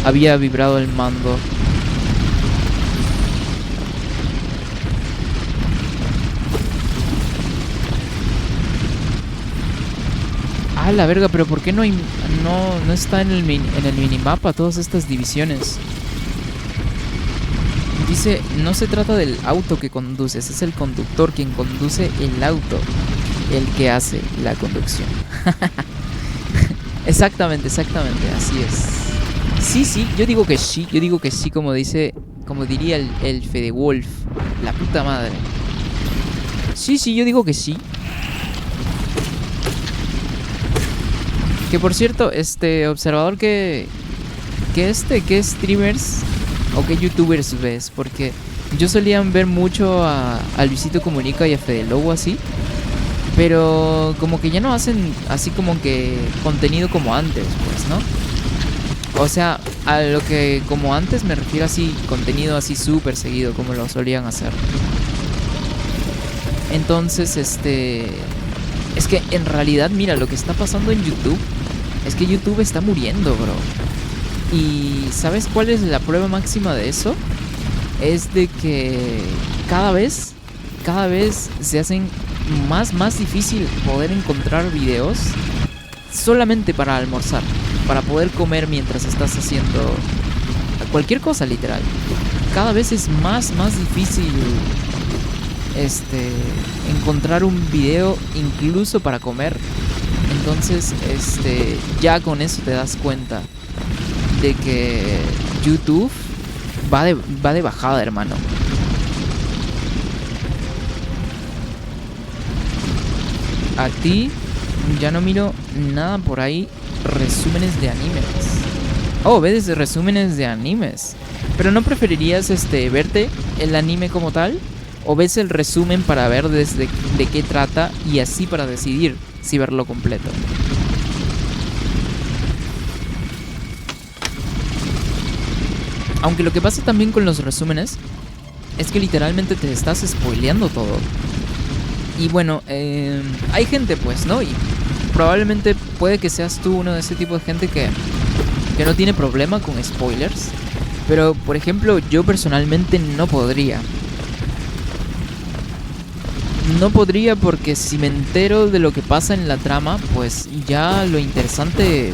había vibrado el mando. La verga, pero ¿por qué no está en el minimapa todas estas divisiones? Dice, no se trata del auto que conduces, es el conductor quien conduce el auto, el que hace la conducción. Exactamente, así es. Sí, yo digo que sí, como diría el Fede Wolf, la puta madre. Sí, yo digo que sí. Que por cierto, observador, ¿qué streamers o qué youtubers ves? Porque yo solía ver mucho a Luisito Comunica y a Fede Lobo así, pero como que ya no hacen así como que contenido como antes, pues, ¿no? O sea, a lo que como antes me refiero así, contenido así súper seguido como lo solían hacer. Entonces, es que en realidad, mira, lo que está pasando en YouTube es que YouTube está muriendo, bro. Y ¿sabes cuál es la prueba máxima de eso? Es de que cada vez se hacen más difícil poder encontrar videos solamente para almorzar, para poder comer mientras estás haciendo cualquier cosa, literal. Cada vez es más difícil encontrar un video incluso para comer. Entonces, ya con eso te das cuenta de que YouTube va de bajada, hermano. A ti ya no miro nada por ahí. Resúmenes de animes. Ves resúmenes de animes. Pero ¿no preferirías verte el anime como tal? ¿O ves el resumen para ver de qué trata y así para decidir si verlo completo? Aunque lo que pasa también con los resúmenes es que literalmente te estás spoileando todo. Y bueno, hay gente pues, ¿no? Y probablemente puede que seas tú uno de ese tipo de gente que no tiene problema con spoilers. Pero, por ejemplo, yo personalmente no podría. No podría porque si me entero de lo que pasa en la trama, pues ya lo interesante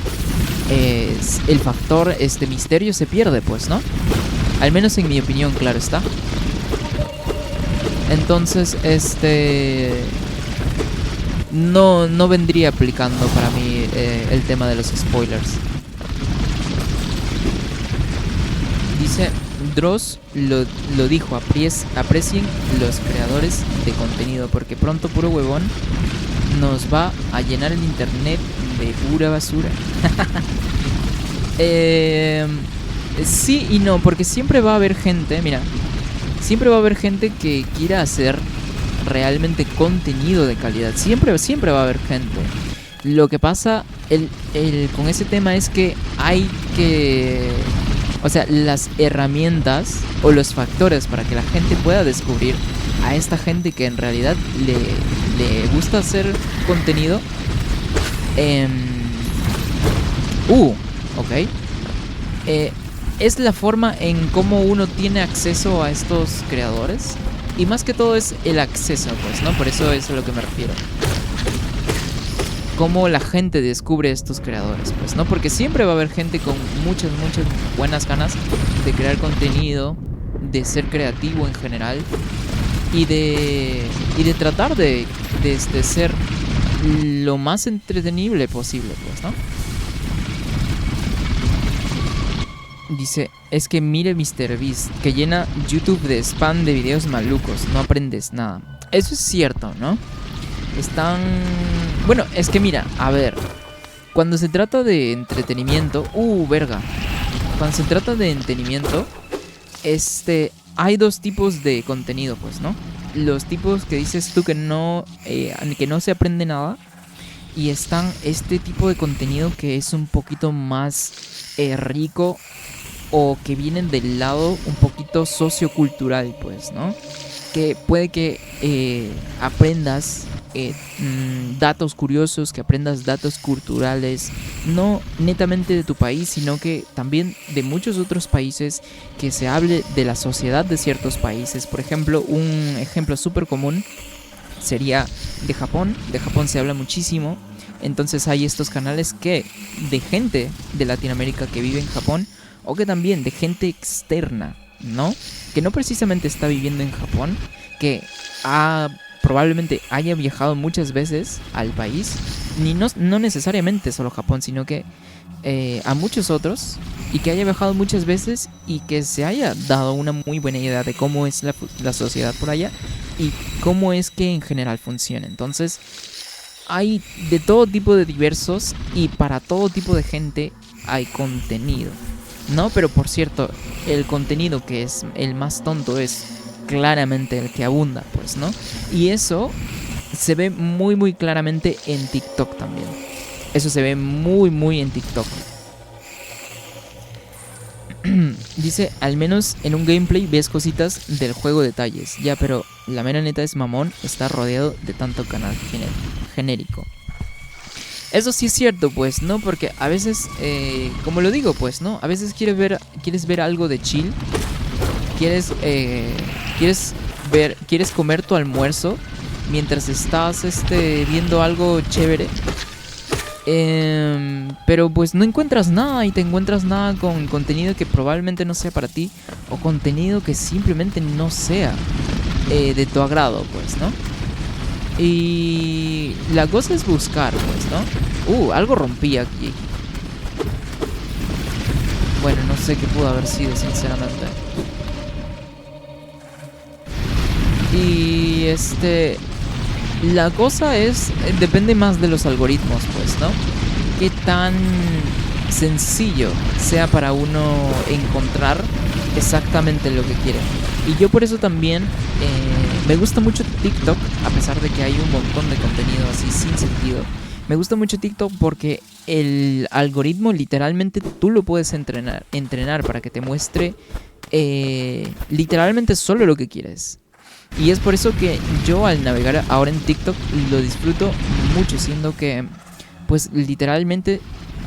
es el factor misterio se pierde, pues, ¿no? Al menos en mi opinión, claro está. Entonces, no vendría aplicando para mí el tema de los spoilers. Dice Dross lo dijo, aprecien los creadores de contenido porque pronto puro huevón nos va a llenar el internet de pura basura. Sí y no, porque siempre va a haber gente, mira, siempre va a haber gente que quiera hacer realmente contenido de calidad. Siempre va a haber gente. Lo que pasa con ese tema es que hay que... O sea, las herramientas o los factores para que la gente pueda descubrir a esta gente que en realidad le gusta hacer contenido. Eh, ok. Es la forma en cómo uno tiene acceso a estos creadores. Y más que todo es el acceso, pues, ¿no? Por eso es a lo que me refiero. Cómo la gente descubre estos creadores, pues, ¿no? Porque siempre va a haber gente con muchas buenas ganas de crear contenido, de ser creativo en general y de tratar de ser lo más entretenible posible, pues, ¿no? Dice, es que mire MrBeast, que llena YouTube de spam de videos malucos, no aprendes nada. Eso es cierto, ¿no? Están... Bueno, es que mira, a ver, cuando se trata de entretenimiento... verga. Cuando se trata de entretenimiento, hay dos tipos de contenido, pues, ¿no? Los tipos que dices tú que no se aprende nada. Y están este tipo de contenido que es un poquito más rico, o que vienen del lado un poquito sociocultural, pues, ¿no? Que puede que aprendas datos curiosos, que aprendas datos culturales, no netamente de tu país, sino que también de muchos otros países, que se hable de la sociedad de ciertos países. Por ejemplo, un ejemplo súper común sería de Japón. De Japón se habla muchísimo. Entonces hay estos canales que de gente de Latinoamérica que vive en Japón, o que también de gente externa, ¿no? Que no precisamente está viviendo en Japón, que probablemente haya viajado muchas veces al país, no necesariamente solo Japón, sino que a muchos otros, y que haya viajado muchas veces y que se haya dado una muy buena idea de cómo es la sociedad por allá y cómo es que en general funciona. Entonces, hay de todo tipo de diversos y para todo tipo de gente hay contenido, ¿no? Pero por cierto, el contenido que es el más tonto es claramente el que abunda, pues, ¿no? Y eso se ve muy claramente en TikTok también. Eso se ve muy en TikTok. Dice, al menos en un gameplay ves cositas del juego, detalles. Ya, pero la mera neta es mamón, está rodeado de tanto canal genérico. Eso sí es cierto, pues, ¿no? Porque a veces, como lo digo, pues, ¿no? A veces quieres ver algo de chill. Quieres comer tu almuerzo mientras estás viendo algo chévere. Pero pues no encuentras nada, y te encuentras nada con contenido que probablemente no sea para ti, o contenido que simplemente no sea de tu agrado, pues, ¿no? Y la cosa es buscar, pues, ¿no? Algo rompí aquí. Bueno, no sé qué pudo haber sido, sinceramente. Y la cosa depende más de los algoritmos, pues, ¿no? Qué tan sencillo sea para uno encontrar exactamente lo que quiere. Y yo por eso también me gusta mucho TikTok, a pesar de que hay un montón de contenido así sin sentido. Me gusta mucho TikTok porque el algoritmo literalmente tú lo puedes entrenar para que te muestre literalmente solo lo que quieres. Y es por eso que yo al navegar ahora en TikTok lo disfruto mucho, siendo que pues literalmente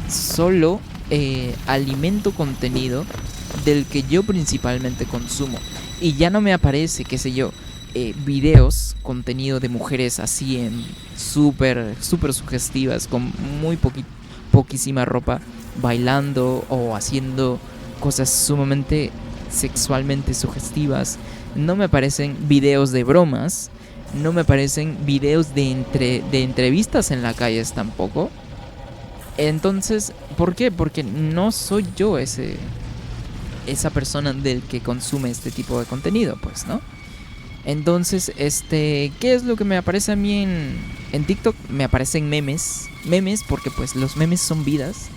solo alimento contenido del que yo principalmente consumo. Y ya no me aparece, qué sé yo, videos, contenido de mujeres así en súper sugestivas, con muy poquísima ropa, bailando o haciendo cosas sumamente sexualmente sugestivas. No me aparecen videos de bromas, no me aparecen videos de entrevistas en la calle tampoco. Entonces, ¿por qué? Porque no soy yo esa persona del que consume este tipo de contenido, pues, ¿no? Entonces, ¿qué es lo que me aparece a mí en TikTok? Me aparecen memes porque pues los memes son vidas.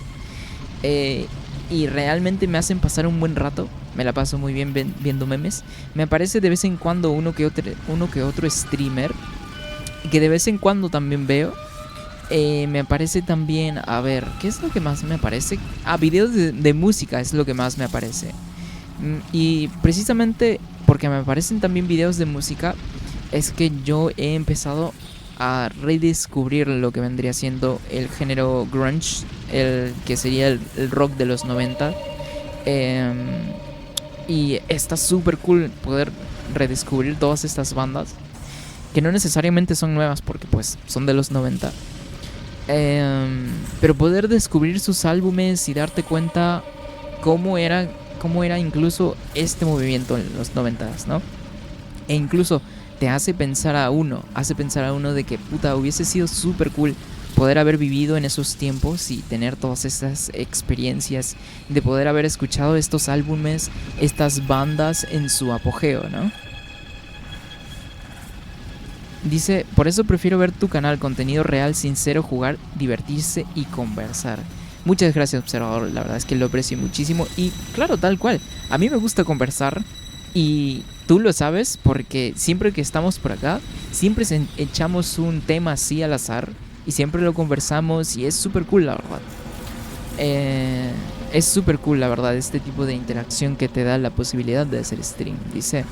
Y realmente me hacen pasar un buen rato. Me la paso muy bien viendo memes. Me aparece de vez en cuando uno que otro streamer, que de vez en cuando también veo. Me aparece también, a ver, ¿qué es lo que más me aparece? Videos de música es lo que más me aparece. Y precisamente porque me aparecen también videos de música, es que yo he empezado a redescubrir lo que vendría siendo el género grunge, el que sería el rock de los 90. Em, y está súper cool poder redescubrir todas estas bandas, que no necesariamente son nuevas porque pues son de los 90. Pero poder descubrir sus álbumes y darte cuenta cómo era, cómo era incluso este movimiento en los 90s, ¿no? E incluso te hace pensar a uno de que puta, hubiese sido súper cool poder haber vivido en esos tiempos y tener todas estas experiencias, de poder haber escuchado estos álbumes, estas bandas en su apogeo, ¿no? Dice, por eso prefiero ver tu canal, contenido real, sincero, jugar, divertirse y conversar. Muchas gracias, observador, la verdad es que lo aprecio muchísimo y claro, tal cual, a mí me gusta conversar y tú lo sabes porque siempre que estamos por acá, siempre echamos un tema así al azar y siempre lo conversamos y es súper cool, la verdad. Es súper cool, la verdad, este tipo de interacción que te da la posibilidad de hacer stream. Dice,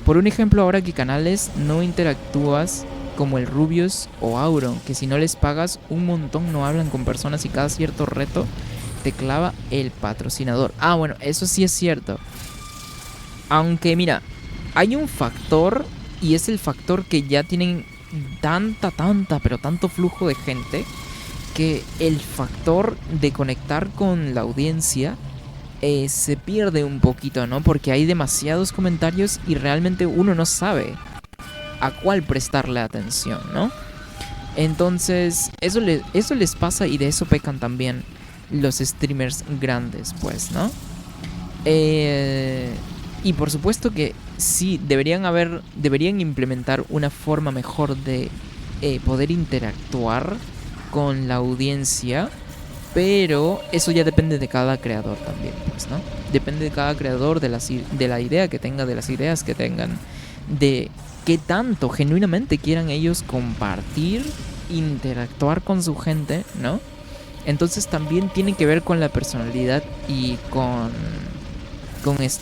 por un ejemplo, ahora que canales no interactúas como el Rubius o Auron, que si no les pagas un montón no hablan con personas y cada cierto reto te clava el patrocinador. Ah, bueno, eso sí es cierto. Aunque mira, hay un factor y es el factor que ya tienen pero tanto flujo de gente, que el factor de conectar con la audiencia se pierde un poquito, ¿no? Porque hay demasiados comentarios y realmente uno no sabe a cuál prestarle atención, ¿no? Entonces, eso les pasa y de eso pecan también los streamers grandes, pues, ¿no? Y por supuesto que sí, deberían implementar una forma mejor de poder interactuar con la audiencia, pero eso ya depende de cada creador también, pues, ¿no? Depende de cada creador, de la idea que tenga, de las ideas que tengan, de qué tanto genuinamente quieran ellos compartir, interactuar con su gente, ¿no? Entonces también tiene que ver con la personalidad y con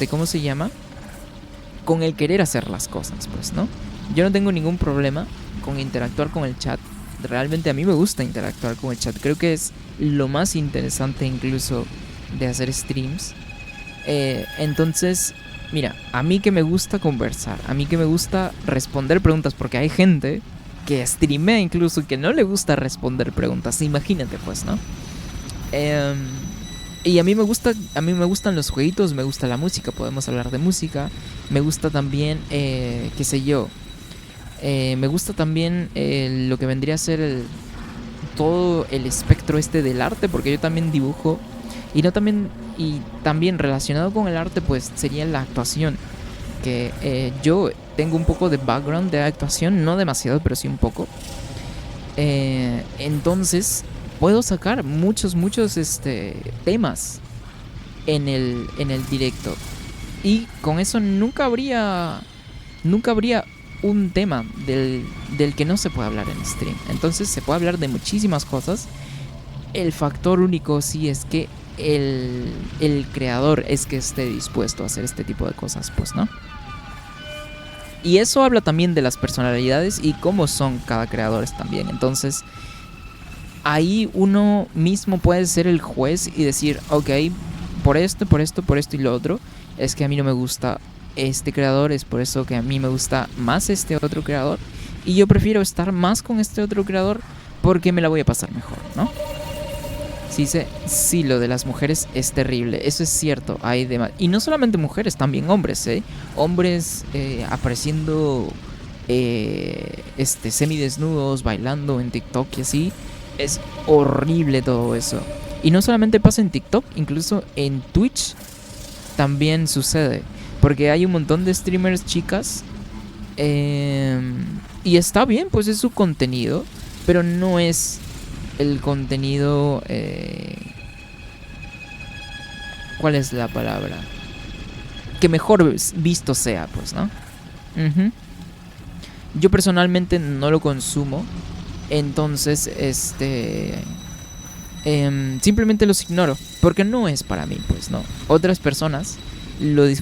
¿cómo se llama? Con el querer hacer las cosas, pues, ¿no? Yo no tengo ningún problema con interactuar con el chat. Realmente a mí me gusta interactuar con el chat. Creo que es lo más interesante incluso de hacer streams. Entonces, mira, a mí que me gusta conversar, a mí que me gusta responder preguntas, porque hay gente que streamea incluso que no le gusta responder preguntas. Imagínate, pues, ¿no? Y a mí me gustan los jueguitos, me gusta la música, podemos hablar de música. Me gusta también, qué sé yo, me gusta también lo que vendría a ser todo el espectro este del arte, porque yo también dibujo. Y también relacionado con el arte, pues sería la actuación. Que yo tengo un poco de background de actuación, no demasiado, pero sí un poco. Entonces puedo sacar muchos temas en el directo. Y con eso nunca habría un tema del que no se puede hablar en stream. Entonces se puede hablar de muchísimas cosas. El factor único sí es que el creador es que esté dispuesto a hacer este tipo de cosas, pues, ¿no? Y eso habla también de las personalidades y cómo son cada creador también. Entonces, ahí uno mismo puede ser el juez y decir, ok, por esto y lo otro, es que a mí no me gusta este creador, es por eso que a mí me gusta más este otro creador. Y yo prefiero estar más con este otro creador porque me la voy a pasar mejor, ¿no? Sí, lo de las mujeres es terrible, eso es cierto. Y no solamente mujeres, también hombres, ¿eh? Hombres apareciendo semidesnudos, bailando en TikTok y así. Es horrible todo eso. Y no solamente pasa en TikTok, incluso en Twitch también sucede. Porque hay un montón de streamers chicas. Y está bien, pues es su contenido. Pero no es el contenido... ¿cuál es la palabra? Que mejor visto sea, pues, ¿no? Yo personalmente no lo consumo. Entonces, simplemente los ignoro, porque no es para mí, pues no. Otras personas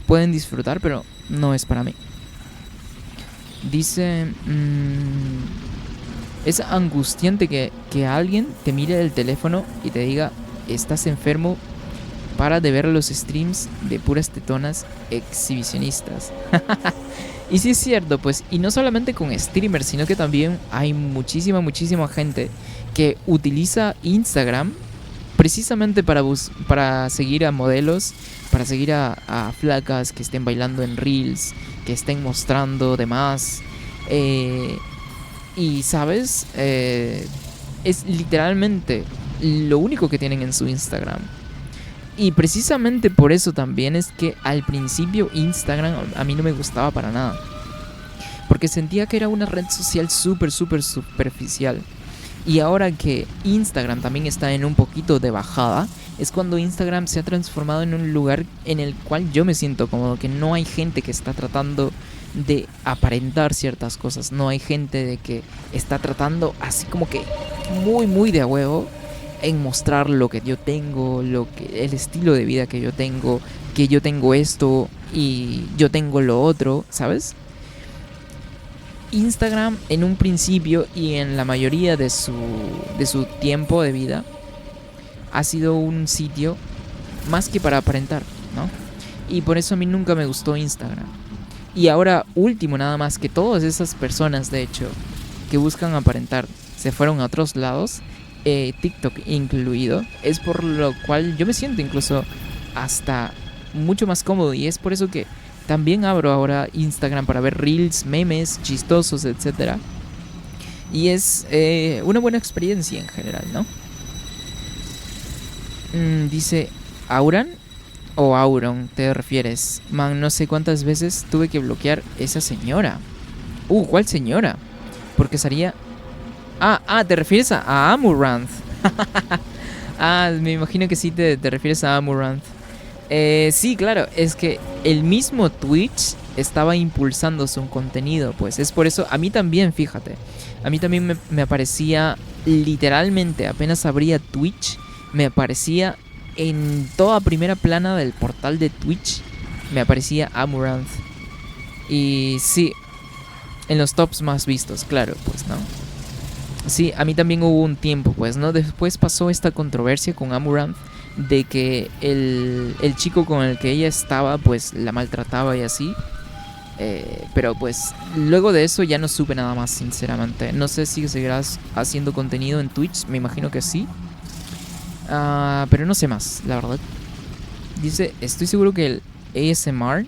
pueden disfrutar, pero no es para mí. Dice, es angustiante que alguien te mire el teléfono y te diga, estás enfermo, para de ver los streams de puras tetonas exhibicionistas. Y sí es cierto, pues, y no solamente con streamers, sino que también hay muchísima gente que utiliza Instagram precisamente para seguir a modelos, para seguir a flacas que estén bailando en reels, que estén mostrando demás. Y sabes, es literalmente lo único que tienen en su Instagram. Y precisamente por eso también es que al principio Instagram a mí no me gustaba para nada. Porque sentía que era una red social súper superficial. Y ahora que Instagram también está en un poquito de bajada, es cuando Instagram se ha transformado en un lugar en el cual yo me siento cómodo. Que no hay gente que está tratando de aparentar ciertas cosas. No hay gente de que está tratando así como que muy de a huevo en mostrar lo que yo tengo, el estilo de vida que yo tengo esto y yo tengo lo otro, ¿sabes? Instagram en un principio y en la mayoría de su tiempo de vida ha sido un sitio más que para aparentar, ¿no? Y por eso a mí nunca me gustó Instagram. Y ahora último, nada más, que todas esas personas, de hecho, que buscan aparentar, se fueron a otros lados, TikTok incluido, es por lo cual yo me siento incluso hasta mucho más cómodo. Y es por eso que también abro ahora Instagram para ver reels, memes, chistosos, etc. Y es una buena experiencia en general, ¿no? Dice, ¿Auran o Auron te refieres? Man, no sé cuántas veces tuve que bloquear esa señora. ¿Cuál señora? Porque sería... te refieres a Amuranth. Me imagino que sí te refieres a Amuranth. Sí, claro, es que el mismo Twitch estaba impulsando su contenido, pues es por eso, a mí también, fíjate, a mí también me aparecía literalmente, apenas abría Twitch, me aparecía en toda primera plana del portal de Twitch, me aparecía Amuranth. Y sí, en los tops más vistos, claro, pues, ¿no? Sí, a mí también hubo un tiempo, pues, ¿no? Después pasó esta controversia con Amuranth de que el chico con el que ella estaba, pues, la maltrataba y así. Pero, pues, luego de eso ya no supe nada más, sinceramente. No sé si seguirás haciendo contenido en Twitch, me imagino que sí. Pero no sé más, la verdad. Dice, estoy seguro que el ASMR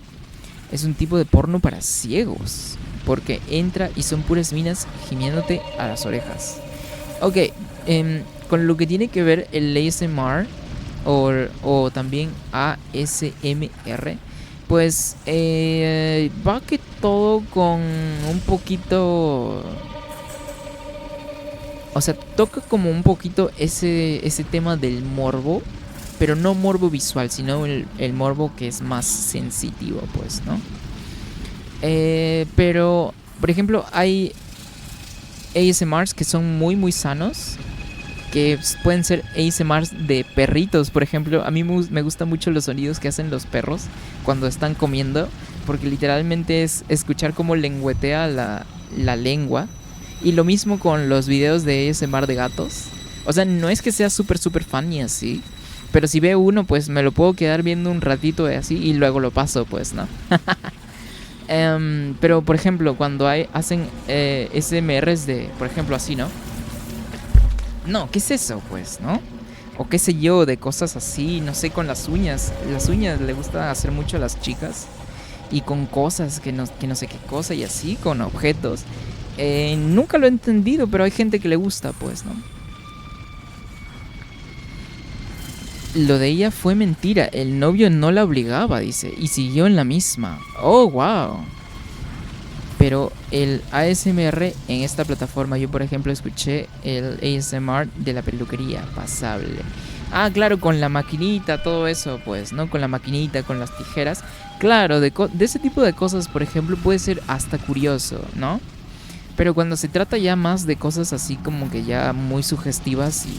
es un tipo de porno para ciegos, porque entra y son puras minas gimiéndote a las orejas. Ok, con lo que tiene que ver el ASMR o también ASMR, pues va que todo con un poquito... O sea, toca como un poquito ese tema del morbo, pero no morbo visual, sino el morbo que es más sensitivo, pues, ¿no? Pero, por ejemplo, hay ASMRs que son muy sanos, que pueden ser ASMRs de perritos, por ejemplo. A mí me gustan mucho los sonidos que hacen los perros cuando están comiendo, porque literalmente es escuchar cómo lengüetea la lengua. Y lo mismo con los videos de ASMR de gatos. O sea, no es que sea súper fan ni así, pero si veo uno, pues me lo puedo quedar viendo un ratito así y luego lo paso, pues, ¿no? Pero, por ejemplo, cuando hacen SMRs de, por ejemplo, así, ¿no? No, ¿qué es eso, pues, no? O qué sé yo, de cosas así, no sé, con las uñas. Las uñas le gusta hacer mucho a las chicas. Y con cosas que no sé qué cosa y así, con objetos. Nunca lo he entendido, pero hay gente que le gusta, pues, ¿no? Lo de ella fue mentira. El novio no la obligaba, dice. Y siguió en la misma. Oh, wow. Pero el ASMR en esta plataforma, yo por ejemplo escuché el ASMR de la peluquería pasable. Claro, con la maquinita, todo eso, pues, ¿no? Con la maquinita, con las tijeras. Claro, de ese tipo de cosas, por ejemplo, puede ser hasta curioso, ¿no? Pero cuando se trata ya más de cosas así como que ya muy sugestivas y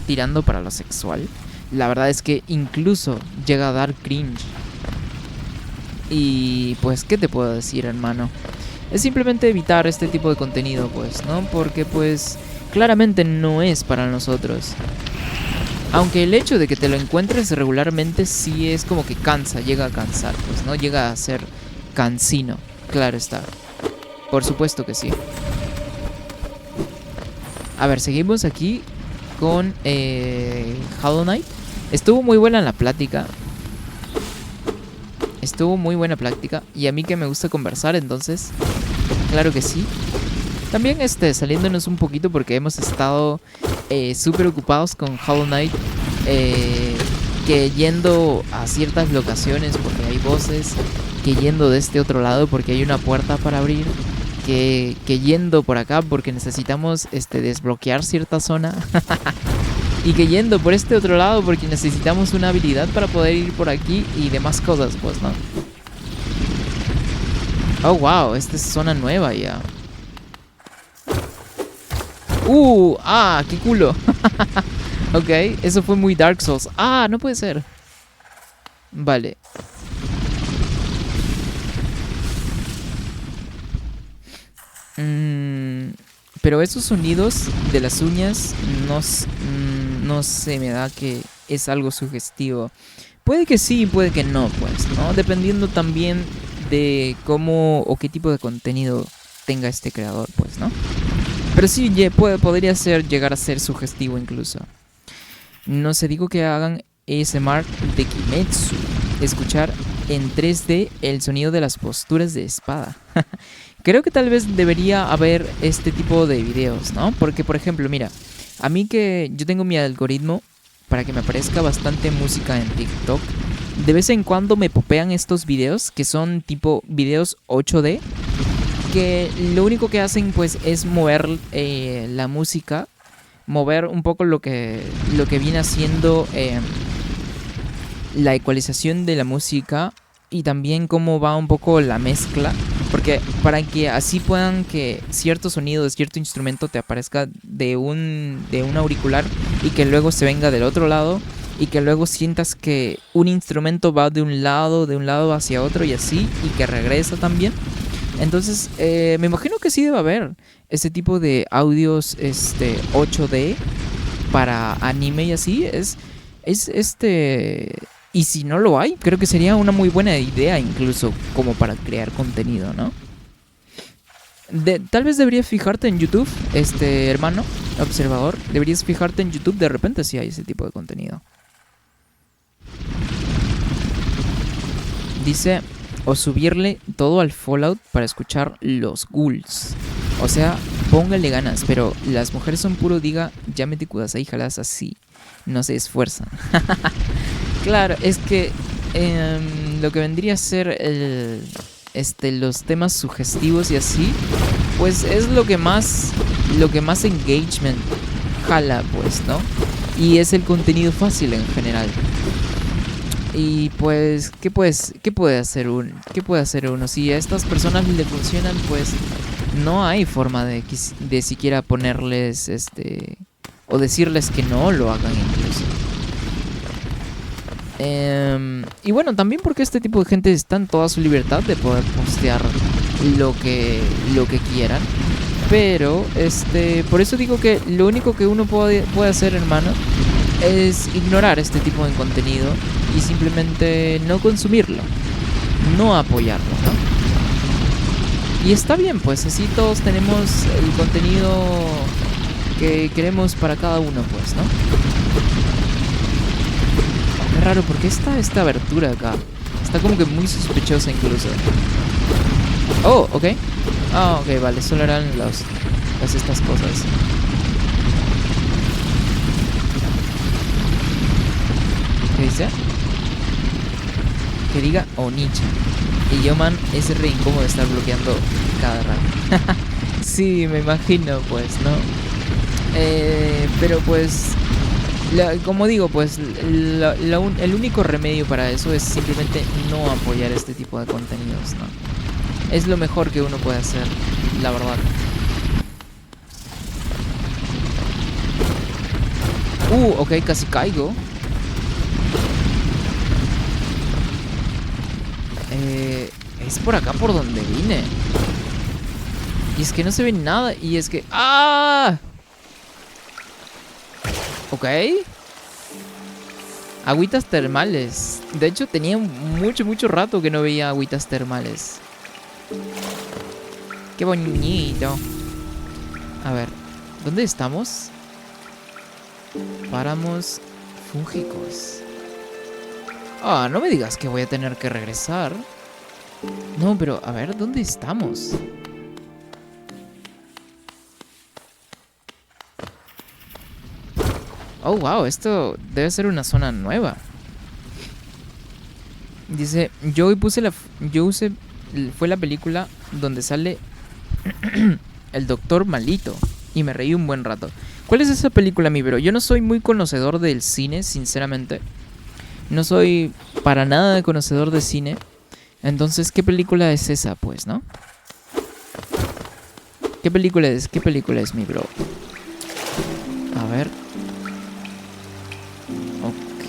tirando para lo sexual, la verdad es que incluso llega a dar cringe. Y pues, ¿qué te puedo decir, hermano? Es simplemente evitar este tipo de contenido, pues, ¿no? Porque pues claramente no es para nosotros. Aunque el hecho de que te lo encuentres regularmente sí es como que cansa, llega a cansar, pues, ¿no? Llega a ser cansino, claro está. Por supuesto que sí. A ver, seguimos aquí con Hollow Knight. Estuvo muy buena la plática. Estuvo muy buena plática. Y a mí que me gusta conversar, entonces, claro que sí. También saliéndonos un poquito porque hemos estado súper ocupados con Hollow Knight. Que yendo a ciertas locaciones porque hay voces. Que yendo de este otro lado porque hay una puerta para abrir. Que yendo por acá porque necesitamos desbloquear cierta zona. Y que yendo por este otro lado porque necesitamos una habilidad para poder ir por aquí y demás cosas, pues, ¿no? Oh, wow, esta es zona nueva ya. Qué culo. Ok, eso fue muy Dark Souls. No puede ser. Vale. Pero esos sonidos de las uñas no se me da que es algo sugestivo. Puede que sí, puede que no, pues, ¿no? Dependiendo también de cómo o qué tipo de contenido tenga este creador, pues, ¿no? Pero sí, podría llegar a ser sugestivo incluso. No sé, digo que hagan ASMR de Kimetsu. Escuchar en 3D el sonido de las posturas de espada. Creo que tal vez debería haber este tipo de videos, ¿no? Porque, por ejemplo, mira, a mí que yo tengo mi algoritmo para que me aparezca bastante música en TikTok. De vez en cuando me popean estos videos que son tipo videos 8D. Que lo único que hacen pues es mover la música. Mover un poco lo que viene haciendo la ecualización de la música. Y también cómo va un poco la mezcla. Porque para que así puedan que cierto sonido de cierto instrumento te aparezca de un auricular y que luego se venga del otro lado y que luego sientas que un instrumento va de un lado hacia otro y así y que regresa también. Entonces me imagino que sí debe haber este tipo de audios 8D para anime y así. Y si no lo hay, creo que sería una muy buena idea incluso como para crear contenido, ¿no? Tal vez deberías fijarte en YouTube, hermano, observador. Deberías fijarte en YouTube de repente si hay ese tipo de contenido. Dice, o subirle todo al Fallout para escuchar los ghouls. O sea, póngale ganas, pero las mujeres son puro diga, llámete kudasai, jalas así. No se esfuerzan. Claro, es que lo que vendría a ser los temas sugestivos y así, pues es lo que más engagement jala, pues, ¿no? Y es el contenido fácil en general. Y pues, ¿qué puede hacer uno? Si a estas personas le funcionan, pues no hay forma de siquiera ponerles o decirles que no lo hagan incluso. Y bueno, también porque este tipo de gente está en toda su libertad de poder postear lo que quieran. Pero por eso digo que lo único que uno puede hacer, hermano, es ignorar este tipo de contenido y simplemente no consumirlo, no apoyarlo, ¿no? Y está bien, pues así todos tenemos el contenido que queremos para cada uno, pues, ¿no? Qué raro, porque esta abertura acá está como que muy sospechosa incluso. Oh, ok. Ok, vale, solo eran estas cosas. ¿Qué dice? Que diga Onicha. Y yo, man, es re incómodo estar bloqueando cada rato. Sí, me imagino, pues, ¿no? Pero pues, como digo, pues, el único remedio para eso es simplemente no apoyar este tipo de contenidos, ¿no? Es lo mejor que uno puede hacer, la verdad. Ok, casi caigo. Es por acá por donde vine. Y es que no se ve nada. Y es que... ¡Ah! Ok. Agüitas termales. De hecho, tenía mucho rato que no veía agüitas termales. Qué bonito. A ver, ¿dónde estamos? Páramos fúngicos. Ah, no me digas que voy a tener que regresar. No, pero a ver, ¿dónde estamos? Oh, wow, esto debe ser una zona nueva. Dice, fue la película donde sale el doctor malito y me reí un buen rato. ¿Cuál es esa película, mi bro? Yo no soy muy conocedor del cine, sinceramente. No soy para nada conocedor de cine. Entonces, ¿qué película es esa, pues, no? ¿Qué película es? ¿Qué película es, mi bro? A ver. Ok.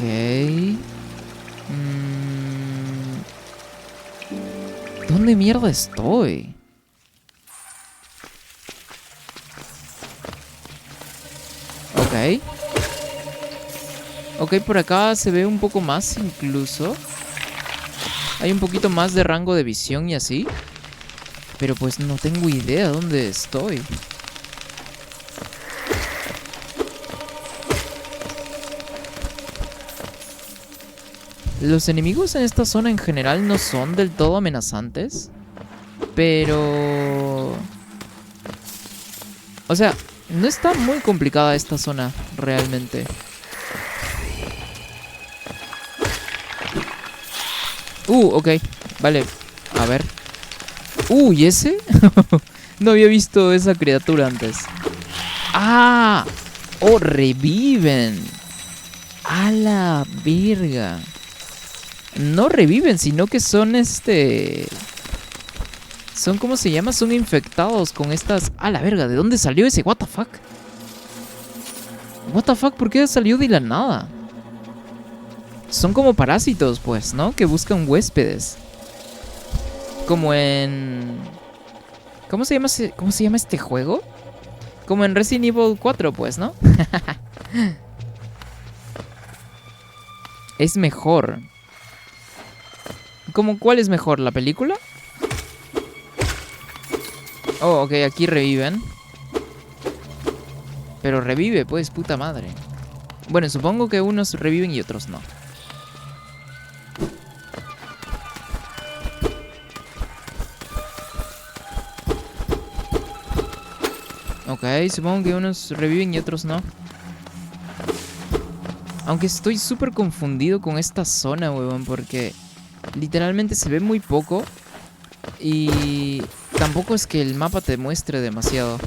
¿Dónde mierda estoy? Ok. Ok, por acá se ve un poco más incluso. Hay un poquito más de rango de visión y así. Pero pues no tengo idea dónde estoy. Los enemigos en esta zona en general no son del todo amenazantes. Pero... o sea, no está muy complicada esta zona realmente. Ok, vale. A ver. ¿Y ese? No había visto esa criatura antes. ¡Ah! ¡Oh, reviven! ¡A la verga! No reviven, sino que son son, ¿cómo se llama? Son infectados con estas... ¡A la verga! ¿De dónde salió ese? ¿What the fuck? ¿What the fuck? ¿Por qué salió de la nada? Son como parásitos, pues, ¿no? Que buscan huéspedes. Como en... ¿Cómo se llama este juego? Como en Resident Evil 4, pues, ¿no? Es mejor. ¿Cómo cuál es mejor? ¿La película? Oh, ok, aquí reviven. Pero revive, pues, puta madre. Bueno, supongo que unos reviven y otros no. Ok, supongo que unos reviven y otros no. Aunque estoy súper confundido con esta zona, huevón, porque literalmente se ve muy poco. Y tampoco es que el mapa te muestre demasiado.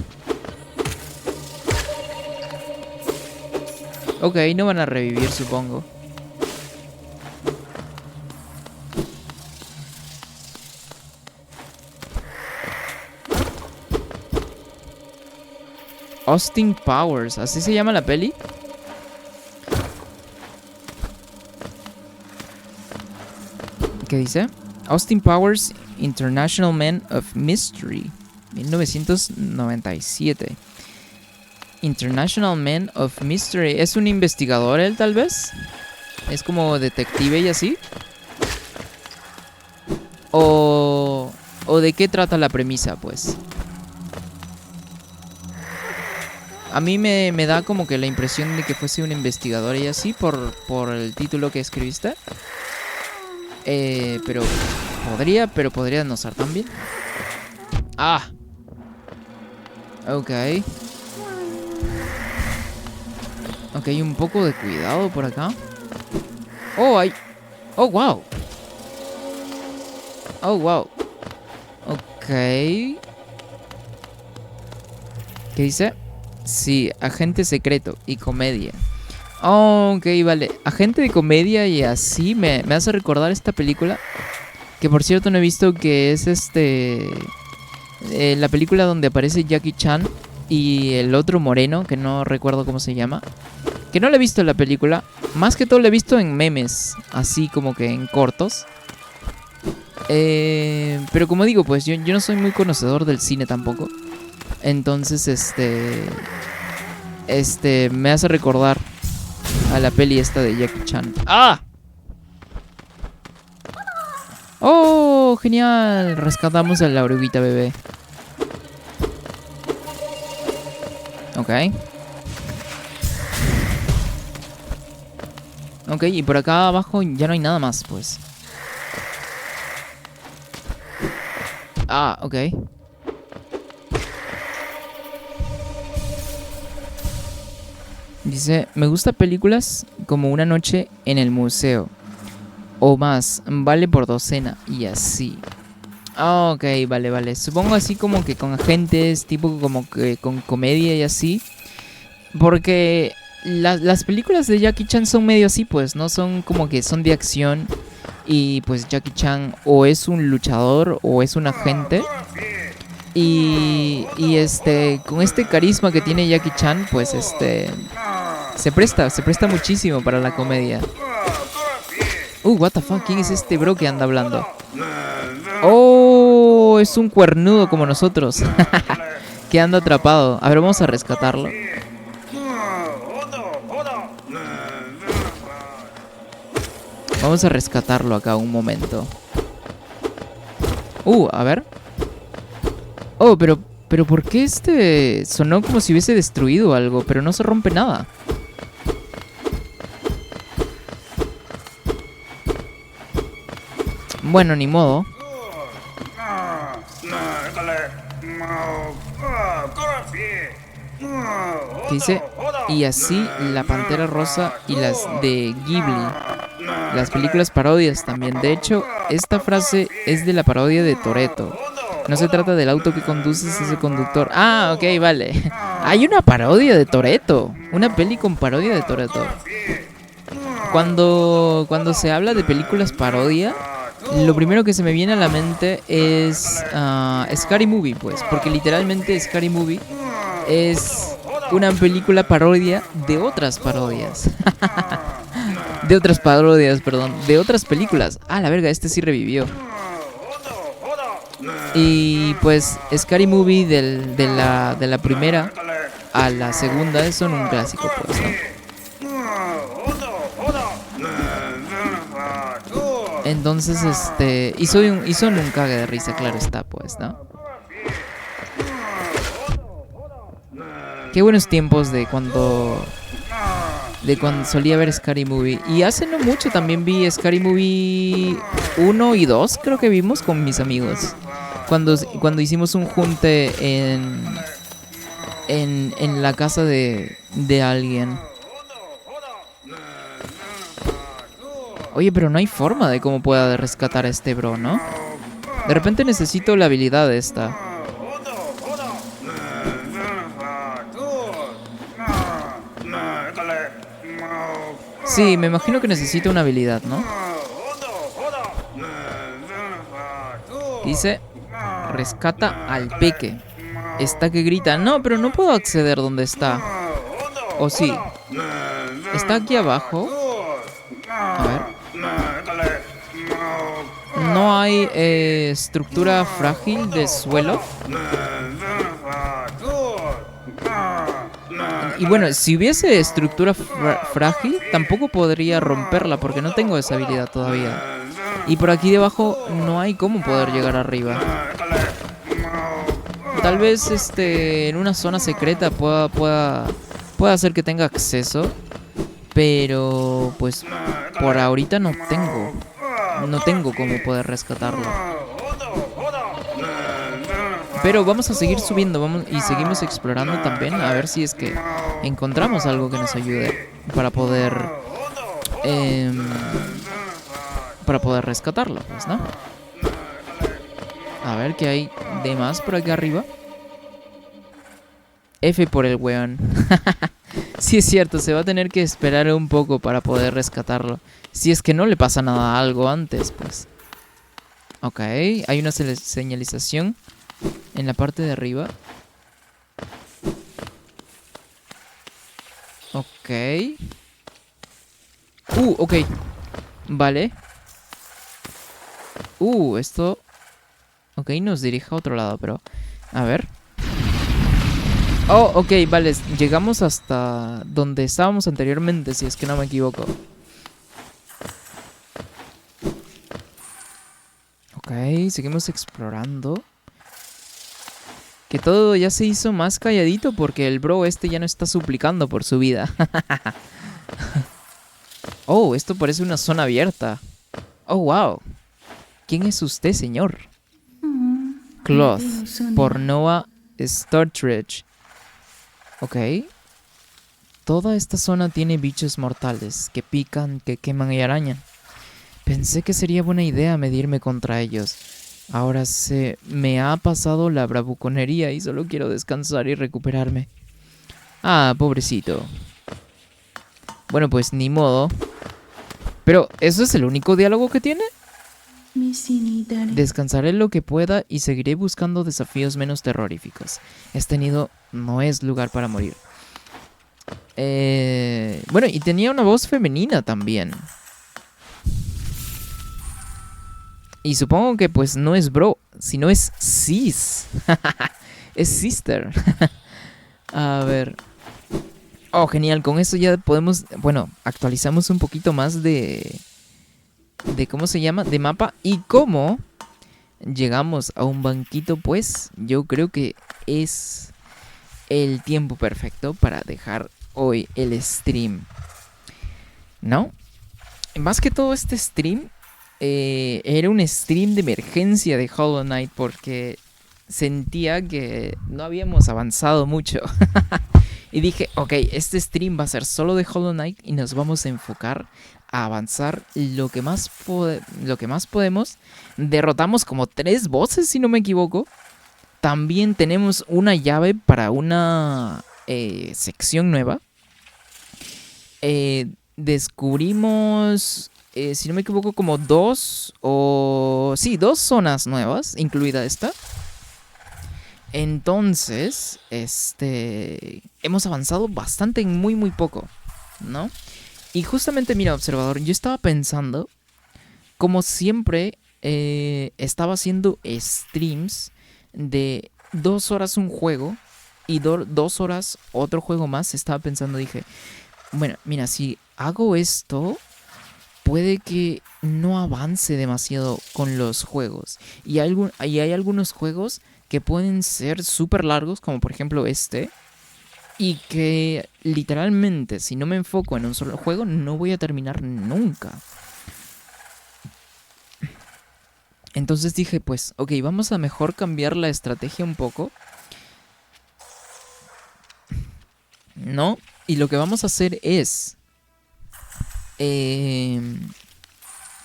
Ok, no van a revivir, supongo. Austin Powers, ¿así se llama la peli? ¿Qué dice? Austin Powers, International Man of Mystery, 1997. International Man of Mystery. ¿Es un investigador él, tal vez? ¿Es como detective y así? ¿O de qué trata la premisa, pues? A mí me da como que la impresión de que fuese un investigador y así por el título que escribiste. Pero podría no ser también. Ah. Ok. Ok, un poco de cuidado por acá. Oh, hay... oh, wow. Oh, wow. Ok. ¿Qué dice? Sí, agente secreto y comedia. Oh, ok, vale. Agente de comedia y así me hace recordar esta película. Que por cierto no he visto, que es la película donde aparece Jackie Chan y el otro moreno, que no recuerdo cómo se llama. Que no la he visto en la película. Más que todo la he visto en memes. Así como que en cortos. Pero como digo, pues yo no soy muy conocedor del cine tampoco. Entonces, me hace recordar a la peli esta de Jackie Chan. ¡Ah! ¡Oh, genial! Rescatamos a la oruguita bebé. Ok. Ok, y por acá abajo ya no hay nada más, pues. Ah, ok. Dice, me gusta películas como Una noche en el museo. O más, vale por docena y así. Ah, ok, vale. Supongo así como que con agentes, tipo como que con comedia y así. Porque las películas de Jackie Chan son medio así, pues, ¿no? Son como que son de acción. Y pues Jackie Chan o es un luchador o es un agente. Y con este carisma que tiene Jackie Chan, pues se presta muchísimo para la comedia. What the fuck, ¿quién es este bro que anda hablando? Oh, es un cuernudo como nosotros. Que anda atrapado. A ver, vamos a rescatarlo. Vamos a rescatarlo acá un momento. A ver. Oh, pero ¿por qué sonó como si hubiese destruido algo? Pero no se rompe nada. Bueno, ni modo. ¿Qué dice? Y así la Pantera Rosa y las de Ghibli. Las películas parodias también. De hecho, esta frase es de la parodia de Toretto. No se trata del auto que conduces, es el conductor. Ah, ok, vale. Hay una parodia de Toretto. Una peli con parodia de Toretto. Cuando se habla de películas parodia, lo primero que se me viene a la mente es Scary Movie, pues. Porque literalmente Scary Movie es una película parodia de otras parodias. De otras parodias, perdón. De otras películas. Ah, la verga, este sí revivió. Y pues Scary Movie de la primera a la segunda son un clásico, pues, ¿no? Entonces, y son un cague de risa, claro está, pues, ¿no? Qué buenos tiempos de cuando solía ver Scary Movie. Y hace no mucho también vi Scary Movie 1 y 2, creo que vimos con mis amigos. Cuando hicimos un junte en la casa de alguien. Oye, pero no hay forma de cómo pueda rescatar a este bro, ¿no? De repente necesito la habilidad esta. Sí, me imagino que necesita una habilidad, ¿no? Dice, rescata al peque. Está que grita, no, pero no puedo acceder donde está. ¿O sí? ¿Está aquí abajo? A ver. No hay estructura frágil de suelo. Y bueno, si hubiese estructura frágil, tampoco podría romperla porque no tengo esa habilidad todavía. Y por aquí debajo no hay cómo poder llegar arriba. Tal vez en una zona secreta pueda hacer que tenga acceso. Pero pues por ahorita no tengo cómo poder rescatarlo. Pero vamos a seguir subiendo, y seguimos explorando también, a ver si es que encontramos algo que nos ayude para poder rescatarlo, pues, ¿no? A ver qué hay de más por acá arriba. F por el weón. Sí, es cierto, se va a tener que esperar un poco para poder rescatarlo. Si es que no le pasa nada a algo antes, pues. Ok, hay una señalización en la parte de arriba. Ok. Ok. Vale. Esto... Ok, nos dirige a otro lado, pero... A ver. Oh, ok, vale. Llegamos hasta donde estábamos anteriormente, si es que no me equivoco. Ok, seguimos explorando. Que todo ya se hizo más calladito porque el bro este ya no está suplicando por su vida. Oh, esto parece una zona abierta. Oh, wow. ¿Quién es usted, señor? Cloth, por Noah Stortridge. Ok. Toda esta zona tiene bichos mortales que pican, que queman y arañan. Pensé que sería buena idea medirme contra ellos. Ahora se me ha pasado la bravuconería y solo quiero descansar y recuperarme. Ah, pobrecito. Bueno, pues ni modo. Pero, ¿eso es el único diálogo que tiene? Descansaré lo que pueda y seguiré buscando desafíos menos terroríficos. Este nido no es lugar para morir. Bueno, y tenía una voz femenina también. Y supongo que pues no es bro, sino es sis. Es sister. A ver. Oh, genial. Con eso ya podemos... Bueno, actualizamos un poquito más de... ¿Cómo se llama? De mapa. Y cómo llegamos a un banquito, pues yo creo que es el tiempo perfecto para dejar hoy el stream, ¿no? Más que todo este stream era un stream de emergencia de Hollow Knight porque sentía que no habíamos avanzado mucho. Y dije, ok, este stream va a ser solo de Hollow Knight y nos vamos a enfocar a avanzar lo que más podemos. Derrotamos como 3 bosses, si no me equivoco. También tenemos una llave para una sección nueva. Descubrimos, si no me equivoco, como 2 zonas nuevas, incluida esta. Entonces, hemos avanzado bastante en muy muy poco, ¿no? Y justamente, mira, observador, yo estaba pensando, como siempre, estaba haciendo streams de 2 horas un juego y 2 horas otro juego más. Estaba pensando, dije, bueno, mira, si hago esto, puede que no avance demasiado con los juegos. Y hay algunos juegos que pueden ser súper largos, como por ejemplo este. Y que literalmente, si no me enfoco en un solo juego, no voy a terminar nunca. Entonces dije, pues, ok, vamos a mejor cambiar la estrategia un poco, ¿no? Y lo que vamos a hacer es...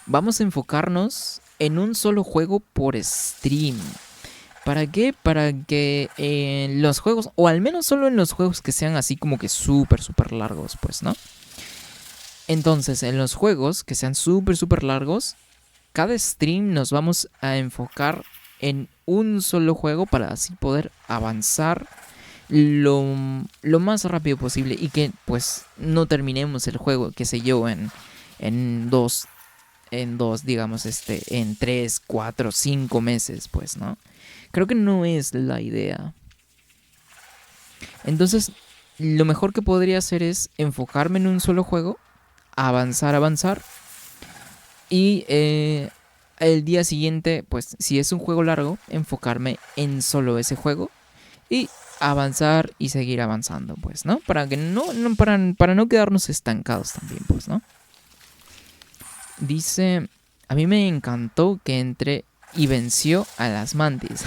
vamos a enfocarnos en un solo juego por stream. ¿Para qué? Para que en los juegos, o al menos solo en los juegos que sean así como que súper, súper largos, pues, ¿no? Entonces, en los juegos que sean súper, súper largos, cada stream nos vamos a enfocar en un solo juego para así poder avanzar lo más rápido posible y que, pues, no terminemos el juego, qué sé yo, en dos, digamos, en 3, 4, 5 meses, pues, ¿no? Creo que no es la idea. Entonces, lo mejor que podría hacer es enfocarme en un solo juego, avanzar. Y el día siguiente, pues, si es un juego largo, enfocarme en solo ese juego y avanzar y seguir avanzando, pues, ¿no? Para que para no quedarnos estancados también, pues, ¿no? Dice, a mí me encantó que entré y venció a las mantis.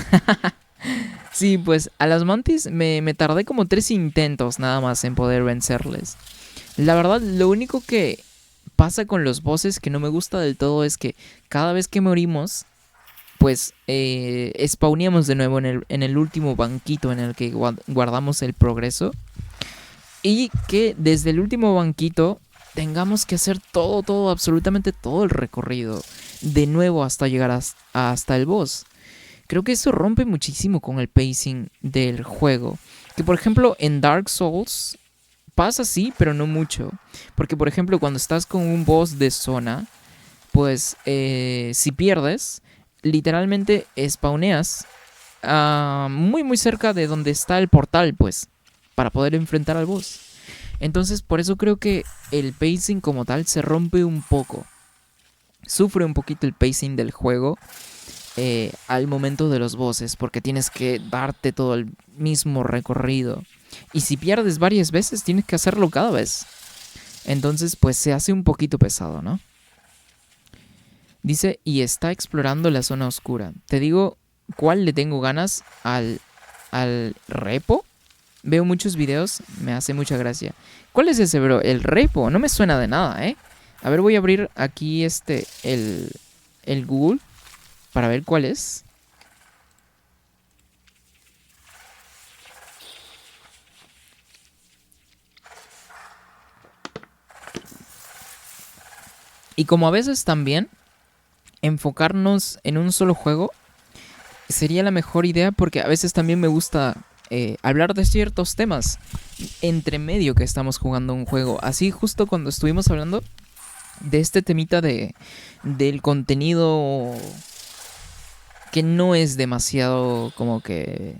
Sí, pues a las mantis me tardé como 3 intentos nada más en poder vencerles. La verdad, lo único que pasa con los bosses que no me gusta del todo es que cada vez que morimos, pues spawneamos de nuevo en el último banquito en el que guardamos el progreso. Y que desde el último banquito tengamos que hacer todo, absolutamente todo el recorrido de nuevo hasta llegar hasta el boss. Creo que eso rompe muchísimo con el pacing del juego. Que por ejemplo en Dark Souls Pasa sí, pero no mucho. Porque, por ejemplo, cuando estás con un boss de zona, pues si pierdes, literalmente spawneas muy muy cerca de donde está el portal, pues, para poder enfrentar al boss. Entonces, por eso creo que el pacing como tal se rompe un poco. Sufre un poquito el pacing del juego al momento de los bosses, porque tienes que darte todo el mismo recorrido. Y si pierdes varias veces, tienes que hacerlo cada vez. Entonces, pues se hace un poquito pesado, ¿no? Dice, y está explorando la zona oscura. Te digo cuál le tengo ganas al repo. Veo muchos videos, me hace mucha gracia. ¿Cuál es ese, bro? El repo, no me suena de nada, ¿eh? A ver, voy a abrir aquí el Google para ver cuál es. Y como a veces también enfocarnos en un solo juego sería la mejor idea, porque a veces también me gusta hablar de ciertos temas entre medio que estamos jugando un juego. Así justo cuando estuvimos hablando de este temita del contenido que no es demasiado como que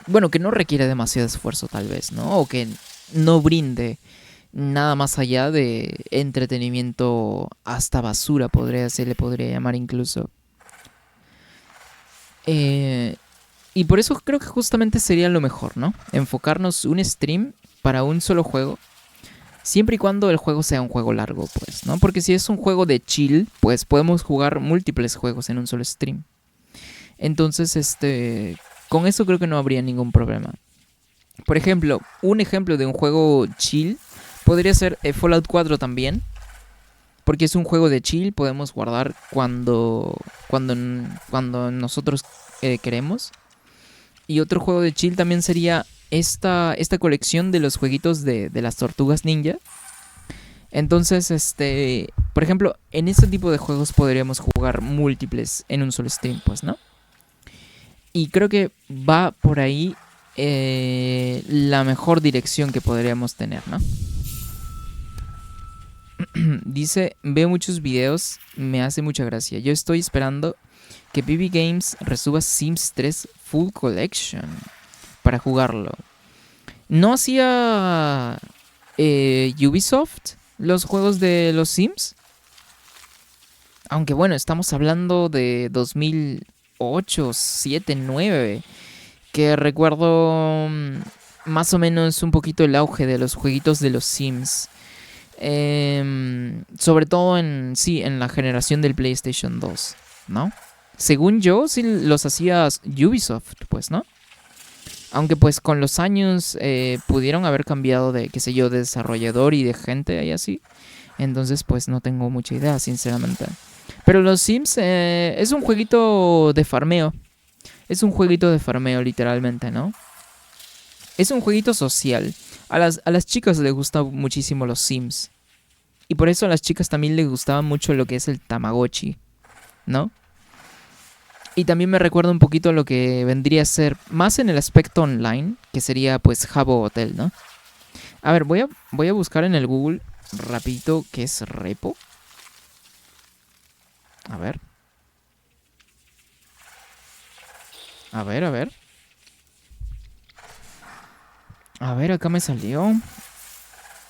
bueno, que no requiere demasiado esfuerzo tal vez, ¿no? O que no brinde nada más allá de entretenimiento hasta basura, se le podría llamar incluso. Y por eso creo que justamente sería lo mejor, ¿no? Enfocarnos un stream para un solo juego. Siempre y cuando el juego sea un juego largo, pues, ¿no? Porque si es un juego de chill, pues podemos jugar múltiples juegos en un solo stream. Entonces, con eso creo que no habría ningún problema. Por ejemplo, un ejemplo de un juego chill podría ser Fallout 4 también. Porque es un juego de chill, podemos guardar cuando nosotros queremos. Y otro juego de chill también sería esta colección de los jueguitos de las tortugas ninja. Entonces, por ejemplo, en este tipo de juegos podríamos jugar múltiples en un solo stream, pues, ¿no? Y creo que va por ahí la mejor dirección que podríamos tener, ¿no? Dice, veo muchos videos, me hace mucha gracia. Yo estoy esperando que PB Games resuba Sims 3 Full Collection para jugarlo. ¿No hacía Ubisoft los juegos de los Sims? Aunque bueno, estamos hablando de 2008, 7, 9. Que recuerdo más o menos un poquito el auge de los jueguitos de los Sims. Sobre todo en la generación del PlayStation 2, ¿no? Según yo, sí los hacía Ubisoft, pues, ¿no? Aunque pues con los años pudieron haber cambiado de, qué sé yo, de desarrollador y de gente y así. Entonces pues no tengo mucha idea, sinceramente. Pero los Sims es un jueguito de farmeo. Es un jueguito de farmeo, literalmente, ¿no? Es un jueguito social. A las chicas les gustan muchísimo los Sims. Y por eso a las chicas también les gustaba mucho lo que es el Tamagotchi, ¿no? Y también me recuerda un poquito a lo que vendría a ser más en el aspecto online, que sería pues Habbo Hotel, ¿no? A ver, voy a buscar en el Google rapidito qué es repo. A ver. A ver, a ver. A ver, acá me salió.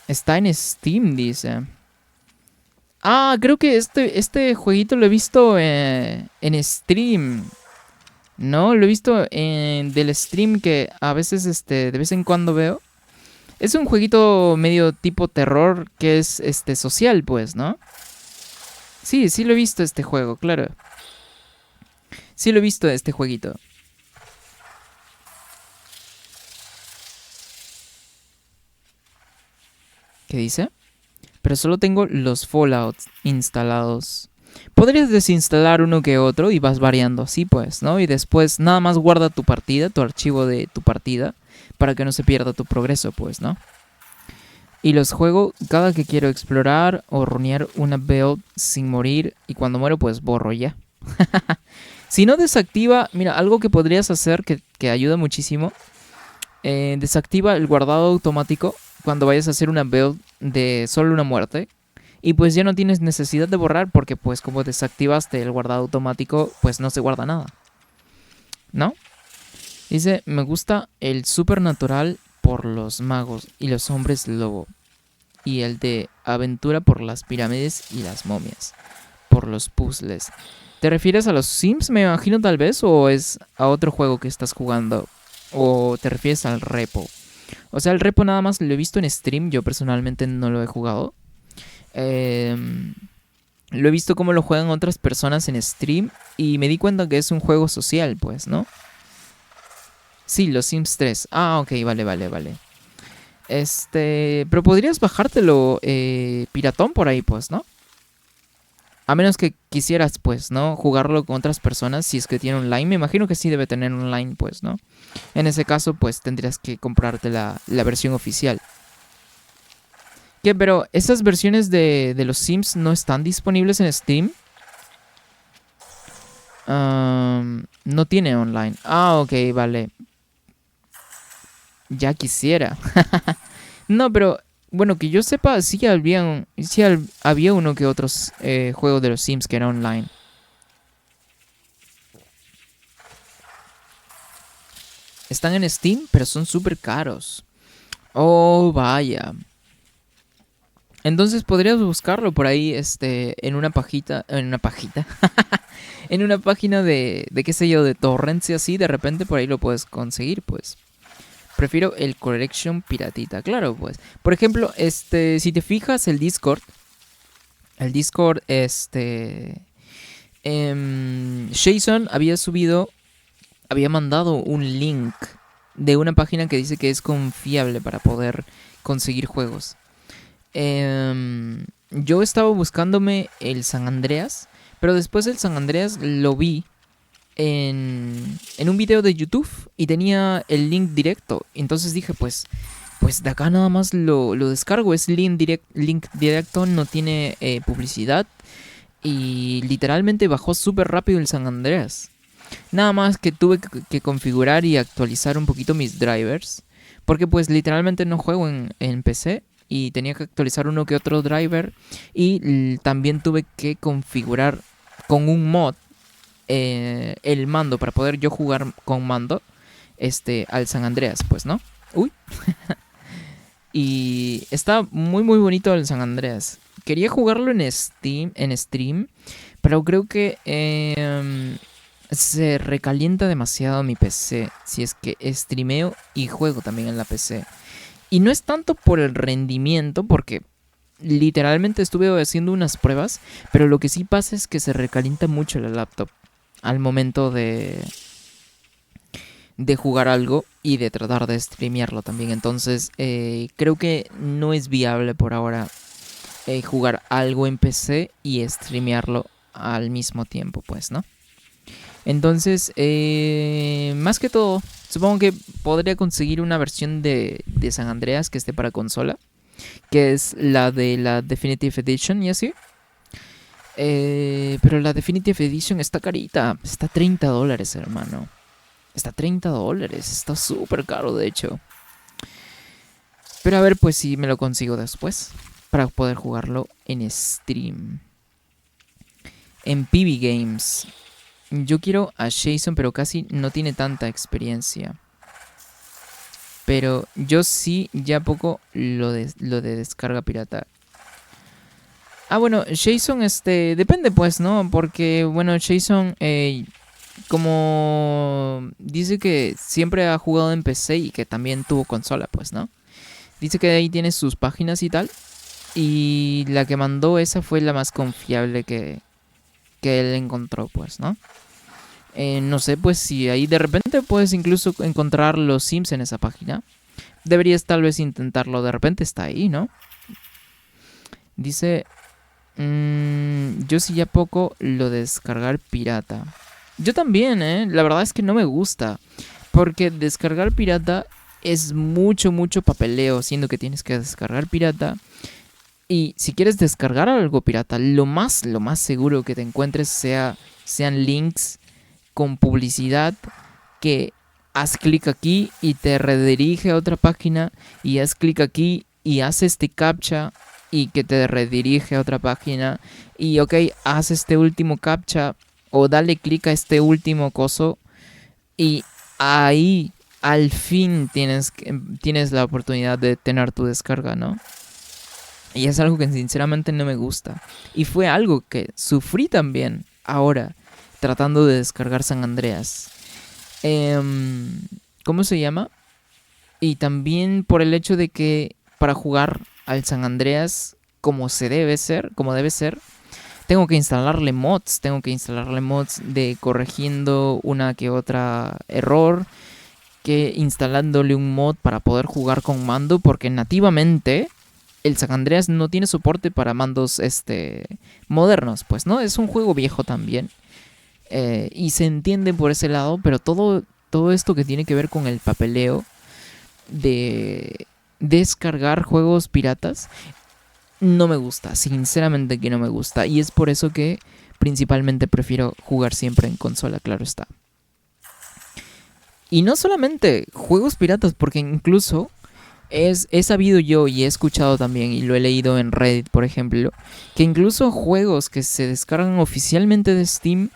Está en Steam, dice. Ah, creo que este jueguito lo he visto en stream. No, lo he visto en del stream que a veces de vez en cuando veo. Es un jueguito medio tipo terror que es social, pues, ¿no? Sí, sí lo he visto este juego, claro. Sí lo he visto este jueguito. ¿Qué dice? Pero solo tengo los Fallouts instalados. Podrías desinstalar uno que otro y vas variando así, pues, ¿no? Y después nada más guarda tu partida, tu archivo de tu partida, para que no se pierda tu progreso, pues, ¿no? Y los juego cada que quiero explorar o runear una build sin morir, y cuando muero pues borro ya. Si no desactiva, mira, algo que podrías hacer que ayuda muchísimo Desactiva el guardado automático cuando vayas a hacer una build de solo una muerte. Y pues ya no tienes necesidad de borrar porque pues como desactivaste el guardado automático, pues no se guarda nada, ¿no? Dice, me gusta el supernatural por los magos y los hombres lobo. Y el de aventura por las pirámides y las momias. Por los puzzles. ¿Te refieres a los Sims, me imagino, tal vez? ¿O es a otro juego que estás jugando? ¿O te refieres al repo? O sea, el repo nada más lo he visto en stream. Yo personalmente no lo he jugado. Lo he visto cómo lo juegan otras personas en stream. Y me di cuenta que es un juego social, pues, ¿no? Sí, los Sims 3. Ah, ok, vale. Pero podrías bajártelo piratón por ahí, pues, ¿no? A menos que quisieras, pues, ¿no? Jugarlo con otras personas si es que tiene online. Me imagino que sí debe tener online, pues, ¿no? En ese caso, pues, tendrías que comprarte la versión oficial. ¿Qué? Pero esas versiones de los Sims no están disponibles en Steam. No tiene online. Ah, ok, vale. Ya quisiera. No, pero bueno, que yo sepa, sí había uno que otros juegos de los Sims que era online. Están en Steam, pero son súper caros. Oh, vaya. Entonces podrías buscarlo por ahí, en una pajita, en una página de qué sé yo, de torrents y así, de repente por ahí lo puedes conseguir, pues. Prefiero el Collection piratita, claro, pues. Por ejemplo, si te fijas el Discord, Jason había mandado un link de una página que dice que es confiable para poder conseguir juegos. Yo estaba buscándome el San Andreas, pero después del San Andreas lo vi en un video de YouTube y tenía el link directo. Entonces dije, pues de acá nada más lo descargo. Es link directo, no tiene publicidad. Y literalmente bajó súper rápido el San Andreas. Nada más que tuve que configurar y actualizar un poquito mis drivers. Porque pues literalmente no juego en PC. Y tenía que actualizar uno que otro driver. Y también tuve que configurar con un mod el mando para poder yo jugar con mando al San Andreas, pues, ¿no? Uy. Y está muy bonito el San Andreas. Quería jugarlo en stream, pero creo que se recalienta demasiado mi PC si es que streameo y juego también en la PC. Y no es tanto por el rendimiento, porque literalmente estuve haciendo unas pruebas, pero lo que sí pasa es que se recalienta mucho la laptop al momento de jugar algo y de tratar de streamearlo también. Entonces creo que no es viable por ahora jugar algo en PC y streamearlo al mismo tiempo, pues, ¿no? Entonces, más que todo, supongo que podría conseguir una versión de San Andreas que esté para consola, que es la de la Definitive Edition y así. Pero la Definitive Edition está carita. Está $30, hermano. Está $30. Está súper caro, de hecho. Pero a ver, pues si me lo consigo después. Para poder jugarlo en stream. En PB Games. Yo quiero a Jason, pero casi no tiene tanta experiencia. Pero yo sí, ya poco lo de descarga pirata. Ah, bueno, Jason, depende pues, ¿no? Porque, bueno, Jason, como dice que siempre ha jugado en PC y que también tuvo consola, pues, ¿no? Dice que ahí tiene sus páginas y tal. Y la que mandó esa fue la más confiable que él encontró, pues, ¿no? No sé, pues si ahí de repente puedes incluso encontrar los Sims en esa página. Deberías tal vez intentarlo, de repente está ahí, ¿no? Dice... yo sí ya poco lo de descargar pirata. Yo también, la verdad es que no me gusta. Porque descargar pirata es mucho papeleo, siendo que tienes que descargar pirata. Y si quieres descargar algo pirata, lo más seguro que te encuentres sean links con publicidad que haz clic aquí y te redirige a otra página, y haz clic aquí y haz este captcha y que te redirige a otra página, y ok, haz este último captcha o dale clic a este último coso, y ahí al fin tienes la oportunidad de tener tu descarga, ¿no? Y es algo que sinceramente no me gusta. Y fue algo que sufrí también ahora, tratando de descargar San Andreas. ¿Cómo se llama? Y también por el hecho de que para jugar al San Andreas como debe ser, tengo que instalarle mods. Tengo que instalarle mods de corrigiendo una que otra error, que instalándole un mod para poder jugar con mando, porque nativamente el San Andreas no tiene soporte para mandos modernos, pues, ¿no? Es un juego viejo también. Y se entiende por ese lado, pero todo esto que tiene que ver con el papeleo de descargar juegos piratas no me gusta, sinceramente que no me gusta. Y es por eso que principalmente prefiero jugar siempre en consola, claro está. Y no solamente juegos piratas, porque incluso he sabido yo y he escuchado también, y lo he leído en Reddit, por ejemplo, que incluso juegos que se descargan oficialmente de Steam,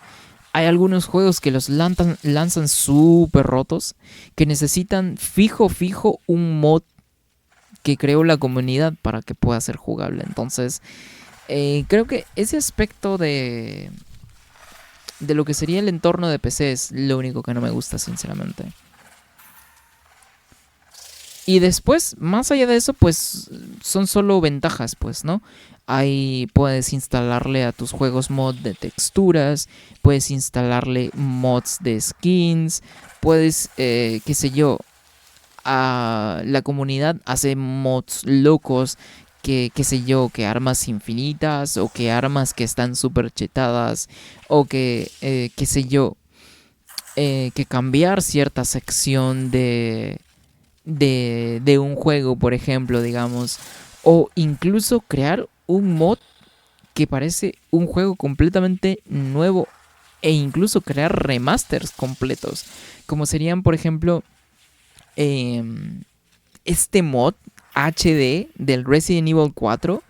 hay algunos juegos que los lanzan súper rotos, que necesitan fijo un mod que creó la comunidad para que pueda ser jugable. Entonces, creo que ese aspecto de lo que sería el entorno de PC es lo único que no me gusta, sinceramente. Y después, más allá de eso, pues son solo ventajas, pues, ¿no? Ahí puedes instalarle a tus juegos mod de texturas, puedes instalarle mods de skins, puedes, qué sé yo, la comunidad hace mods locos, que qué sé yo, que armas infinitas, o que armas que están súper chetadas, o que, qué sé yo, que cambiar cierta sección de un juego, por ejemplo, digamos, o incluso crear un mod que parece un juego completamente nuevo, e incluso crear remasters completos, como serían, por ejemplo, este mod HD del Resident Evil 4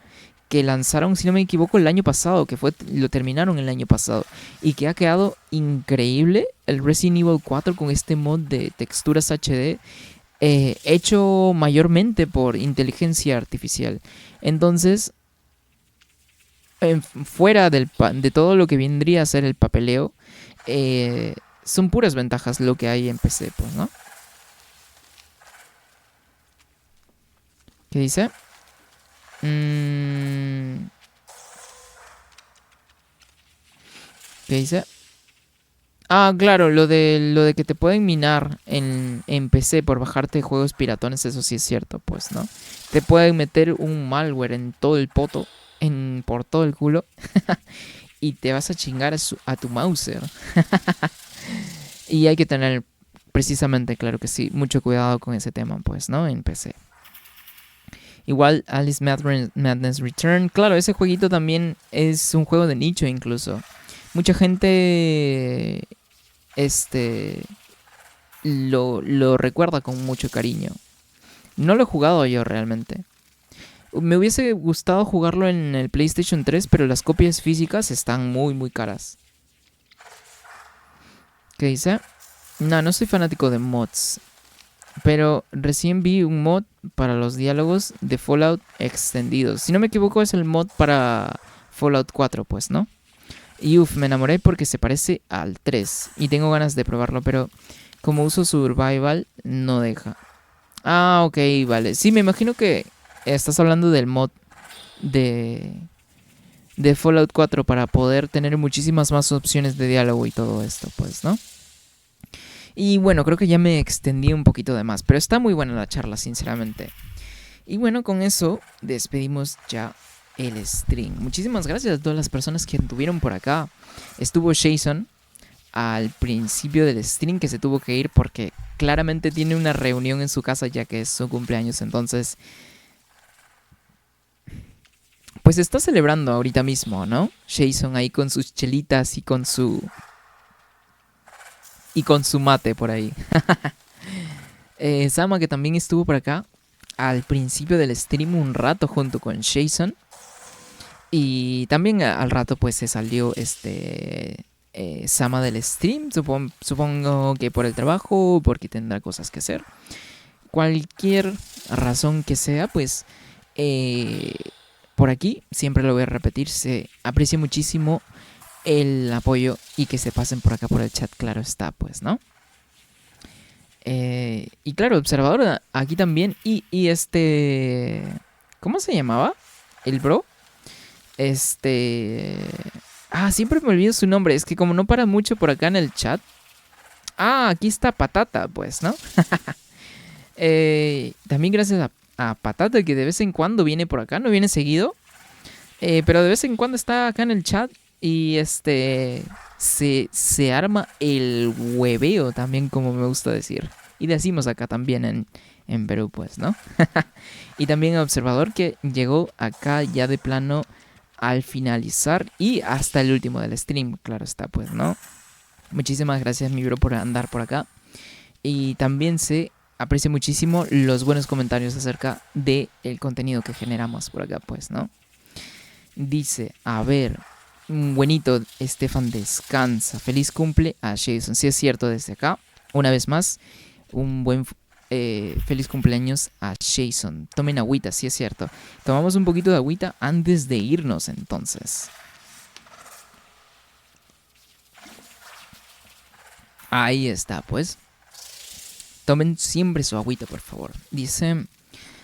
que lanzaron, si no me equivoco, el año pasado, lo terminaron el año pasado, y que ha quedado increíble el Resident Evil 4 con este mod de texturas HD, hecho mayormente por inteligencia artificial. Entonces, fuera de todo lo que vendría a ser el papeleo, son puras ventajas lo que hay en PC, pues, ¿no? ¿Qué dice? ¿Qué dice? Ah, claro, lo de que te pueden minar en PC por bajarte juegos piratones, eso sí es cierto, pues, ¿no? Te pueden meter un malware en todo el poto, por todo el culo, y te vas a chingar a tu Mauser. Y hay que tener, precisamente, claro que sí, mucho cuidado con ese tema, pues, ¿no? En PC. Igual Alice Madness Return, claro, ese jueguito también es un juego de nicho incluso. Mucha gente lo recuerda con mucho cariño. No lo he jugado yo realmente. Me hubiese gustado jugarlo en el PlayStation 3, pero las copias físicas están muy, muy caras. ¿Qué dice? No soy fanático de mods, pero recién vi un mod para los diálogos de Fallout extendidos. Si no me equivoco, es el mod para Fallout 4, pues, ¿no? Y me enamoré porque se parece al 3 y tengo ganas de probarlo, pero como uso Survival no deja. Ah, ok, vale. Sí, me imagino que estás hablando del mod de Fallout 4 para poder tener muchísimas más opciones de diálogo y todo esto, pues, ¿no? Y bueno, creo que ya me extendí un poquito de más, pero está muy buena la charla, sinceramente. Y bueno, con eso despedimos ya el stream. Muchísimas gracias a todas las personas que estuvieron por acá. Estuvo Jason al principio del stream, que se tuvo que ir porque claramente tiene una reunión en su casa ya que es su cumpleaños. Entonces, pues está celebrando ahorita mismo, ¿no? Jason ahí con sus chelitas y con su mate por ahí. Sama, que también estuvo por acá al principio del stream un rato junto con Jason. Y también al rato pues se salió Sama del stream. Supongo que por el trabajo, porque tendrá cosas que hacer. Cualquier razón que sea, pues por aquí, siempre lo voy a repetir, se aprecia muchísimo el apoyo y que se pasen por acá por el chat, claro está, pues, ¿no? Y claro, observador aquí también. Y ¿cómo se llamaba? El bro. Siempre me olvido su nombre. Es que como no para mucho por acá en el chat. Aquí está Patata, pues, ¿no? También gracias a Patata, que de vez en cuando viene por acá. No viene seguido. Pero de vez en cuando está acá en el chat. Y se arma el hueveo también, como me gusta decir. Y decimos acá también en Perú, pues, ¿no? Y también observador, que llegó acá ya de plano al finalizar y hasta el último del stream, claro está, pues, ¿no? Muchísimas gracias, mi bro, por andar por acá. Y también se aprecia muchísimo los buenos comentarios acerca del contenido que generamos por acá, pues, ¿no? Dice, a ver, buenito, Estefan descansa. Feliz cumple a Jason. Sí, es cierto, desde acá, una vez más, un buen feliz cumpleaños a Jason. Tomen agüita, sí es cierto. Tomamos un poquito de agüita antes de irnos, entonces. Ahí está, pues. Tomen siempre su agüita, por favor. Dice,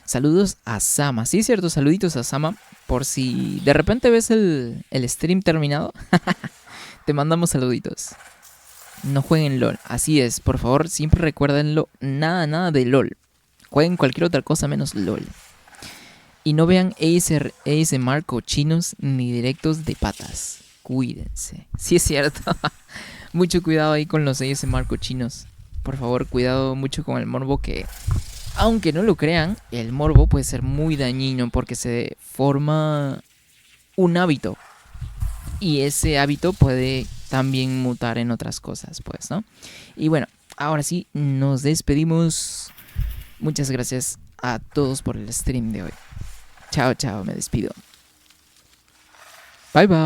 saludos a Sama. Sí es cierto, saluditos a Sama. Por si de repente ves el stream terminado, te mandamos saluditos. No jueguen LOL, así es, por favor, siempre recuérdenlo, nada de LOL. Jueguen cualquier otra cosa menos LOL. Y no vean ASMR cochinos ni directos de patas. Cuídense. Sí es cierto. Mucho cuidado ahí con los ASMR cochinos. Por favor, cuidado mucho con el morbo, que aunque no lo crean, el morbo puede ser muy dañino porque se forma un hábito. Y ese hábito puede también mutar en otras cosas, pues, ¿no? Y bueno, ahora sí, nos despedimos. Muchas gracias a todos por el stream de hoy. Chao, me despido. Bye, bye.